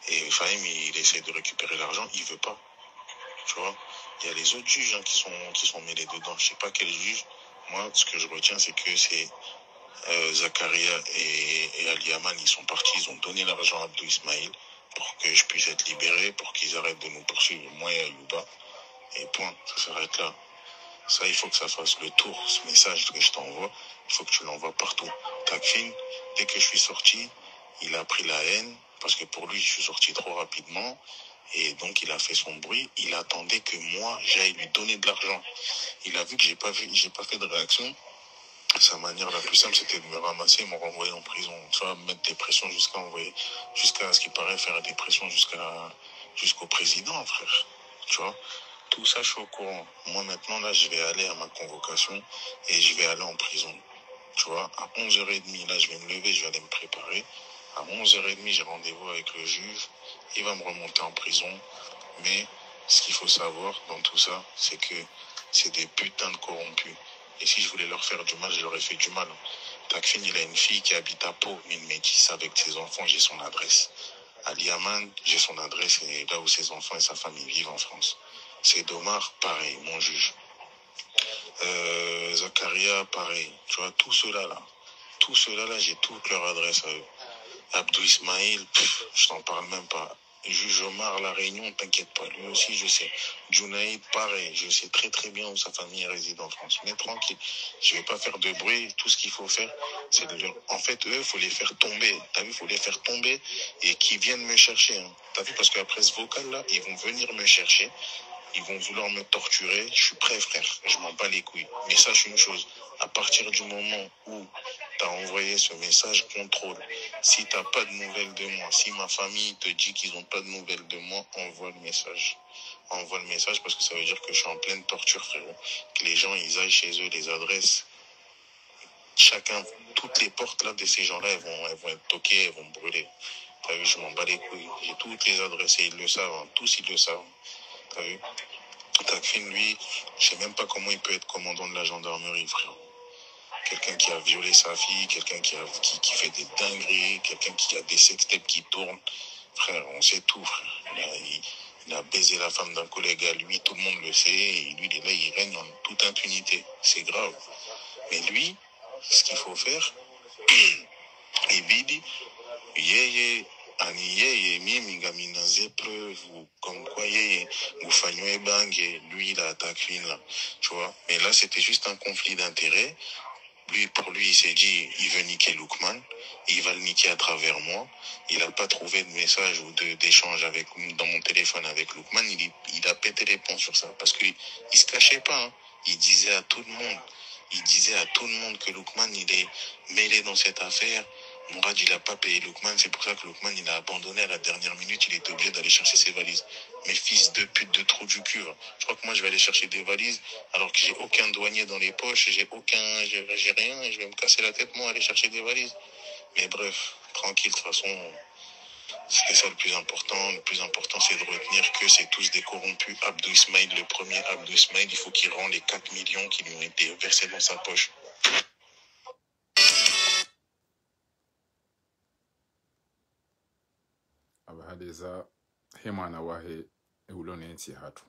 Et Fahim, il essaie de récupérer l'argent, il veut pas. Tu vois, il y a les autres juges, hein, qui sont mêlés dedans. Je sais pas quel juge. Moi, ce que je retiens, c'est que c'est Zakaria et Ali Aman, ils sont partis, ils ont donné l'argent à Abdou Ismaïl. pour que je puisse être libéré, pour qu'ils arrêtent de nous poursuivre, moi et Ayouba. Et point, ça s'arrête là. Ça, il faut que ça fasse le tour. Ce message que je t'envoie, il faut que tu l'envoies partout. Takfin, dès que je suis sorti, il a pris la haine, parce que pour lui, je suis sorti trop rapidement. Et donc, il a fait son bruit. Il attendait que moi, j'aille lui donner de l'argent. Il a vu que j'ai pas fait de réaction. Sa manière la plus simple, c'était de me ramasser et me renvoyer en prison. Tu vois, mettre des pressions jusqu'à ce qu'il paraît faire des pressions jusqu'au président, frère. Tu vois, tout ça, je suis au courant. Moi, maintenant, là, je vais aller à ma convocation et je vais aller en prison. Tu vois, à 11h30, là, je vais me lever, je vais aller me préparer. À 11h30, j'ai rendez-vous avec le juge. Il va me remonter en prison. Mais ce qu'il faut savoir dans tout ça, c'est que c'est des putains de corrompus. Et si je voulais leur faire du mal, je leur ai fait du mal. Takfin, il a une fille qui habite à Pau, une métisse avec ses enfants, j'ai son adresse. Ali Aman, j'ai son adresse et là où ses enfants et sa famille vivent en France. C'est Domar, pareil, mon juge. Zakaria, pareil. Tu vois, tout cela là, j'ai toute leur adresse à eux. Abdou Ismail, je t'en parle même pas. Juge Omar, La Réunion, t'inquiète pas, lui aussi je sais. Junaïd, pareil, je sais très très bien où sa famille réside en France. Mais tranquille, je vais pas faire de bruit, tout ce qu'il faut faire, c'est de leur... En fait, eux, faut les faire tomber, t'as vu, faut les faire tomber et qu'ils viennent me chercher. Hein. T'as vu, parce qu'après ce vocal-là, ils vont venir me chercher. Ils vont vouloir me torturer. Je suis prêt, frère. Je m'en bats les couilles. Mais sache une chose. À partir du moment où tu as envoyé ce message, contrôle. Si tu n'as pas de nouvelles de moi, si ma famille te dit qu'ils n'ont pas de nouvelles de moi, envoie le message. Envoie le message parce que ça veut dire que je suis en pleine torture, frérot. Que les gens, ils aillent chez eux, les adresses. Chacun, toutes les portes là de ces gens-là, elles vont être toquées, elles vont brûler. T'as vu, je m'en bats les couilles. J'ai toutes les adresses et ils le savent. Hein. Tous, ils le savent. T'as vu? Takfin, lui, je sais même pas comment il peut être commandant de la gendarmerie, frère. Quelqu'un qui a violé sa fille, quelqu'un qui fait des dingueries, quelqu'un qui a des sextapes qui tournent. Frère, on sait tout, frère. Il a baisé la femme d'un collègue à lui, tout le monde le sait, et lui, il est là, il règne en toute impunité. C'est grave. Mais lui, ce qu'il faut faire, il dit, yeye, ani yeye mimi ngaminaze preuve comme quoi yeye ngufanywe bange lui il a attaqué là, tu vois. Mais là c'était juste un conflit d'intérêts. Pour lui il s'est dit il veut niquer Lookman, il va le niquer à travers moi. Il a pas trouvé de message ou d'échange avec dans mon téléphone avec Lookman. Il a pété les plombs sur ça parce que il se cachait pas. Hein. Il disait à tout le monde que Lookman il est mêlé dans cette affaire. Mourad, il n'a pas payé Lookman, c'est pour ça que Lookman, il a abandonné à la dernière minute, il était obligé d'aller chercher ses valises. Mais fils de pute de trou du cul, hein. Je crois que moi, je vais aller chercher des valises, alors que j'ai aucun douanier dans les poches, j'ai rien, et je vais me casser la tête, moi, aller chercher des valises. Mais bref, tranquille, de toute façon, c'était ça le plus important. Le plus important, c'est de retenir que c'est tous des corrompus. Abdou Ismail, le premier Abdou Ismail, il faut qu'il rende les 4 millions qui lui ont été versés dans sa poche. abahadeza he mwana wahe eulonensi hatu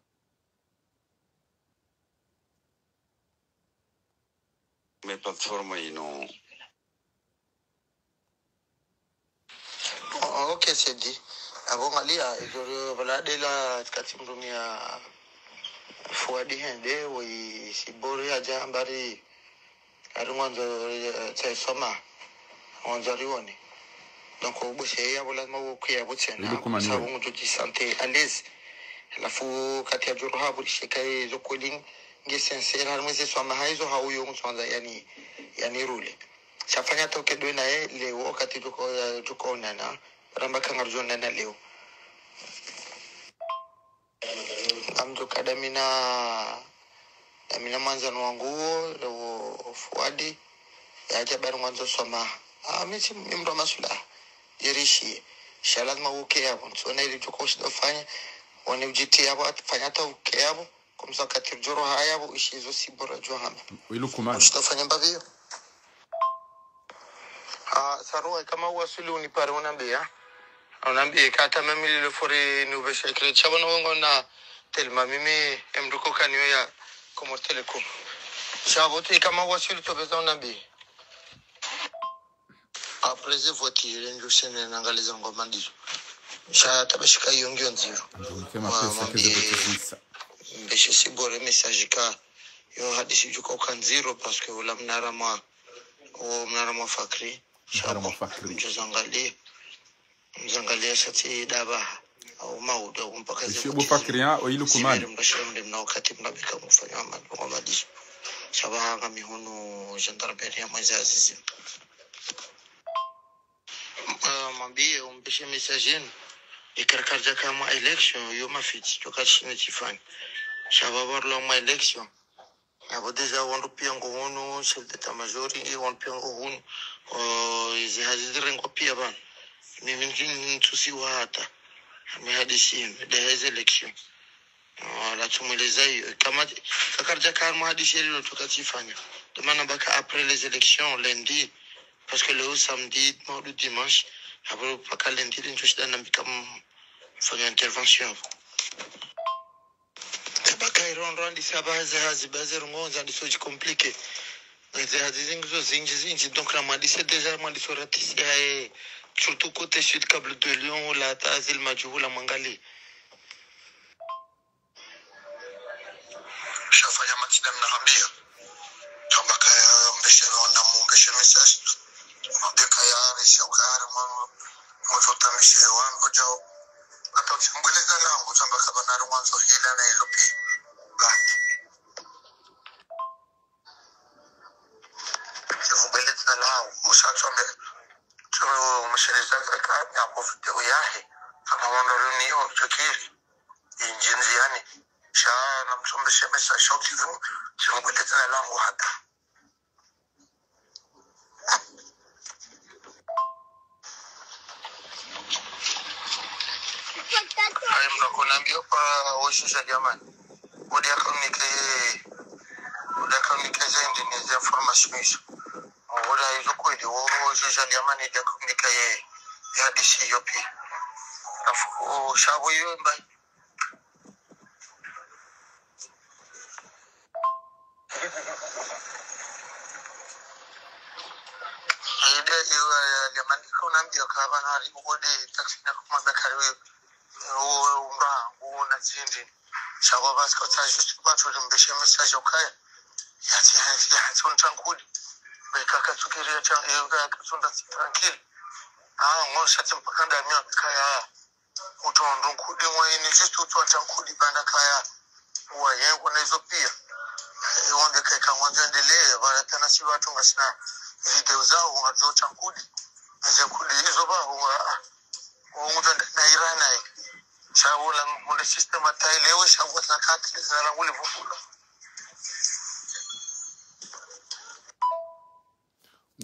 me platforma ino Ok, c'est dit. Avant Alia, je balade la katimrumia fuadi hende we si bori aja mbari arwanzo tsoma wanzo rioni. Donc au bout c'est ya bola mawo kuya botsena sabu ngututi santé à l'aise. La fu katia joro habu shikai zokoling ngesense har mwezi soma haizo hauyo msonza yani rule. Shafanya toke dwe nae leo wakati tuko nana ramba kangarjona na leo. Amdo kadamina manzano wanguo leo fuadi ya jabar mwanzo soma. Mimi mimro masula jerishi shalad mawuke hapo sona ili tuko shidofanya wane ujiti hapo atafanya toke hapo kumsa katir joro haya hapo ishizo sibora johama ilukumani shidofanya mbavio. Sarua kama wasuli unipare unaambia kata mimi ile fori nube secret chabona wango na telma mimi emduko kanyo ya como telecom chaboti kama wasuli to beza unaambia après voiture ndio sene nangaliza ngoma ndizo sha tabashika yongyo nziro ndio kama pesa keze kutizisa mbeshe sibore message ka yo hadisi juko kanziro parce que wala mnara ma fakri mnara ma fakri mzangalia sati daba au mauda mpaka zio bo fakri ya oilu kumani mshende mna wakati mnabika mfanya madisho shabaha mihono gendarmerie mazazi mambie umbeshe message ikarkarja kama election yo mafiti tokashine chifani shababar lo ma election abo deja wandu pia ngohono chef d'état major et wandu pia ngohono izi hazidire ngopia bana mimi ntusi wata amehadisi de election la tumweleza hiyo kama kakarja kama hadisi hilo tukachifanya de maana baka après les élections lundi parce que le samedi le dimanche après pas lundi ntushida nambika fanya intervention Iron di sabaza hazibazer ngonza ndi soji compliqué nze zingi donc la madise déjà madiso ratisi ya surtout côté sud câble de Lyon la tazil majhula mangali shafa ya matina mnahambia tambaka ya mbeshero na mbeshe message mbeka ya risha ukara mwanzo tamishe wangu jo hata uchunguleza langu tambaka banaru mwanzo hila na ilopi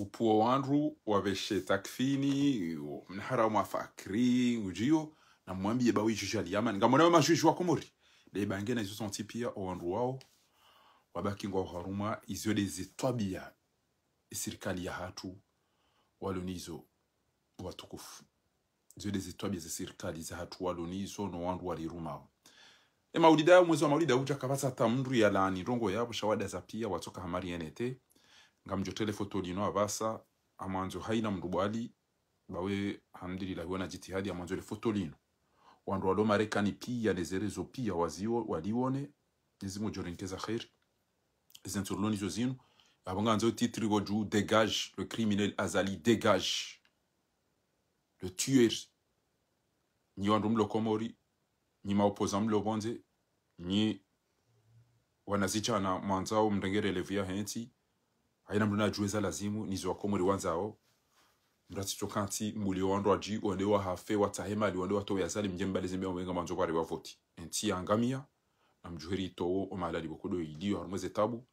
upuo wandu waveshe takfini mnahara mwa fakri ujio na mwambie bawi jujali yaman ngamona majuju wakomori de bangena izo senti pia wandu wao wabaki ngo haruma izo des etwabia serikali ya hatu walonizo watukufu izo des etwabia za serikali za hatu walonizo no wandu waliruma maulida mwezi wa maulida uja kabasa tamndu ya lani rongo yabo shawada za pia watoka hamari NT ngamjotele foto lino abasa amanzo haina mrubali bawe alhamdulillah wana jitihadi amanzo le foto lino wandu walo marekani pia nezerezo pia wazio walione nizimo jorenkeza khair zenturloni zozino abanga nzo titre goju dégage le criminel Azali dégage le tueur ni wandu mlokomori ni maopozant mlobonze ni wanazichana mwanzao mrengere levia henti haina mduna jueza lazimu nizo wakomori wanzao mrati chokanti muli wandu waji wandewa hafe watahema li wandewa towe yazali mjembali zimbe mwenga manzo kwa rewa voti enti angamia na mjuheri towo omalali bokodo idiyo harumweze tabu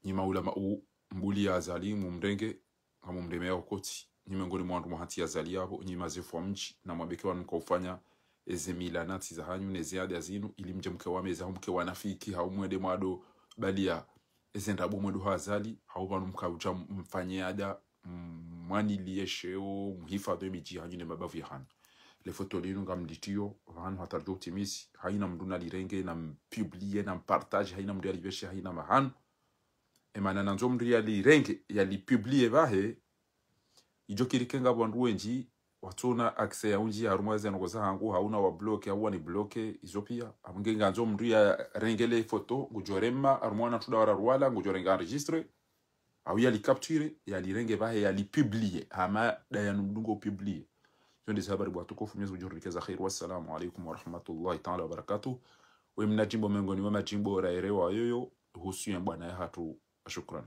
ni maula mau mbuli ya azali mumrenge ngamu mremea okoti ni mengoni mwandu mahati ya azali yabo ni mazefu wa mji na mwabeke wanu mkaufanya ezemila nati za hanyu neziade azinu ili mje mke wameza mke wanafiki haumwede mwado balia ezenda bomwedo hazali haubanu mkauja mfanyiada mwani liesheo mhifadho miji hanyu ne mabavu ya hanyu le foto lino ngamditio vanu hatarjo optimisi haina mduna lirenge na publie na partage haina mdu aliveshe haina mahanu emana nanzo mdu ya lirenge ya li publie bahe ijo kirikenga bandu wenji watuna access ya unji harumwaze ngoza hangu hauna wa block au ni block izo pia amngenga nzo mndu ya rengele photo ngujorema harumwana tudawara rwala ngujorenga enregistrer au ya li capturer ya li renge bahe ya li publier ama da ya ndungo publier zondi sabari bwa tukufu mwezo ujurikeza khair wassalamu alaykum wa rahmatullahi ta'ala wa barakatuh we mnajimbo mengoni wa majimbo raerewa yoyo husu bwana ya hatu shukran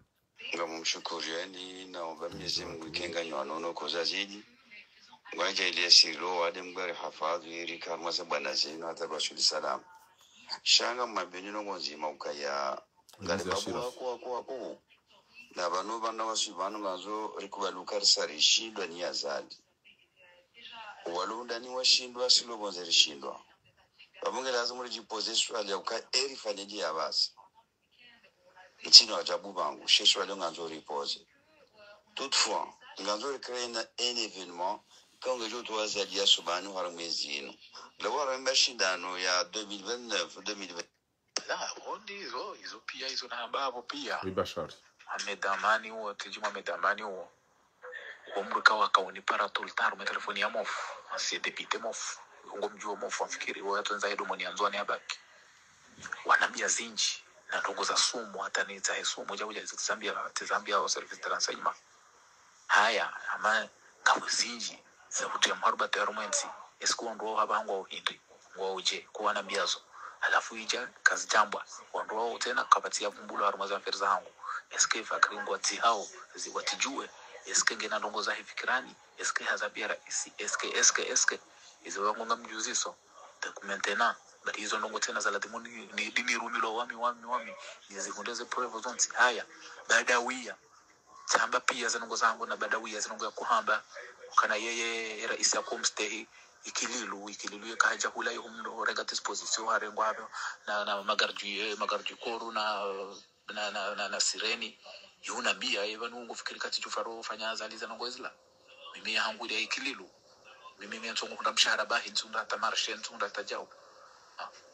ngamumshukurieni naomba Mwenyezi Mungu ikenga nyono koza zidi waje ile siro wade mbare hafadhi iri kama za bwana zino atabashuli salam shanga mabenino ngonzima ukaya ngale babu kwa na bano bana wasibano ngazo rikubaluka risarishindwa ni azadi walunda ni washindwa silo bonze rishindwa bamunge lazima rijipose swali ya uka eri fanyaji ya basi nchini wajabu bangu shesho wale ngazo repose toutefois ngazo recréer un événement quand les autres wazadia subhanu haramwezi ino lawara mashindano ya 2029 la wondi hizo pia hizo na babo pia ribashari amedamani huo tijuma amedamani huo umruka wakaoni para tultar telefoni ya mofu asidepite mofu ngomjua mofu afikiri wao tuanza hedo ni anzwani abaki wanambia zinji na ndogo za sumu hata ni za sumu moja moja zambia au service transima haya ama kama zinji za kutia maruba termenti esiko ndo habango indi ngoje kuwa na biazo alafu ija kazi jambwa ndo tena kapatia kumbulo harumaza mferi zangu eske fakringo ati hao ziwatijue eske ngena ndongo za fikirani eske hazabira eske izo wangu ngamjuziso dokumentena bali hizo ndongo tena za ladimoni ni dini rumilo wami nizikundeze prove zonti haya badawia tamba pia zanongo zangu na badawia zanongo ya kuhamba kana yeye rais ya kumstehi ikililu yakaja hula yuhumno renga disposition harengo hapo na magarji koru na sireni yuna bia evanu ngofikiri kati chufaro fanya zaliza ngozila mimi yangu ya ikililu mimi ntsongo kuna mshahara bahi nsunda tamarshe nsunda tajao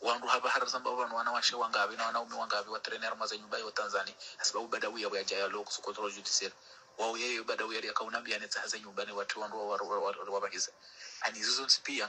wandu haba harazamba wanu wanawashe wangabi na wanaume wangabi wa trainer mazenyu bayo Tanzania sababu badawi ya jaya lo kusokotro judiciaire wao yeye badawi ya kaunambia aneta haza nyumbani watu wandu wabahiza ani hizo pia